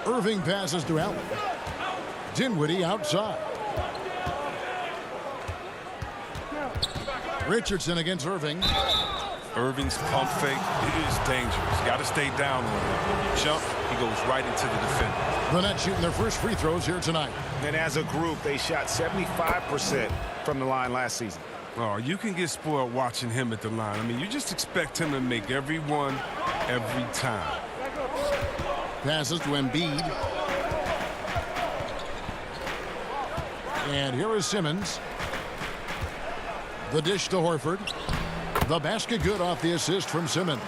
Irving passes to Allen. Dinwiddie outside. Richardson against Irving. Irving's pump fake, it is dangerous. Got to stay down on him. Jump, he goes right into the defender. The Nets shooting their first free throws here tonight. And as a group, they shot 75% from the line last season. Oh, you can get spoiled watching him at the line. I mean, you just expect him to make every one, every time. Passes to Embiid. And here is Simmons. The dish to Horford. The basket good off the assist from Simmons.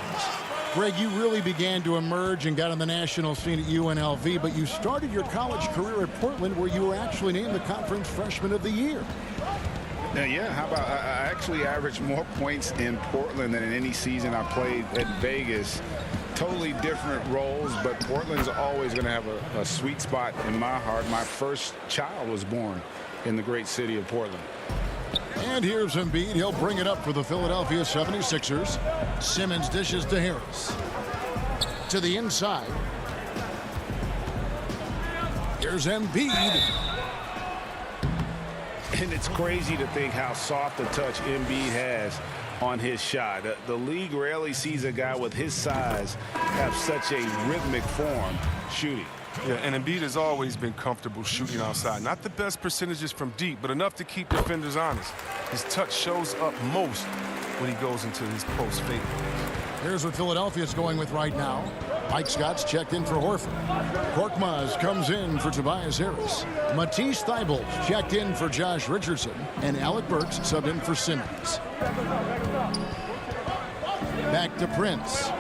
Greg, you really began to emerge and got on the national scene at UNLV, but you started your college career at Portland, where you were actually named the Conference Freshman of the Year. Yeah, how about I actually averaged more points in Portland than in any season I played at Vegas. Totally different roles, but Portland's always going to have a sweet spot in my heart. My first child was born in the great city of Portland. And here's Embiid. He'll bring it up for the Philadelphia 76ers. Simmons dishes to Harris. To the inside. Here's Embiid. And it's crazy to think how soft a touch Embiid has on his shot. The league rarely sees a guy with his size have such a rhythmic form shooting. Yeah, and Embiid has always been comfortable shooting outside. Not the best percentages from deep, but enough to keep defenders honest. His touch shows up most when he goes into his post fake. Here's what Philadelphia's going with right now. Mike Scott's checked in for Horford. Korkmaz comes in for Tobias Harris. Matisse Thybulle checked in for Josh Richardson. And Alec Burks subbed in for Simmons. Back to Prince.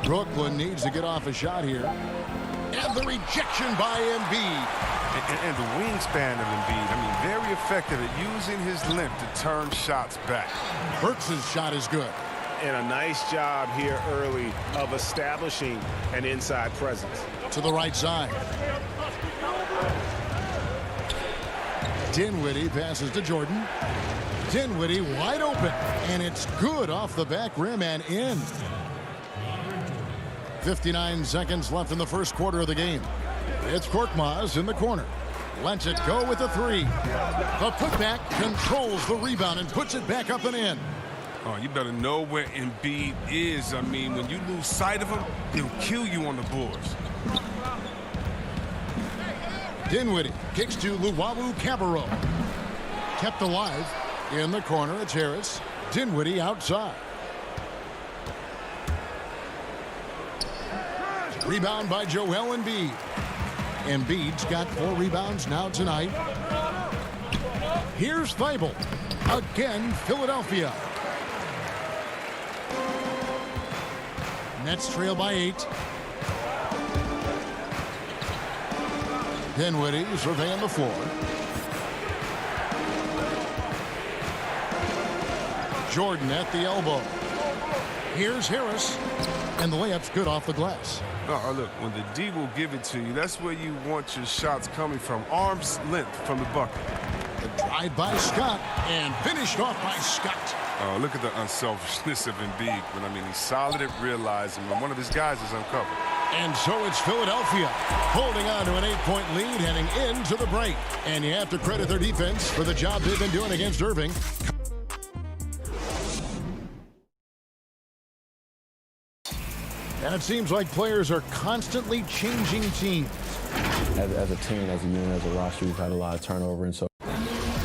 Brooklyn needs to get off a shot here. And the rejection by Embiid. And the wingspan of Embiid, I mean, very effective at using his length to turn shots back. Burks' shot is good. And a nice job here early of establishing an inside presence. To the right side. Dinwiddie passes to Jordan. Dinwiddie wide open, and it's good off the back rim and in. 59 seconds left in the first quarter of the game. It's Korkmaz in the corner. Lets it go with a three. The putback controls the rebound and puts it back up and in. Oh, you better know where Embiid is. I mean, when you lose sight of him, he'll kill you on the boards. Dinwiddie kicks to Luwawu-Cabarrot. Kept alive. In the corner, it's Harris. Dinwiddie outside. Rebound by Joel Embiid. Embiid's got 4 rebounds now tonight. Here's Thibault. Again, Philadelphia. Nets trail by 8. Dinwiddie surveying the floor. Jordan at the elbow. Here's Harris. And the layup's good off the glass. Oh, look, when the D will give it to you, that's where you want your shots coming from. Arm's length from the bucket. The drive by Scott and finished off by Scott. Oh, look at the unselfishness of Embiid. But I mean, he's solid at realizing when one of his guys is uncovered. And so it's Philadelphia holding on to an 8-point lead heading into the break. And you have to credit their defense for the job they've been doing against Irving. And it seems like players are constantly changing teams. As a team, as a unit, as a roster, we've had a lot of turnover, and so.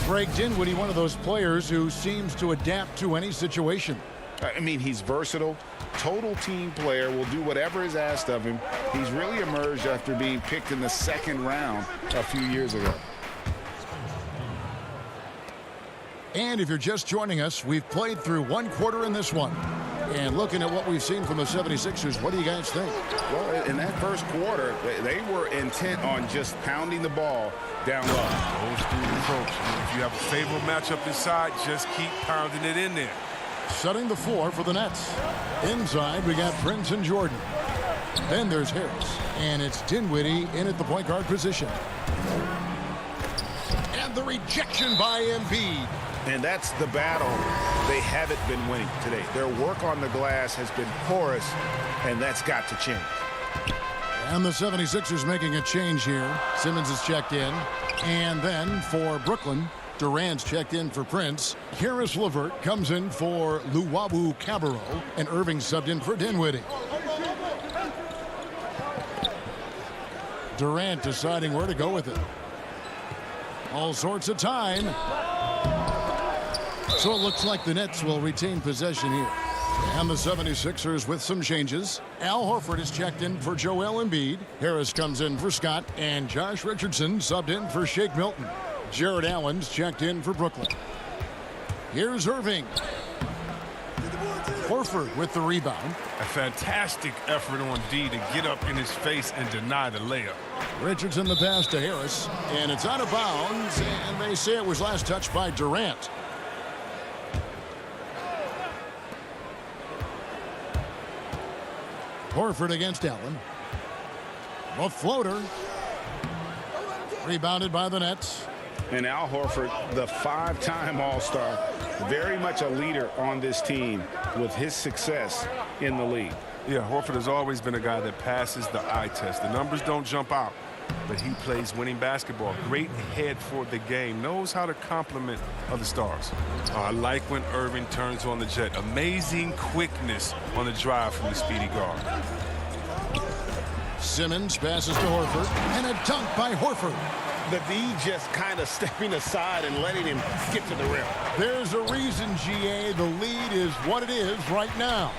Greg Dinwiddie, one of those players who seems to adapt to any situation. I mean, he's versatile, total team player, will do whatever is asked of him. He's really emerged after being picked in the 2nd round a few years ago. And if you're just joining us, we've played through 1 quarter in this one. And looking at what we've seen from the 76ers, what do you guys think? Well, in that first quarter, they were intent on just pounding the ball down low. Old school approach. If you have a favorable matchup inside, just keep pounding it in there. Setting the floor for the Nets. Inside, we got Prince and Jordan. Then there's Harris. And it's Dinwiddie in at the point guard position. And the rejection by Embiid. And that's the battle they haven't been winning today. Their work on the glass has been porous, and that's got to change. And the 76ers making a change here. Simmons is checked in. And then for Brooklyn, Durant's checked in for Prince. Karis LeVert comes in for Luwawu-Cabarrot. And Irving subbed in for Dinwiddie. Durant deciding where to go with it. All sorts of time. So it looks like the Nets will retain possession here. And the 76ers with some changes. Al Horford is checked in for Joel Embiid. Harris comes in for Scott. And Josh Richardson subbed in for Shake Milton. Jared Allen's checked in for Brooklyn. Here's Irving. Horford with the rebound. A fantastic effort on D to get up in his face and deny the layup. Richardson the pass to Harris. And it's out of bounds. And they say it was last touched by Durant. Horford against Allen. The floater. Rebounded by the Nets. And Al Horford, the 5-time All-Star, very much a leader on this team with his success in the league. Yeah, Horford has always been a guy that passes the eye test. The numbers don't jump out, but he plays winning basketball. Great head for the game. Knows how to complement other stars. I like when Irving turns on the jet. Amazing quickness on the drive from the speedy guard. Simmons passes to Horford. And a dunk by Horford. The D just kind of stepping aside and letting him get to the rim. There's a reason, GA, the lead is what it is right now.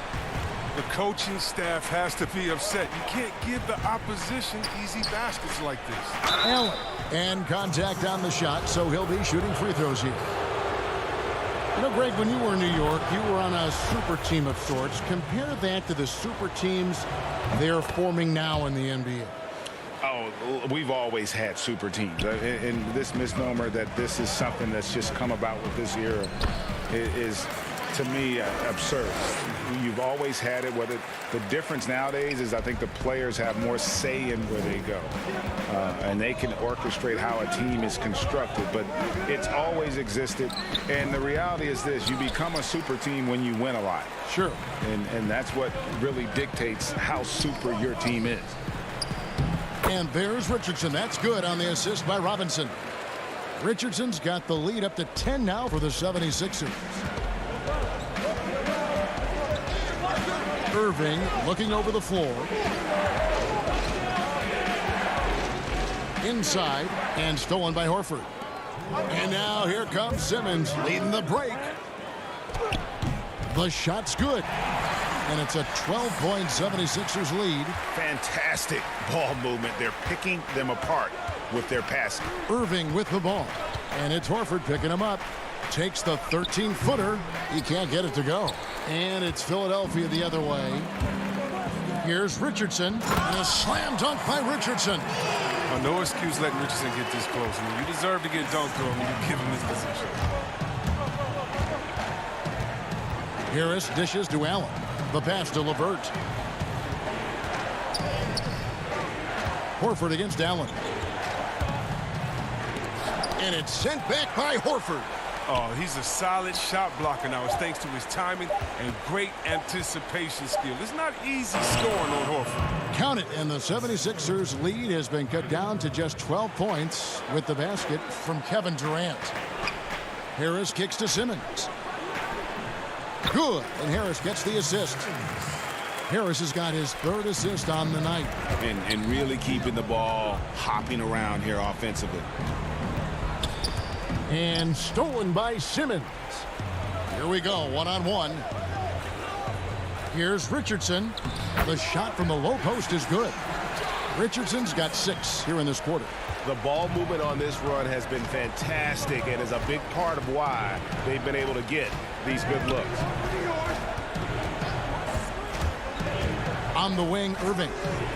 The coaching staff has to be upset. You can't give the opposition easy baskets like this. Allen. And contact on the shot, so he'll be shooting free throws here. You know, Greg, when you were in New York, you were on a super team of sorts. Compare that to the super teams they're forming now in the NBA. Oh, we've always had super teams. And this misnomer that this is something that's just come about with this era is to me, absurd. You've always had it. Whether the difference nowadays is I think the players have more say in where they go. And they can orchestrate how a team is constructed. But it's always existed. And the reality is this. You become a super team when you win a lot. Sure. And that's what really dictates how super your team is. And there's Richardson. That's good on the assist by Robinson. Richardson's got the lead up to 10 now for the 76ers. Irving looking over the floor. Inside and stolen by Horford. And now here comes Simmons leading the break. The shot's good. And it's a 12-point 76ers lead. Fantastic ball movement. They're picking them apart with their passing. Irving with the ball. And it's Horford picking him up. Takes the 13-footer. He can't get it to go. And it's Philadelphia the other way. Here's Richardson. And a slam dunk by Richardson. No excuse letting Richardson get this close. I mean, you deserve to get dunked on when you give him this position. Harris dishes to Allen. The pass to LeVert. Horford against Allen. And it's sent back by Horford. Oh, he's a solid shot blocker now. It's thanks to his timing and great anticipation skill. It's not easy scoring on Horford. Count it, and the 76ers lead has been cut down to just 12 points with the basket from Kevin Durant. Harris kicks to Simmons. Good, and Harris gets the assist. Harris has got his third assist on the night. And really keeping the ball hopping around here offensively. And stolen by Simmons. Here we go, one-on-one. Here's Richardson. The shot from the low post is good. Richardson's got 6 here in this quarter. The ball movement on this run has been fantastic and is a big part of why they've been able to get these good looks. On the wing, Irving.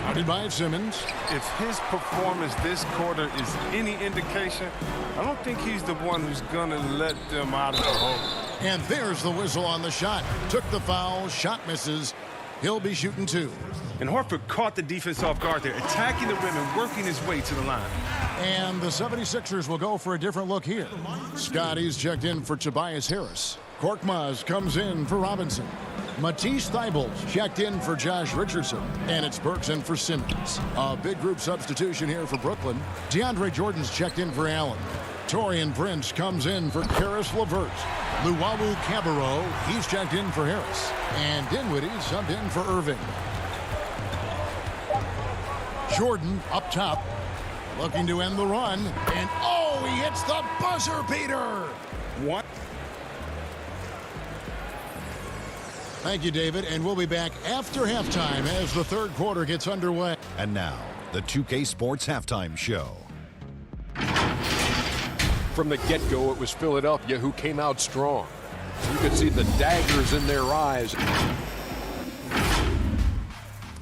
Guarded by Simmons. If his performance this quarter is any indication, I don't think he's the one who's going to let them out of the hole. And there's the whistle on the shot. Took the foul. Shot misses. He'll be shooting 2. And Horford caught the defense off guard there, attacking the rim and working his way to the line. And the 76ers will go for a different look here. Scotty's checked in for Tobias Harris. Korkmaz comes in for Robinson. Matisse Thybulle's checked in for Josh Richardson. And it's Burks in for Simmons. A big group substitution here for Brooklyn. DeAndre Jordan's checked in for Allen. Torian Prince comes in for Karis LeVert. Luwawu Cabarro, he's checked in for Harris. And Dinwiddie subbed in for Irving. Jordan up top, looking to end the run. And oh, he hits the buzzer beater. What? Thank you, David, and we'll be back after halftime as the third quarter gets underway. And now, the 2K Sports Halftime Show. From the get-go, it was Philadelphia who came out strong. You could see the daggers in their eyes.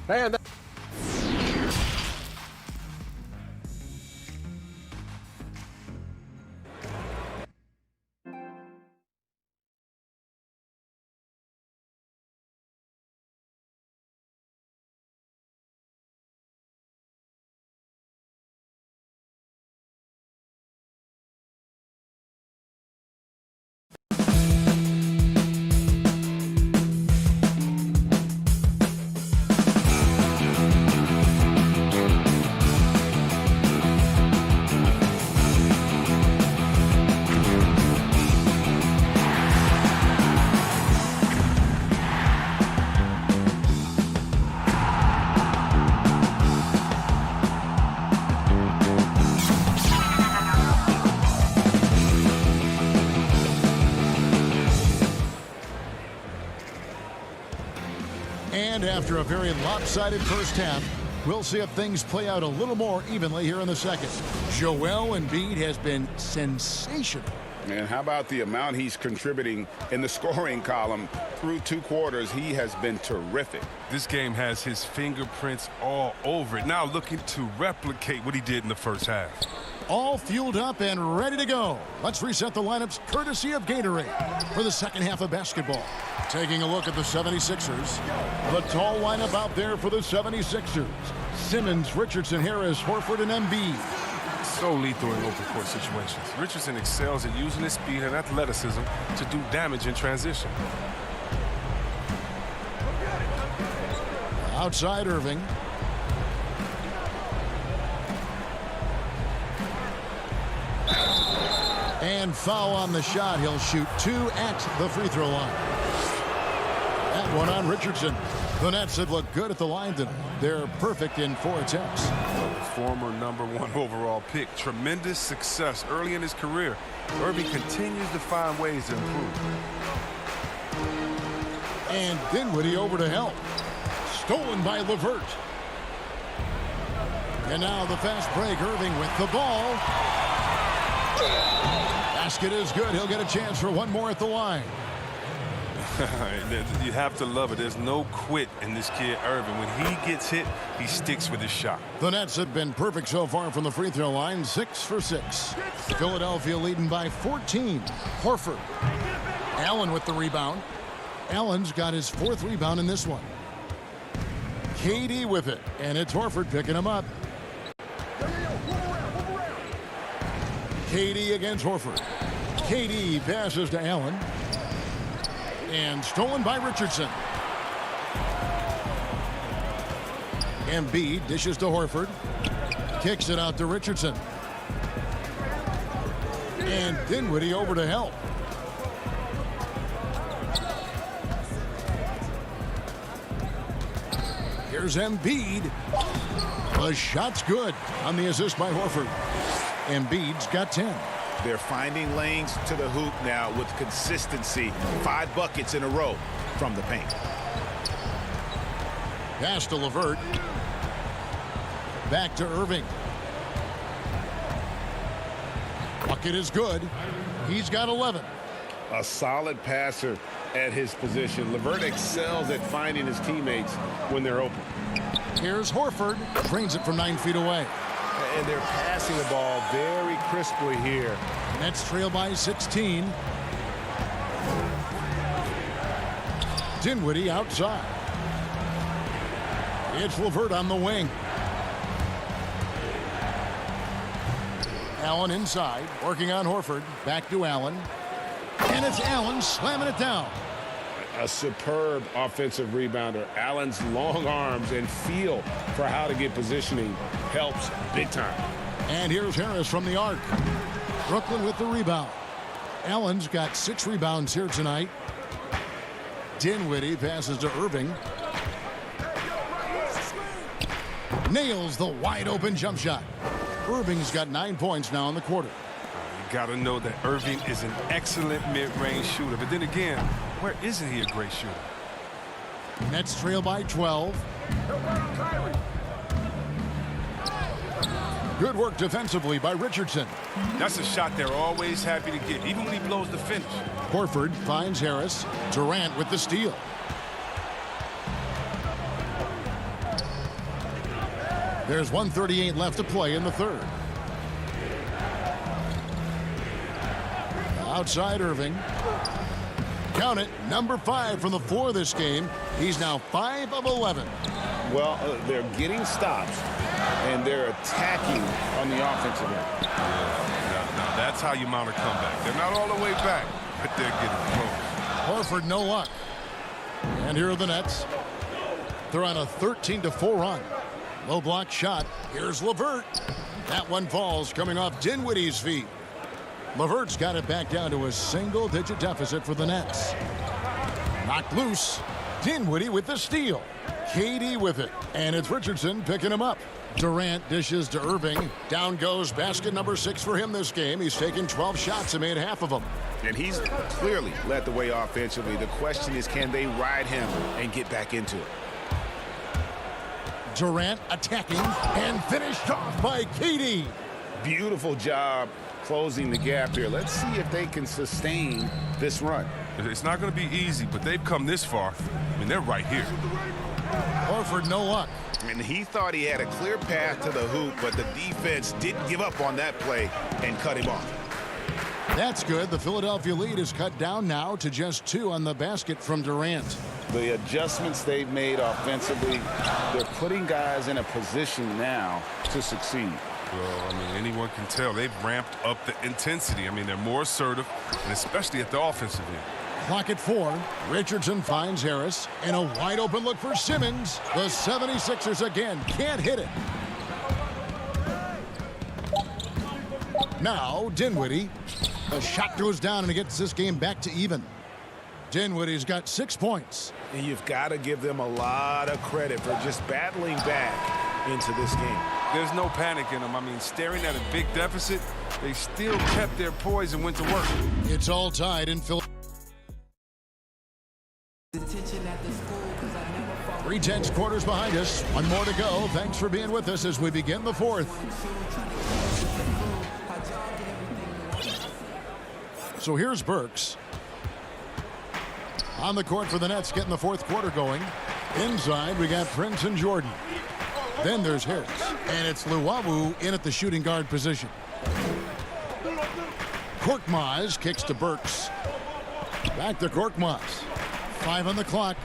And And after a very lopsided first half, we'll see if things play out a little more evenly here in the second. Joel Embiid has been sensational. And how about the amount he's contributing in the scoring column through 2 quarters? He has been terrific. This game has his fingerprints all over it. Now looking to replicate what he did in the first half. All fueled up and ready to go. Let's reset the lineups courtesy of Gatorade for the second half of basketball. Taking a look at the 76ers. The tall lineup out there for the 76ers. Simmons, Richardson, Harris, Horford, and Embiid. So lethal in open court situations. Richardson excels at using his speed and athleticism to do damage in transition. Outside Irving. And foul on the shot. He'll shoot 2 at the free throw line. That one on Richardson. The Nets have looked good at the line tonight. They're perfect in 4 attempts. Former #1 overall pick. Tremendous success early in his career. Irving continues to find ways to improve. And Dinwiddie over to help. Stolen by LeVert. And now the fast break. Irving with the ball. Basket is good. He'll get a chance for one more at the line. You have to love it. There's no quit in this kid, Irving. When he gets hit, he sticks with his shot. The Nets have been perfect so far from the free throw line, 6 for 6. Philadelphia leading by 14. Horford. Allen with the rebound. Allen's got his 4th rebound in this one. KD with it, and it's Horford picking him up. KD against Horford. KD passes to Allen. And stolen by Richardson. Embiid dishes to Horford. Kicks it out to Richardson. And Dinwiddie over to help. Here's Embiid. The shot's good on the assist by Horford. Embiid's got 10. They're finding lanes to the hoop now with consistency. 5 buckets in a row from the paint. Pass to LeVert. Back to Irving. Bucket is good. He's got 11. A solid passer at his position. LeVert excels at finding his teammates when they're open. Here's Horford. Drains it from 9 feet away. And they're passing the ball very crisply here. Nets trail by 16. Dinwiddie outside. It's LeVert on the wing. Allen inside, working on Horford. Back to Allen. And it's Allen slamming it down. A superb offensive rebounder. Allen's long arms and feel for how to get positioning helps big time. And here's Harris from the arc. Brooklyn with the rebound. Allen's got 6 rebounds here tonight. Dinwiddie passes to Irving. Nails the wide open jump shot. Irving's got 9 points now in the quarter. You got to know that Irving is an excellent mid-range shooter. But then again, where isn't he a great shooter? Nets trail by 12. Good work defensively by Richardson. That's a shot they're always happy to get, even when he blows the finish. Horford finds Harris. Durant with the steal. There's 1:38 left to play in the third. Outside Irving. Count it, number 5 from the floor this game. He's now 5 of 11. Well, they're getting stops, and they're attacking on the offensive end. Now that's how you mount a comeback. They're not all the way back, but they're getting close. Horford, no luck. And here are the Nets. They're on a 13-4 run. Low block shot. Here's LeVert. That one falls, coming off Dinwiddie's feet. LeVert's got it back down to a single-digit deficit for the Nets. Knocked loose. Dinwiddie with the steal. KD with it. And it's Richardson picking him up. Durant dishes to Irving. Down goes basket number 6 for him this game. He's taken 12 shots and made half of them. And he's clearly led the way offensively. The question is, can they ride him and get back into it? Durant attacking and finished off by KD. Beautiful job closing the gap here. Let's see if they can sustain this run. It's not going to be easy, but they've come this far. I mean, they're right here. Horford, no luck. And he thought he had a clear path to the hoop, but the defense didn't give up on that play and cut him off. That's good. The Philadelphia lead is cut down now to just 2 on the basket from Durant. The adjustments they've made offensively, they're putting guys in a position now to succeed. Well, I mean, anyone can tell they've ramped up the intensity. I mean, they're more assertive, and especially at the offensive end. Clock at 4. Richardson finds Harris. And a wide open look for Simmons. The 76ers again can't hit it. Now Dinwiddie. The shot goes down and it gets this game back to even. Dinwiddie's got 6 points. And you've got to give them a lot of credit for just battling back into this game. There's no panic in them. I mean, staring at a big deficit, they still kept their poise and went to work. It's all tied in Philadelphia. 3/10 quarters behind us. 1 more to go. Thanks for being with us as we begin the 4th. So here's Burks. On the court for the Nets, getting the 4th quarter going. Inside, we got Prince and Jordan. Then there's Harris. And it's Luwawu in at the shooting guard position. Korkmaz kicks to Burks. Back to Korkmaz. 5 on the clock.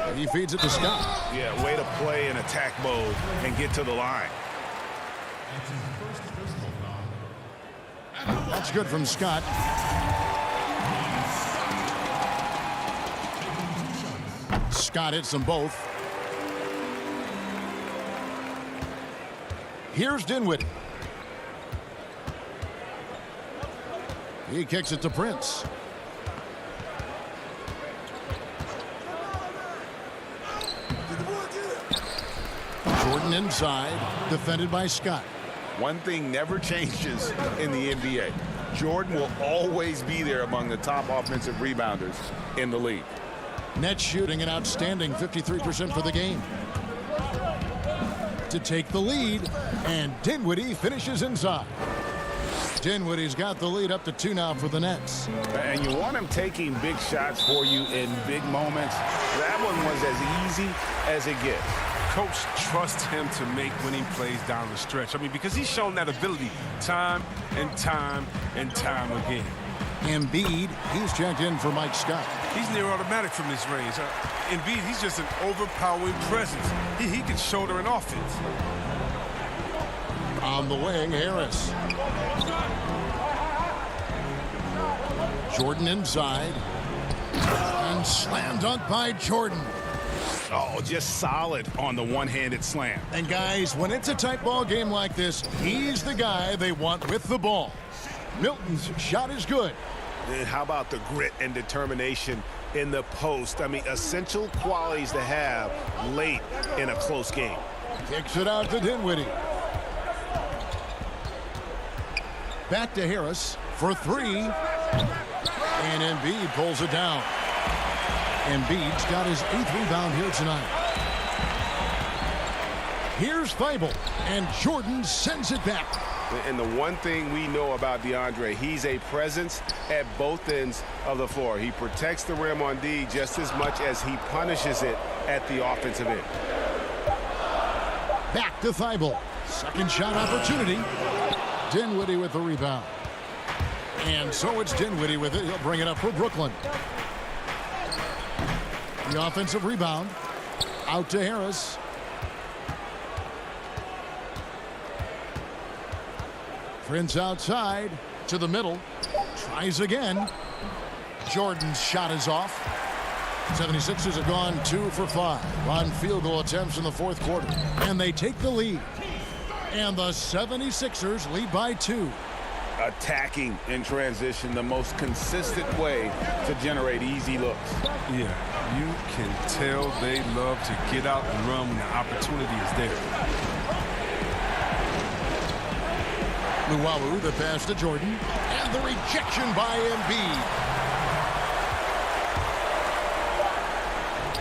And he feeds it to Scott. Yeah, way to play in attack mode and get to the line. That's good from Scott. Scott hits them both. Here's Dinwiddie. He kicks it to Prince. Jordan inside, defended by Scott. One thing never changes in the NBA. Jordan will always be there among the top offensive rebounders in the league. Nets shooting an outstanding 53% for the game. To take the lead, and Dinwiddie finishes inside. Dinwiddie's got the lead up to 2 now for the Nets. And you want him taking big shots for you in big moments. That one was as easy as it gets. Coach trusts him to make winning plays down the stretch. I mean, because he's shown that ability time and time and time again. Embiid, he's checked in for Mike Scott. He's near automatic from this range. Embiid, he's just an overpowering presence. He can shoulder an offense. On the wing, Harris. Jordan inside. And slam dunk by Jordan. Oh, just solid on the one-handed slam. And guys, when it's a tight ball game like this, he's the guy they want with the ball. Milton's shot is good. And how about the grit and determination in the post? I mean, essential qualities to have late in a close game. Kicks it out to Dinwiddie. Back to Harris for 3. And Embiid pulls it down. Embiid's got his 8th rebound here tonight. Here's Thibault, and Jordan sends it back. And the one thing we know about DeAndre, he's a presence at both ends of the floor. He protects the rim on D just as much as he punishes it at the offensive end. Back to Thibault. Second shot opportunity. Dinwiddie with the rebound. And so it's Dinwiddie with it. He'll bring it up for Brooklyn. The offensive rebound. Out to Harris. Prince outside to the middle. Tries again. Jordan's shot is off. 76ers have gone 2 for 5 on field goal attempts in the 4th quarter. And they take the lead. And the 76ers lead by 2. Attacking in transition, the most consistent way to generate easy looks. Yeah, you can tell they love to get out and run when the opportunity is there. Luwawu, the pass to Jordan, and the rejection by Embiid.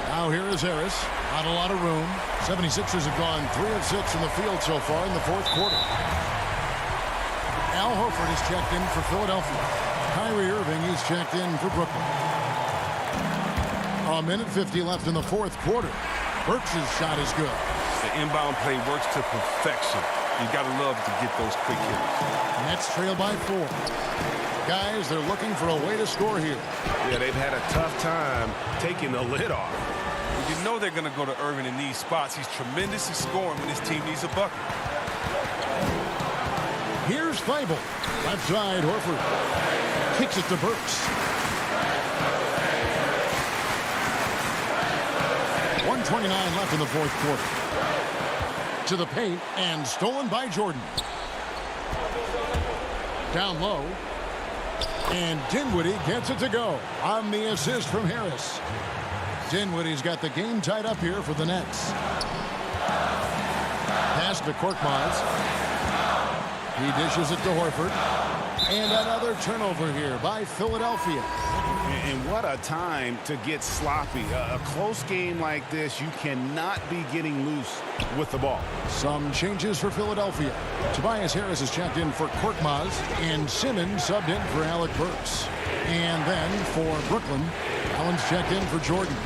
Now here is Harris. Not a lot of room. 76ers have gone 3 of 6 from the field so far in the 4th quarter. Al Horford is checked in for Philadelphia. Kyrie Irving is checked in for Brooklyn. 1:50 left in the fourth quarter. Burks' shot is good. The inbound play works to perfection. You got to love to get those quick hitters. Nets trail by 4. Guys, they're looking for a way to score here. Yeah, they've had a tough time taking the lid off. You know they're going to go to Irving in these spots. He's tremendous at scoring when his team needs a bucket. Here's Feibel. Left side, Horford. Kicks it to Burks. 1:29 left in the fourth quarter. To the paint and stolen by Jordan. Down low. And Dinwiddie gets it to go on the assist from Harris. Dinwiddie's got the game tied up here for the Nets. Pass to Korkmaz. He dishes it to Horford. And another turnover here by Philadelphia. And what a time to get sloppy. A close game like this, you cannot be getting loose with the ball. Some changes for Philadelphia. Tobias Harris is checked in for Korkmaz, and Simmons subbed in for Alec Burks. And then for Brooklyn, Allen's checked in for Jordan.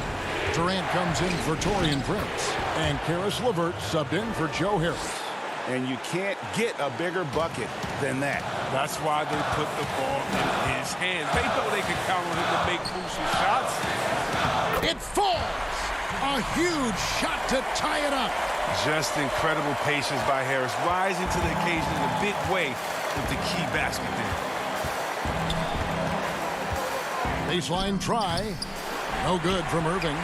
Durant comes in for Taurean Prince. And Karis LeVert subbed in for Joe Harris. And you can't get a bigger bucket than that. That's why they put the ball in his hands. They know they can count on him to make crucial shots. It falls! A huge shot to tie it up. Just incredible patience by Harris, rising to the occasion in a big way with the key basket there. Baseline try. No good from Irving.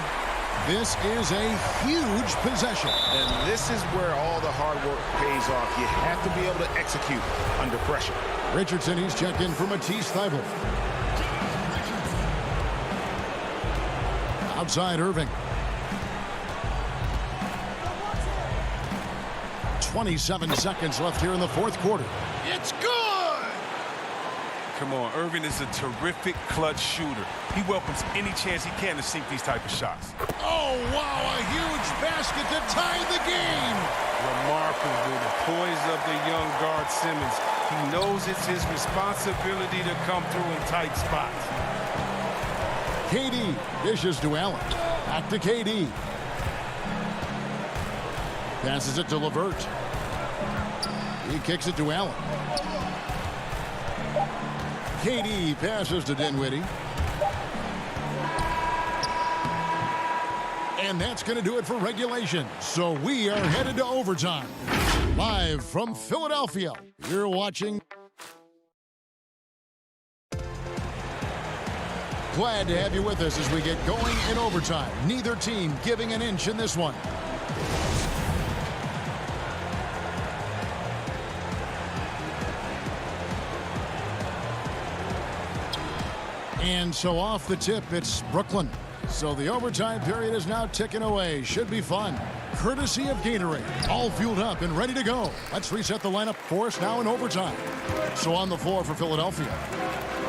This is a huge possession. And this is where all the hard work pays off. You have to be able to execute under pressure. Richardson, he's checked in for Matisse Thybulle. Outside Irving. 27 seconds left here in the fourth quarter. It's good! Come on, Irving is a terrific clutch shooter. He welcomes any chance he can to sink these type of shots. Oh, wow, a huge basket to tie the game. Remarkable, the poise of the young guard Simmons. He knows it's his responsibility to come through in tight spots. KD dishes to Allen. Back to KD. Passes it to LeVert. He kicks it to Allen. KD passes to Dinwiddie. And that's going to do it for regulation. So we are headed to overtime. Live from Philadelphia, you're watching. Glad to have you with us as we get going in overtime. Neither team giving an inch in this one. And so off the tip, it's Brooklyn. So the overtime period is now ticking away. Should be fun. Courtesy of Gatorade. All fueled up and ready to go. Let's reset the lineup for us now in overtime. So on the floor for Philadelphia,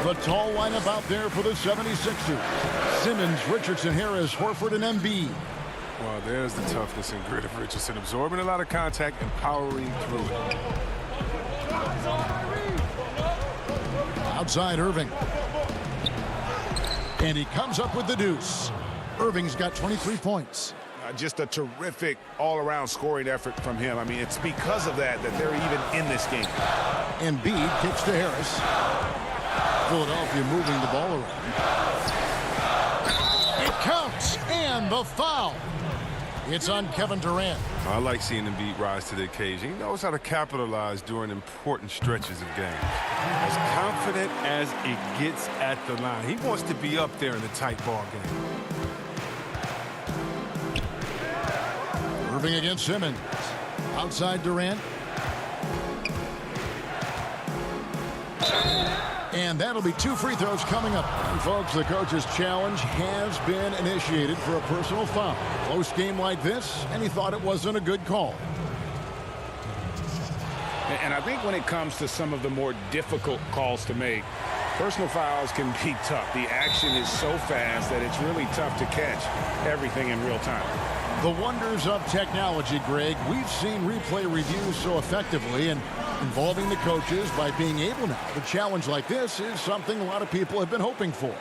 the tall lineup out there for the 76ers. Simmons, Richardson, Harris, Horford, and Embiid. Well, there's the toughness and grit of Richardson, absorbing a lot of contact and powering through it. Outside Irving. And he comes up with the deuce. Irving's got 23 points. Just a terrific all-around scoring effort from him. I mean, it's because of that they're even in this game. Embiid kicks to Harris. Philadelphia moving the ball around. It counts, and the foul. It's on Kevin Durant. I like seeing Embiid rise to the occasion. He knows how to capitalize during important stretches of games. As confident as it gets at the line. He wants to be up there in a tight ball game. Irving against Simmons. Outside Durant. And that'll be 2 free throws coming up. And folks, the coach's challenge has been initiated for a personal foul. Close game like this, and he thought it wasn't a good call. And I think when it comes to some of the more difficult calls to make, personal fouls can be tough. The action is so fast that it's really tough to catch everything in real time. The wonders of technology, Greg. We've seen replay reviews so effectively, and involving the coaches by being able now to challenge like this is something a lot of people have been hoping for.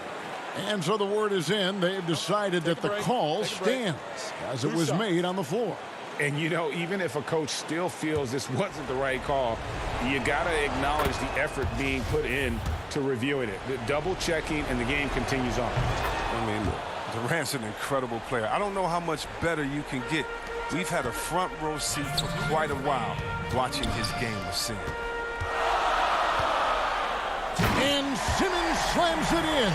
And so the word is in. They've decided that the call stands as it was made on the floor. And, you know, even if a coach still feels this wasn't the right call, you got to acknowledge the effort being put in to reviewing it. The double checking, and the game continues on. I mean, look, Durant's an incredible player. I don't know how much better you can get. We've had a front row seat for quite a while watching his game of sin. And Simmons slams it in.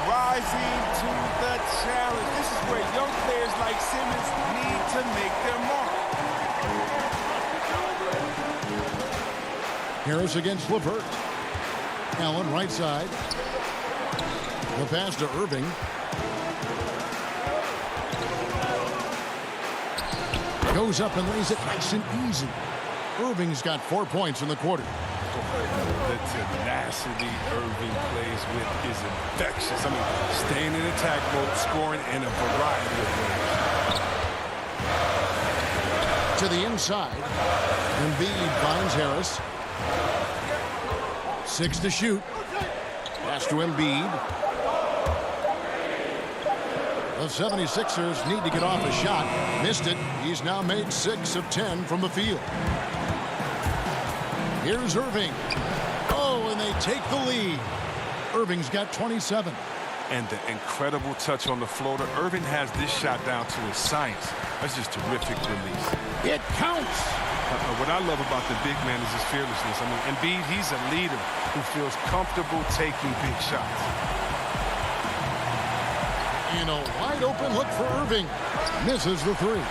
Rising to the challenge. This is where young players like Simmons need to make their mark. Harris against LeVert. Allen right side. The pass to Irving. Goes up and lays it nice and easy. Irving's got 4 points in the quarter. The tenacity Irving plays with is infectious. I mean, staying in attack mode, scoring in a variety of ways. To the inside. Embiid finds Harris. 6 to shoot. Pass to Embiid. The 76ers need to get off a shot. Missed it. He's now made 6 of 10 from the field. Here's Irving. Oh, and they take the lead. Irving's got 27. And the incredible touch on the floater. Irving has this shot down to a science. That's just terrific release. It counts. What I love about the big man is his fearlessness. I mean, Embiid, he's a leader who feels comfortable taking big shots. And a wide open look for Irving. Misses the three.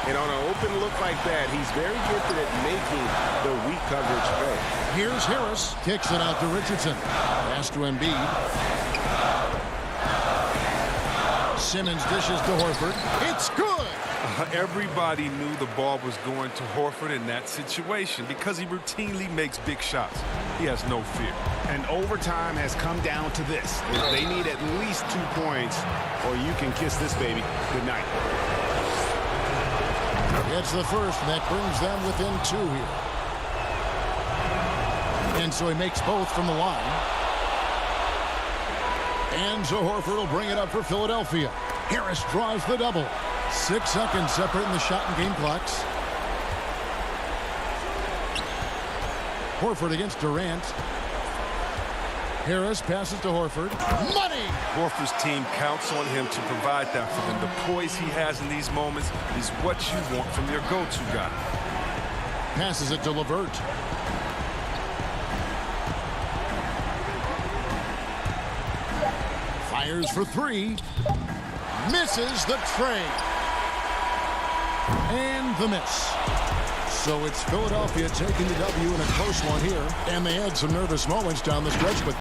And on an open look like that, he's very gifted at making the weak coverage play. Here's Harris. Kicks it out to Richardson. Pass to Embiid. Simmons dishes to Horford. It's good. Everybody knew the ball was going to Horford in that situation because he routinely makes big shots. He has no fear. And overtime has come down to this. They need at least 2 points, or you can kiss this baby goodnight. Gets the first, and that brings them within 2 here. And so he makes both from the line. And so Horford will bring it up for Philadelphia. Harris draws the double. 6 seconds separating the shot and game clocks. Horford against Durant. Harris passes to Horford. Money! Horford's team counts on him to provide that for them. The poise he has in these moments is what you want from your go-to guy. Passes it to LeVert. Fires for 3. Misses the tray. And the miss. So it's Philadelphia taking the W in a close one here. And they had some nervous moments down the stretch, but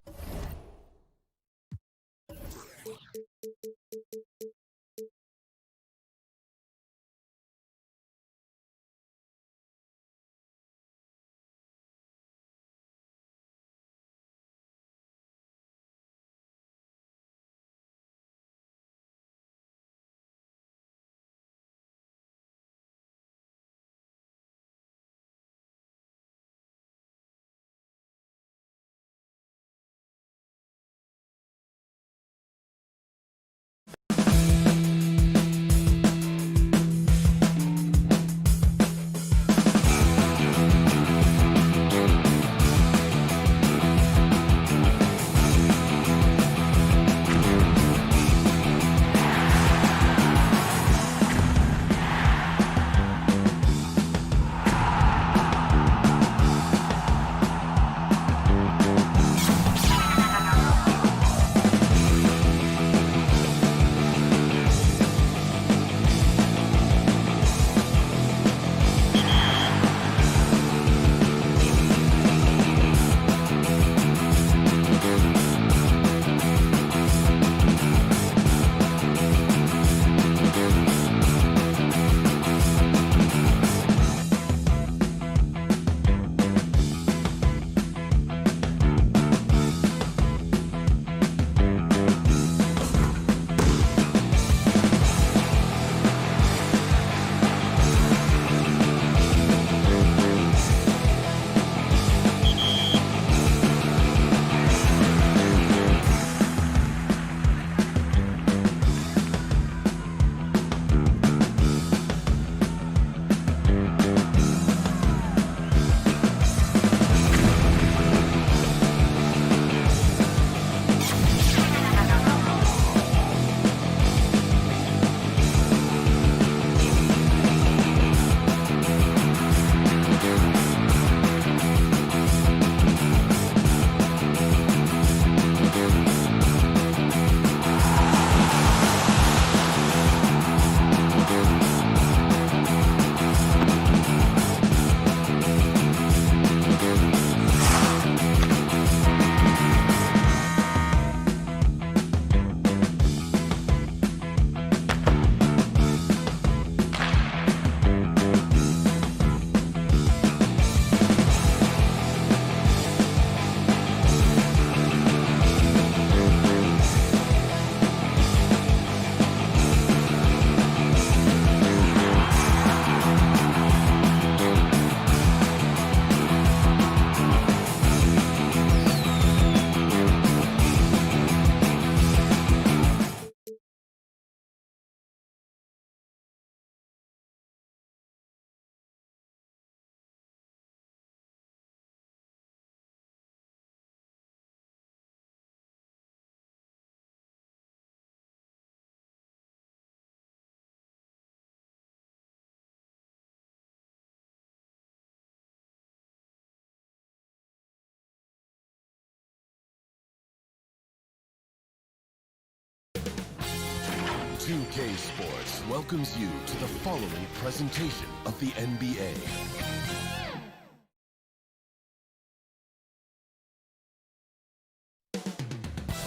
2K Sports welcomes you to the following presentation of the NBA.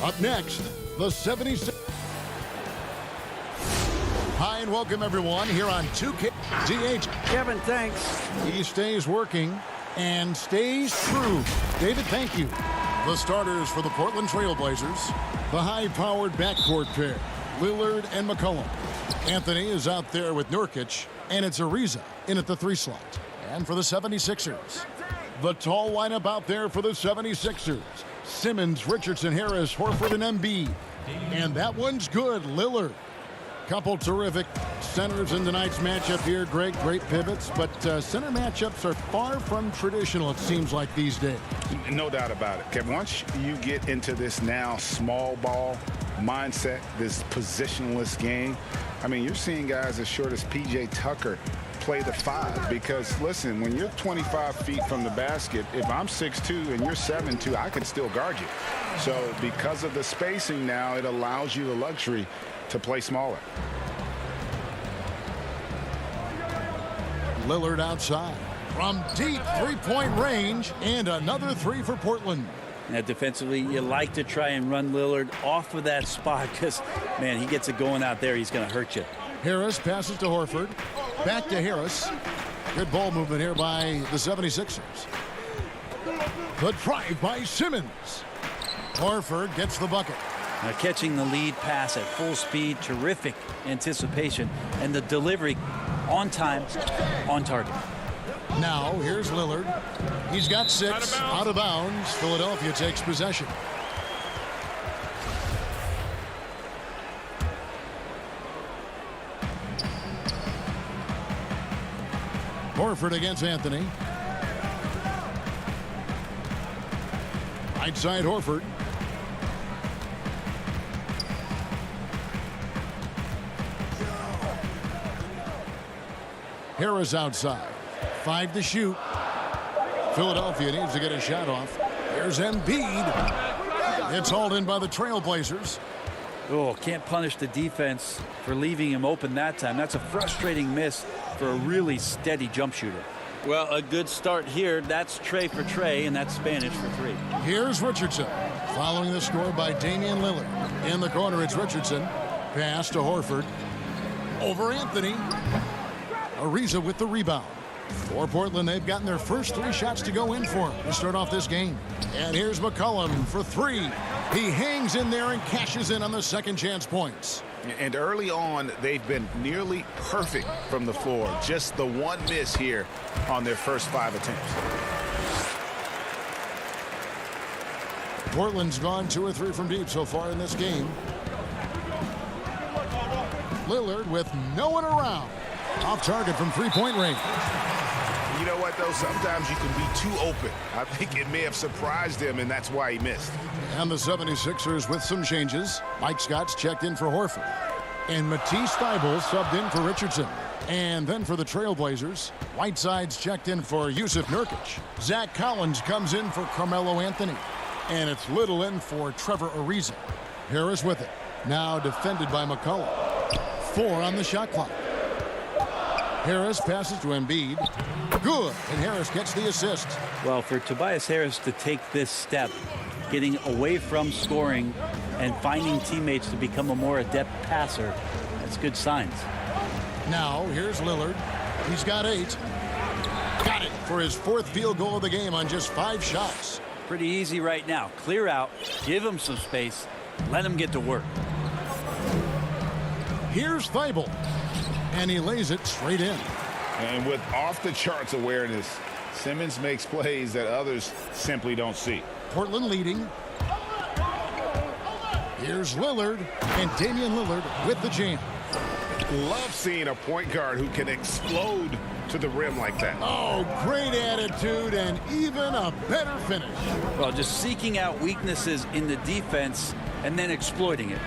Up next, the 76. Hi and welcome everyone here on 2K. DH. Kevin, thanks. He stays working and stays true. David, thank you. The starters for the Portland Trail Blazers, the high-powered backcourt pair, Lillard and McCollum. Anthony is out there with Nurkic, and it's Ariza in at the 3 slot. And for the 76ers, the tall lineup out there for the 76ers, Simmons, Richardson, Harris, Horford, and Embiid. And that one's good, Lillard. Couple terrific centers in tonight's matchup here. Greg, great pivots, but center matchups are far from traditional, it seems like, these days. No doubt about it, Kevin. Once you get into this now small ball mindset, this positionless game, I mean, you're seeing guys as short as P.J. Tucker play the 5 because, listen, when you're 25 feet from the basket, if I'm 6'2" and you're 7'2", I can still guard you. So because of the spacing now, it allows you the luxury to play smaller. Lillard outside from deep three-point range, and another 3 for Portland. Now, defensively, you like to try and run Lillard off of that spot because, man, he gets it going out there. He's going to hurt you. Harris passes to Horford. Back to Harris. Good ball movement here by the 76ers. The drive by Simmons. Horford gets the bucket. Now, catching the lead pass at full speed, terrific anticipation, and the delivery on time, on target. Now, here's Lillard. He's got 6. Out of bounds. Philadelphia takes possession. Horford against Anthony. Right side Horford. Harris outside. 5 to shoot. Philadelphia needs to get a shot off. There's Embiid. It's hauled in by the Trailblazers. Oh, can't punish the defense for leaving him open that time. That's a frustrating miss for a really steady jump shooter. Well, a good start here. That's Trey for Trey, and that's Spanish for 3. Here's Richardson. Following the score by Damian Lillard. In the corner, it's Richardson. Pass to Horford. Over Anthony. Ariza with the rebound. For Portland, they've gotten their first 3 shots to go in for him to start off this game. And here's McCollum for 3. He hangs in there and cashes in on the second chance points. And early on, they've been nearly perfect from the floor. Just the one miss here on their first 5 attempts. Portland's gone 2 or 3 from deep so far in this game. Lillard with no one around. Off target from 3-point range. You know what, though? Sometimes you can be too open. I think it may have surprised him, and that's why he missed. And the 76ers with some changes. Mike Scott's checked in for Horford. And Matisse Thybulle subbed in for Richardson. And then for the Trailblazers, Whiteside's checked in for Yusuf Nurkic. Zach Collins comes in for Carmelo Anthony. And it's Little in for Trevor Ariza. Harris with it. Now defended by McCollum. 4 on the shot clock. Harris passes to Embiid. Good. And Harris gets the assist. Well, for Tobias Harris to take this step, getting away from scoring and finding teammates to become a more adept passer, that's good signs. Now, here's Lillard. He's got 8. Got it for his 4th field goal of the game on just 5 shots. Pretty easy right now. Clear out, give him some space, let him get to work. Here's Thybulle. And he lays it straight in. And with off-the-charts awareness, Simmons makes plays that others simply don't see. Portland leading. Here's Lillard, and Damian Lillard with the jam. Love seeing a point guard who can explode to the rim like that. Oh, great attitude and even a better finish. Well, just seeking out weaknesses in the defense and then exploiting it.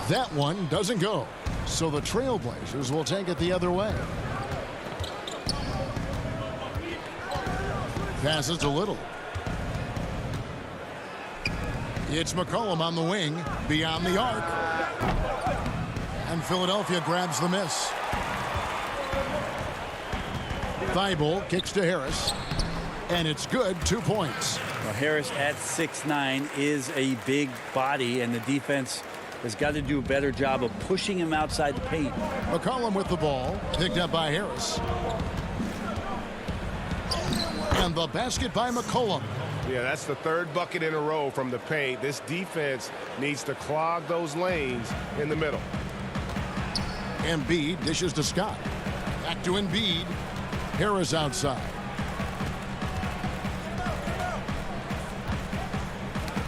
That one doesn't go. So the Trailblazers will take it the other way. Passes to Little. It's McCollum on the wing, beyond the arc. And Philadelphia grabs the miss. Thibault kicks to Harris. And it's good, 2 points. Well, Harris at 6'9" is a big body, and the defense has got to do a better job of pushing him outside the paint. McCollum with the ball, picked up by Harris. And the basket by McCollum. Yeah, that's the third bucket in a row from the paint. This defense needs to clog those lanes in the middle. Embiid dishes to Scott. Back to Embiid. Harris outside.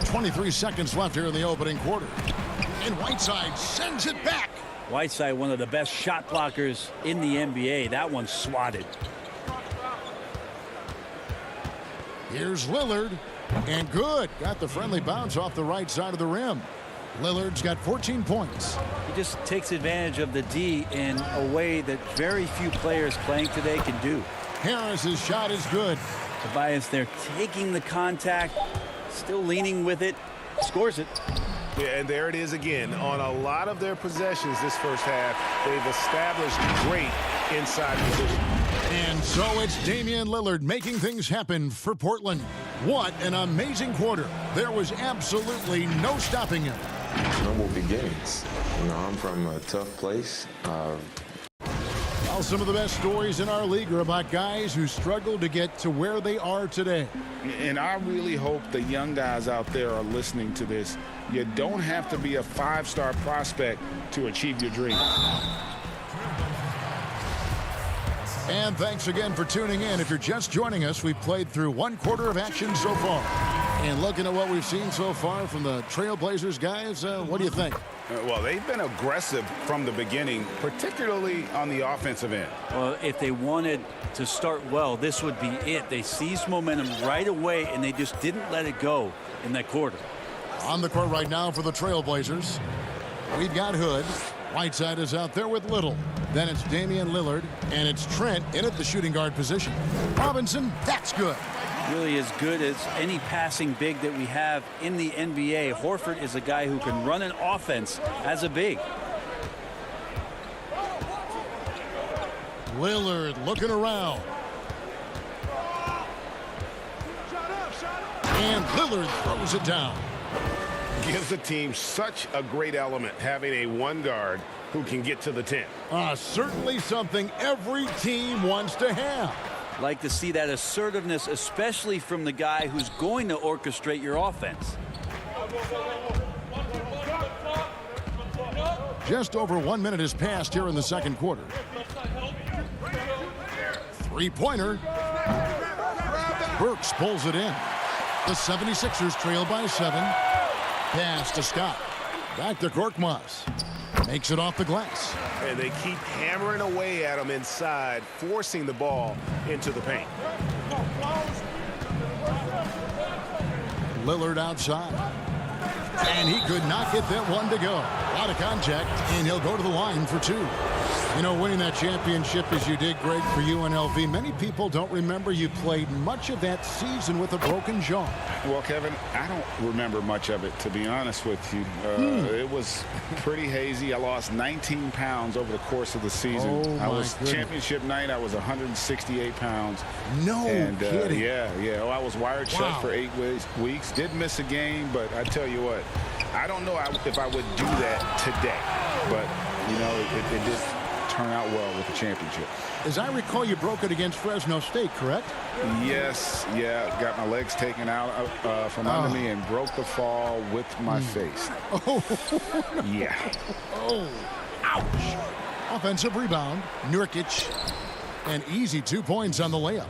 23 seconds left here in the opening quarter. And Whiteside sends it back. Whiteside, one of the best shot blockers in the NBA. That one swatted. Here's Lillard. And good. Got the friendly bounce off the right side of the rim. Lillard's got 14 points. He just takes advantage of the D in a way that very few players playing today can do. Harris's shot is good. Tobias there taking the contact, still leaning with it, scores it. Yeah, and there it is again. On a lot of their possessions this first half, they've established great inside position. And so it's Damian Lillard making things happen for Portland. What an amazing quarter. There was absolutely no stopping him. Humble beginnings. You know, I'm from a tough place. Well, some of the best stories in our league are about guys who struggled to get to where they are today. And I really hope the young guys out there are listening to this. You don't have to be a five-star prospect to achieve your dream. And thanks again for tuning in. If you're just joining us, we've played through one quarter of action so far. And looking at what we've seen so far from the Trailblazers guys, what do you think? Well, they've been aggressive from the beginning, particularly on the offensive end. Well, if they wanted to start well, this would be it. They seized momentum right away, and they just didn't let it go in that quarter. On the court right now for the Trailblazers, we've got Hood. Whiteside is out there with Little. Then it's Damian Lillard, and it's Trent in at the shooting guard position. Robinson, that's good. Really as good as any passing big that we have in the NBA. Horford is a guy who can run an offense as a big. Lillard looking around. And Lillard throws it down. Gives the team such a great element having a one guard who can get to the 10. Certainly something every team wants to have. Like to see that assertiveness, especially from the guy who's going to orchestrate your offense. Just over 1 minute has passed here in the second quarter. Three-pointer. Burks pulls it in. The 76ers trail by 7. Pass to Scott. Back to Korkmaz. Makes it off the glass. And they keep hammering away at him inside, forcing the ball into the paint. Lillard outside. And he could not get that one to go. A lot of contact, and he'll go to the line for 2. You know, winning that championship as you did, great for UNLV. Many people don't remember you played much of that season with a broken jaw. Well, Kevin, I don't remember much of it, to be honest with you. It was pretty hazy. I lost 19 pounds over the course of the season. Oh, I was goodness. Championship night. I was 168 pounds. No kidding. Yeah. Well, I was wired shut for 8 weeks. Did miss a game, but I tell you what, I don't know if I would do that today. But, you know, it did turn out well with the championship. As I recall, you broke it against Fresno State, correct? Yes, got my legs taken out from under me and broke the fall with my face. Oh. Yeah. Oh, ouch. Offensive rebound, Nurkic. An easy 2 points on the layup.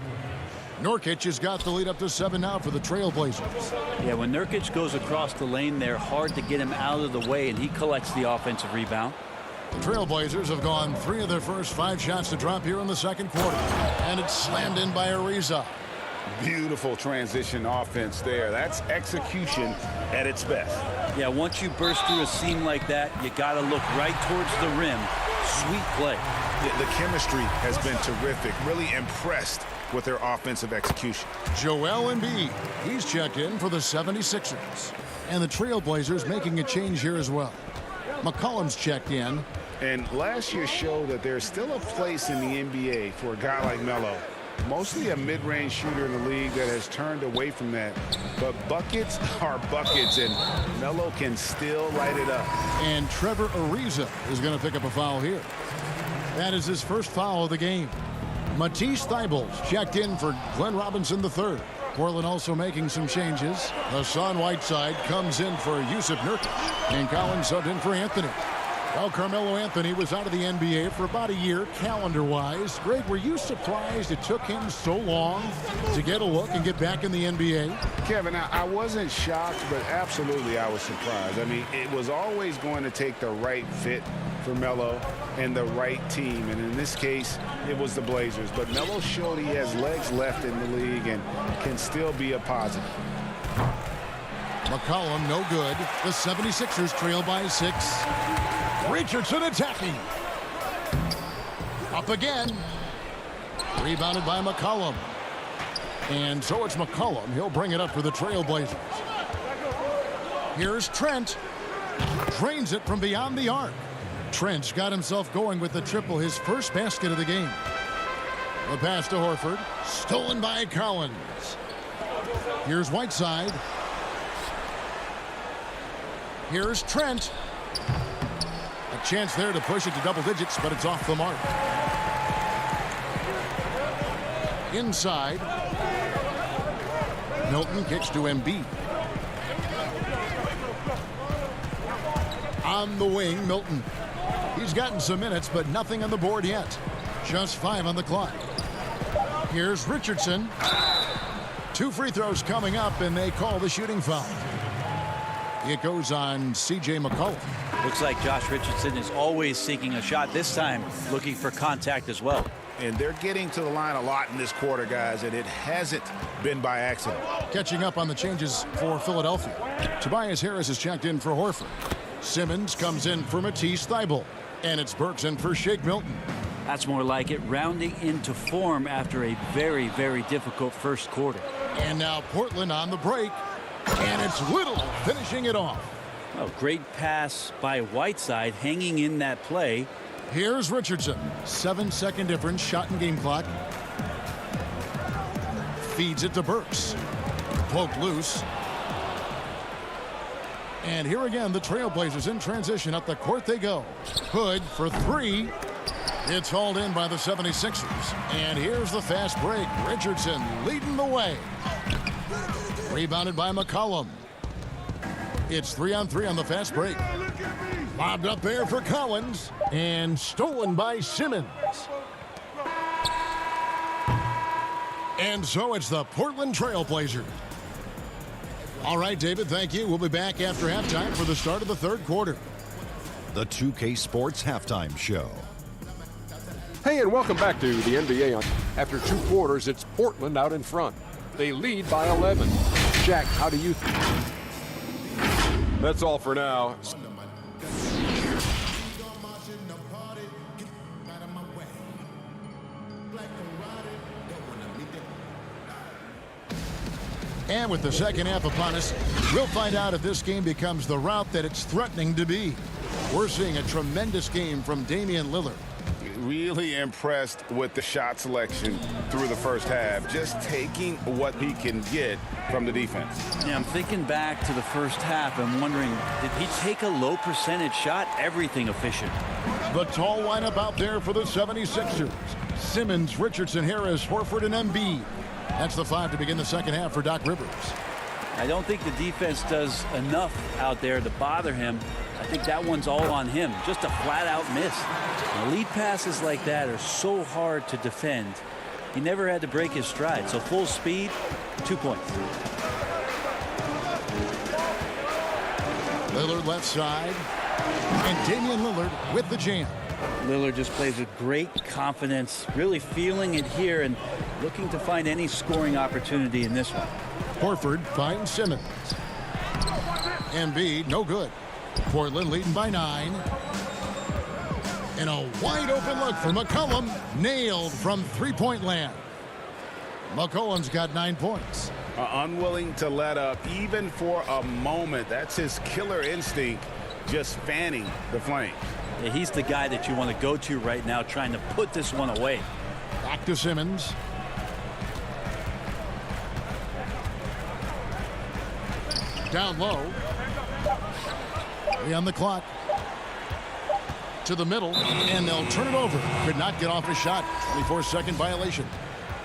Nurkic has got the lead up to 7 now for the Trailblazers. Yeah, when Nurkic goes across the lane, they're hard to get him out of the way, and he collects the offensive rebound. The Trailblazers have gone 3 of their first 5 shots to drop here in the second quarter. And it's slammed in by Ariza. Beautiful transition offense there. That's execution at its best. Yeah, once you burst through a seam like that, you got to look right towards the rim Sweet play. The chemistry has been terrific. Really impressed with their offensive execution. Joel Embiid, he's checked in for the 76ers. And the Trailblazers making a change here as well. McCollum's checked in. And last year showed that there's still a place in the NBA for a guy like Melo. Mostly a mid-range shooter in the league that has turned away from that. But buckets are buckets, and Melo can still light it up. And Trevor Ariza is going to pick up a foul here. That is his first foul of the game. Matisse Thybulle's checked in for Glenn Robinson III. Portland also making some changes. Hassan Whiteside comes in for Yusuf Nurkic. And Collins subbed in for Anthony. Well, Carmelo Anthony was out of the NBA for about a year, calendar-wise. Greg, were you surprised it took him so long to get a look and get back in the NBA? Kevin, I wasn't shocked, but absolutely I was surprised. I mean, it was always going to take the right fit for Melo and the right team. And in this case, it was the Blazers. But Melo showed he has legs left in the league and can still be a positive. McCollum, no good. The 76ers trail by 6. Richardson attacking. Up again. Rebounded by McCollum. And so it's McCollum. He'll bring it up for the Trailblazers. Here's Trent. Drains it from beyond the arc. Trent's got himself going with the triple, his first basket of the game. The pass to Horford. Stolen by Collins. Here's Whiteside. Here's Trent. A chance there to push it to double digits, but it's off the mark. Inside. Milton kicks to Embiid. On the wing, Milton. He's gotten some minutes, but nothing on the board yet. Just 5 on the clock. Here's Richardson. 2 free throws coming up, and they call the shooting foul. It goes on C.J. McCollum. Looks like Josh Richardson is always seeking a shot, this time looking for contact as well. And they're getting to the line a lot in this quarter, guys, and it hasn't been by accident. Catching up on the changes for Philadelphia. Tobias Harris is checked in for Horford. Simmons comes in for Matisse Thybulle. And it's Burks in for Shake Milton. That's more like it, rounding into form after a very, very difficult first quarter. And now Portland on the break. And it's Little finishing it off. Oh, great pass by Whiteside, hanging in that play. Here's Richardson. 7-second difference, shot and game clock. Feeds it to Burks. Poked loose. And here again, the Trailblazers in transition. Up the court they go. Hood for 3. It's hauled in by the 76ers. And here's the fast break. Richardson leading the way. Rebounded by McCollum. It's 3-on-3 on the fast break. Lobbed up there for Collins. And stolen by Simmons. And so it's the Portland Trailblazers. All right, David, thank you. We'll be back after halftime for the start of the third quarter. The 2K Sports Halftime Show. Hey, and welcome back to the NBA. After 2 quarters, it's Portland out in front. They lead by 11. Jack, how do you think? That's all for now. And with the second half upon us, we'll find out if this game becomes the route that it's threatening to be. We're seeing a tremendous game from Damian Lillard. Really impressed with the shot selection through the first half, just taking what he can get from the defense. Yeah, I'm thinking back to the first half. I'm wondering, did he take a low percentage shot? Everything efficient. The tall lineup out there for the 76ers. Simmons, Richardson, Harris, Horford, and Embiid. That's the 5 to begin the second half for Doc Rivers. I don't think the defense does enough out there to bother him. I think that one's all on him. Just a flat-out miss. Now, lead passes like that are so hard to defend. He never had to break his stride. So full speed, 2 points. Lillard left side. And Damian Lillard with the jam. Lillard just plays with great confidence, really feeling it here and looking to find any scoring opportunity in this one. Horford finds Simmons. Embiid, no good. Portland leading by 9. And a wide open look for McCollum. Nailed from three-point land. McCollum's got 9 points. Unwilling to let up even for a moment. That's his killer instinct, just fanning the flame. Yeah, he's the guy that you want to go to right now, trying to put this one away. Back to Simmons. Down low. 3 on the clock. To the middle, and they'll turn it over. Could not get off a shot. 24-second violation.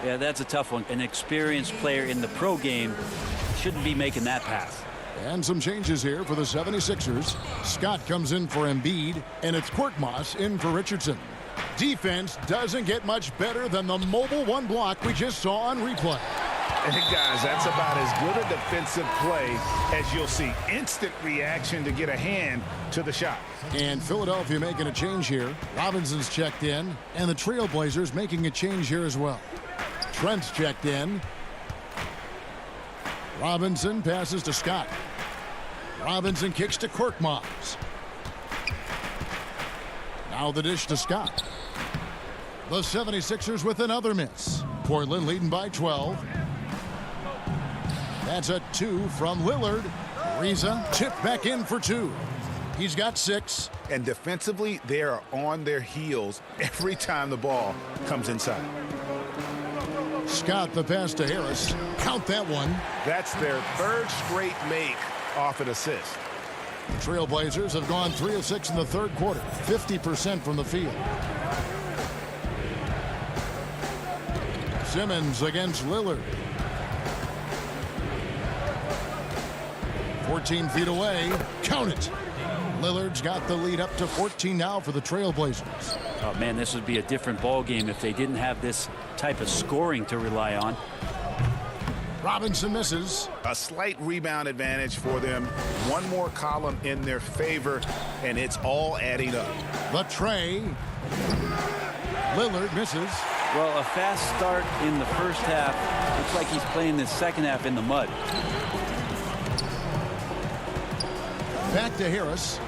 Yeah, that's a tough one. An experienced player in the pro game shouldn't be making that pass. And some changes here for the 76ers. Scott comes in for Embiid, and it's Korkmaz in for Richardson. Defense doesn't get much better than the mobile one block we just saw on replay. And guys, that's about as good a defensive play as you'll see. Instant reaction to get a hand to the shot. And Philadelphia making a change here. Robinson's checked in, and the Trailblazers making a change here as well. Trent's checked in. Robinson passes to Scott. Robinson kicks to Korkmaz. Now the dish to Scott. The 76ers with another miss. Portland leading by 12. That's a 2 from Lillard. Ariza tipped back in for 2. He's got 6. And defensively, they are on their heels every time the ball comes inside. Scott the pass to Harris. Count that one. That's their 3rd straight make off an assist. The Trailblazers have gone 3 of 6 in the 3rd quarter. 50% from the field. Simmons against Lillard. 14 feet away. Count it. Lillard's got the lead up to 14 now for the Trailblazers. Oh, man, this would be a different ball game if they didn't have this type of scoring to rely on. Robinson misses. A slight rebound advantage for them. One more column in their favor, and it's all adding up. The tray. Lillard misses. Well, a fast start in the first half. Looks like he's playing the second half in the mud. Back to Harris.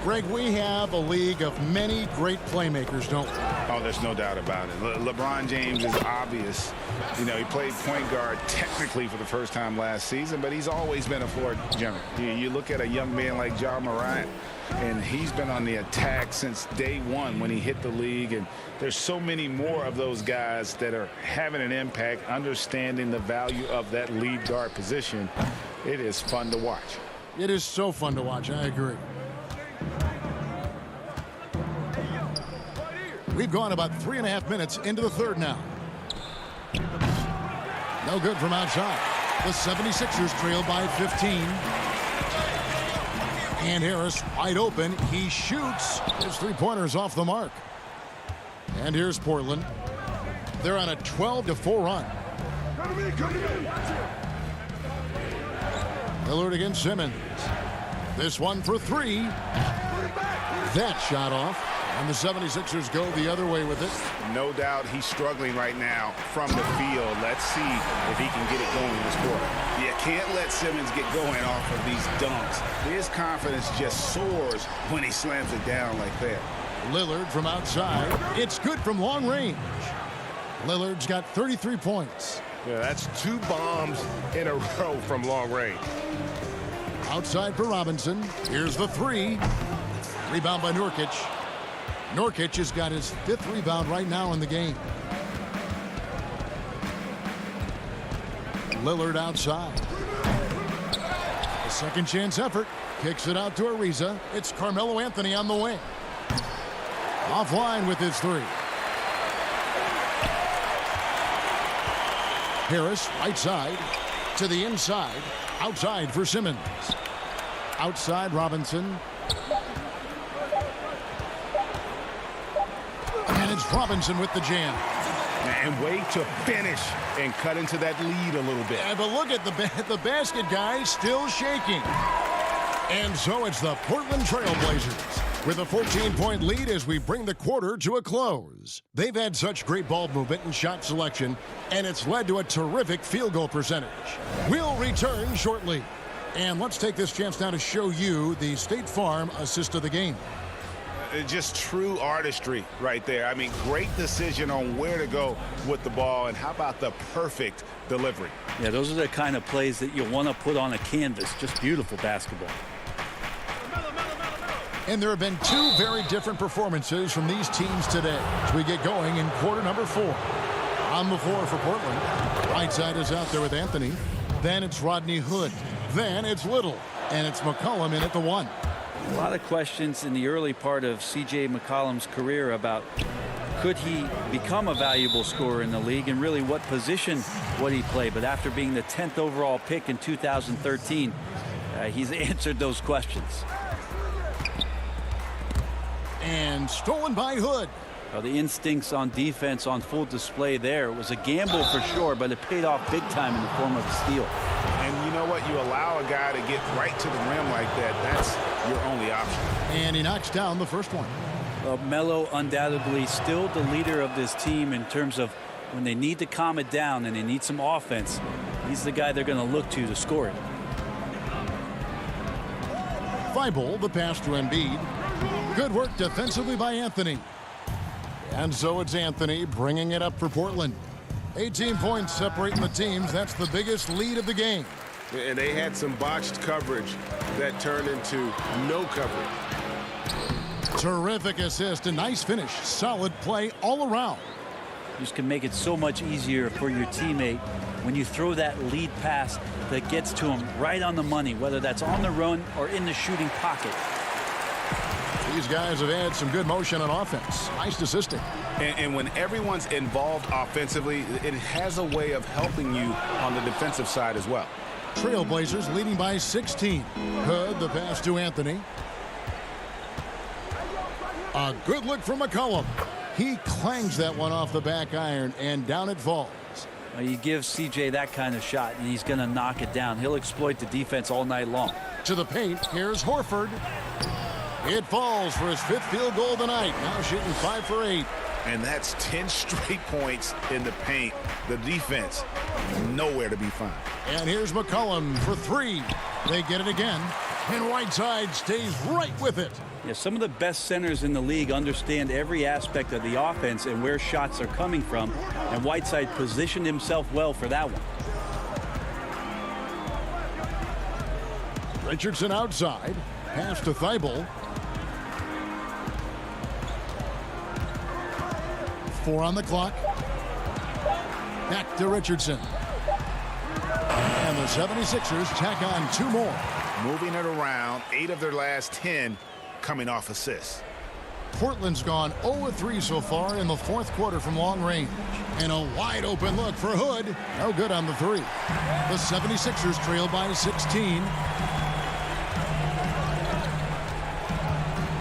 Greg, we have a league of many great playmakers, don't we? Oh, there's no doubt about it. LeBron James is obvious. You know, he played point guard technically for the first time last season, but he's always been a floor general. You look at a young man like Ja Morant, and he's been on the attack since day one when he hit the league. And there's so many more of those guys that are having an impact, understanding the value of that lead guard position. It is fun to watch. It is so fun to watch. I agree. We've gone about 3.5 minutes into the 3rd now. No good from outside. The 76ers trail by 15. And Harris wide open. He shoots. His 3-pointers off the mark. And here's Portland. They're on a 12-4 run. Lillard against Simmons. This one for 3. That shot off. And the 76ers go the other way with it. No doubt he's struggling right now from the field. Let's see if he can get it going in this quarter. You can't let Simmons get going off of these dunks. His confidence just soars when he slams it down like that. Lillard from outside. It's good from long range. Lillard's got 33 points. Yeah, that's 2 bombs in a row from long range. Outside for Robinson. Here's the 3. Rebound by Nurkic. Nurkic has got his 5th rebound right now in the game. Lillard outside. A second chance effort. Kicks it out to Ariza. It's Carmelo Anthony on the wing. Offline with his 3. Harris right side to the inside. Outside for Simmons. Outside Robinson. And it's Robinson with the jam. And wait to finish and cut into that lead a little bit. Yeah, but look at the basket guy still shaking. And so it's the Portland Trailblazers with a 14-point lead as we bring the quarter to a close. They've had such great ball movement and shot selection, and it's led to a terrific field goal percentage. We'll return shortly. And let's take this chance now to show you the State Farm assist of the game. Just true artistry right there. I mean, great decision on where to go with the ball, and how about the perfect delivery? Yeah, those are the kind of plays that you want to put on a canvas. Just beautiful basketball. And there have been two very different performances from these teams today as we get going in quarter number 4. On the floor for Portland, right side is out there with Anthony. Then it's Rodney Hood. Then it's Little. And it's McCollum in at the 1. A lot of questions in the early part of C.J. McCollum's career about could he become a valuable scorer in the league, and really what position would he play. But after being the 10th overall pick in 2013, he's answered those questions. And stolen by Hood. Well, the instincts on defense on full display there. It was a gamble for sure, but it paid off big time in the form of a steal. And you know what? You allow a guy to get right to the rim like that. That's your only option. And he knocks down the first one. Well, Melo undoubtedly still the leader of this team in terms of when they need to calm it down and they need some offense. He's the guy they're going to look to score it. Thibault, the pass to Embiid. Good work defensively by Anthony. And so it's Anthony bringing it up for Portland. 18 points separating the teams. That's the biggest lead of the game. And they had some botched coverage that turned into no coverage. Terrific assist, a nice finish. Solid play all around. Just can make it so much easier for your teammate when you throw that lead pass that gets to him right on the money, whether that's on the run or in the shooting pocket. These guys have had some good motion on offense. Nice assisting. And when everyone's involved offensively, it has a way of helping you on the defensive side as well. Trailblazers leading by 16. Hood, the pass to Anthony. A good look from McCollum. He clangs that one off the back iron, and down it falls. Well, you give C.J. that kind of shot, and he's going to knock it down. He'll exploit the defense all night long. To the paint, here's Horford. It falls for his 5th field goal tonight. Now shooting 5 for 8. And that's 10 straight points in the paint. The defense, nowhere to be found. And here's McCollum for 3. They get it again. And Whiteside stays right with it. Yeah, some of the best centers in the league understand every aspect of the offense and where shots are coming from. And Whiteside positioned himself well for that one. Richardson outside. Pass to Thibault. 4 on the clock. Back to Richardson. And the 76ers tack on 2 more. Moving it around, 8 of their last 10 coming off assists. Portland's gone 0-3 so far in the 4th quarter from long range. And a wide open look for Hood. No good on the 3. The 76ers trail by 16.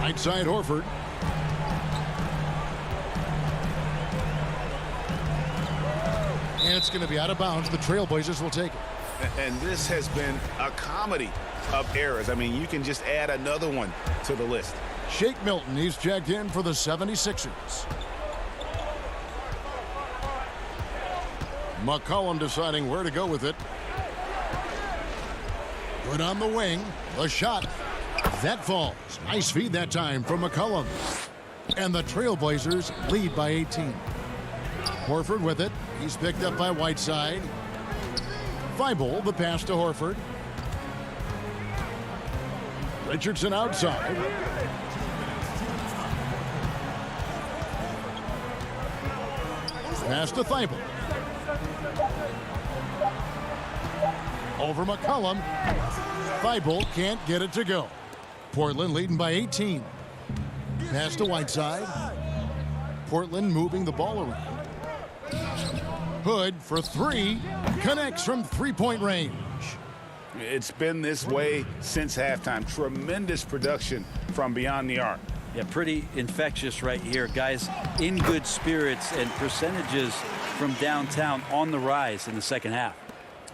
Right side Horford. And it's going to be out of bounds. The Trailblazers will take it. And this has been a comedy of errors. I mean, you can just add another one to the list. Shake Milton, he's checked in for the 76ers. McCollum deciding where to go with it. Good on the wing. The shot. That falls. Nice feed that time from McCollum. And the Trailblazers lead by 18. Horford with it. He's picked up by Whiteside. Thibault, the pass to Horford. Richardson outside. Pass to Thibault. Over McCollum. Thibault can't get it to go. Portland leading by 18. Pass to Whiteside. Portland moving the ball around. Hood for 3. Connects from 3-point range. It's been this way since halftime. Tremendous production from beyond the arc. Yeah, pretty infectious right here. Guys in good spirits, and percentages from downtown on the rise in the second half.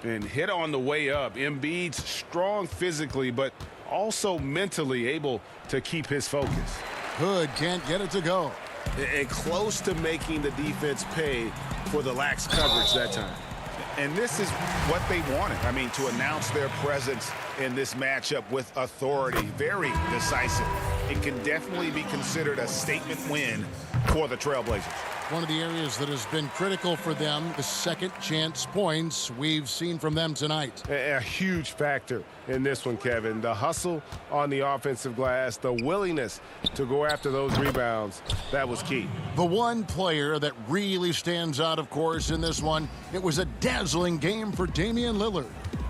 And hit on the way up. Embiid's strong physically, but also mentally able to keep his focus. Hood can't get it to go. And close to making the defense pay for the lax coverage that time. And this is what they wanted. I mean, to announce their presence in this matchup with authority, very decisive. It can definitely be considered a statement win for the Trailblazers. One of the areas that has been critical for them, the second chance points we've seen from them tonight. A huge factor in this one, Kevin. The hustle on the offensive glass, the willingness to go after those rebounds, that was key. The one player that really stands out, of course, in this one, it was a dazzling game for Damian Lillard.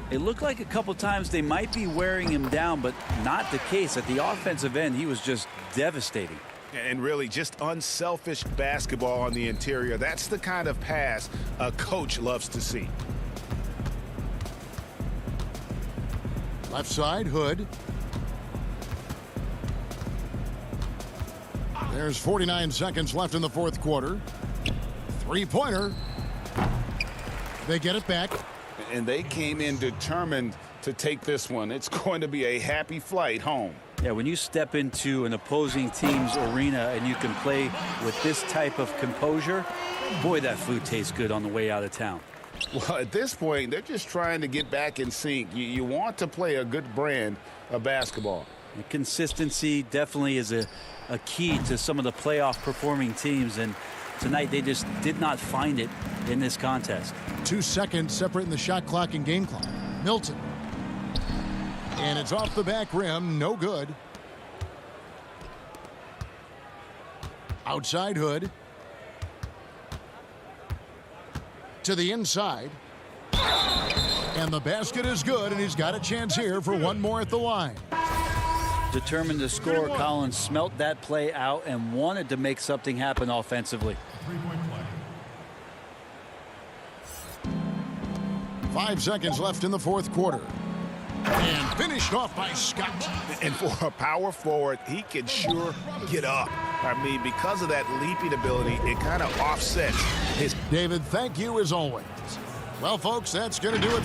It looked like a couple times they might be wearing him down, but not the case. At the offensive end, he was just devastating. And really just unselfish basketball on the interior. That's the kind of pass a coach loves to see. Left side, Hood. There's 49 seconds left in the fourth quarter. Three-pointer. They get it back. And they came in determined to take this one. It's going to be a happy flight home. Yeah, when you step into an opposing team's arena and you can play with this type of composure, boy, that food tastes good on the way out of town. Well, at this point, they're just trying to get back in sync. You want to play a good brand of basketball. And consistency definitely is a key to some of the playoff performing teams, and tonight they just did not find it in this contest. 2 seconds separating the shot clock and game clock. Milton. And it's off the back rim, no good. Outside Hood. To the inside. And the basket is good, and he's got a chance here for one more at the line. Determined to score, Collins smelt that play out and wanted to make something happen offensively. 5 seconds left in the fourth quarter. And finished off by Scott. And for a power forward, he can sure get up. I mean, because of that leaping ability, it kind of offsets his... David, thank you as always. Well, folks, that's going to do it.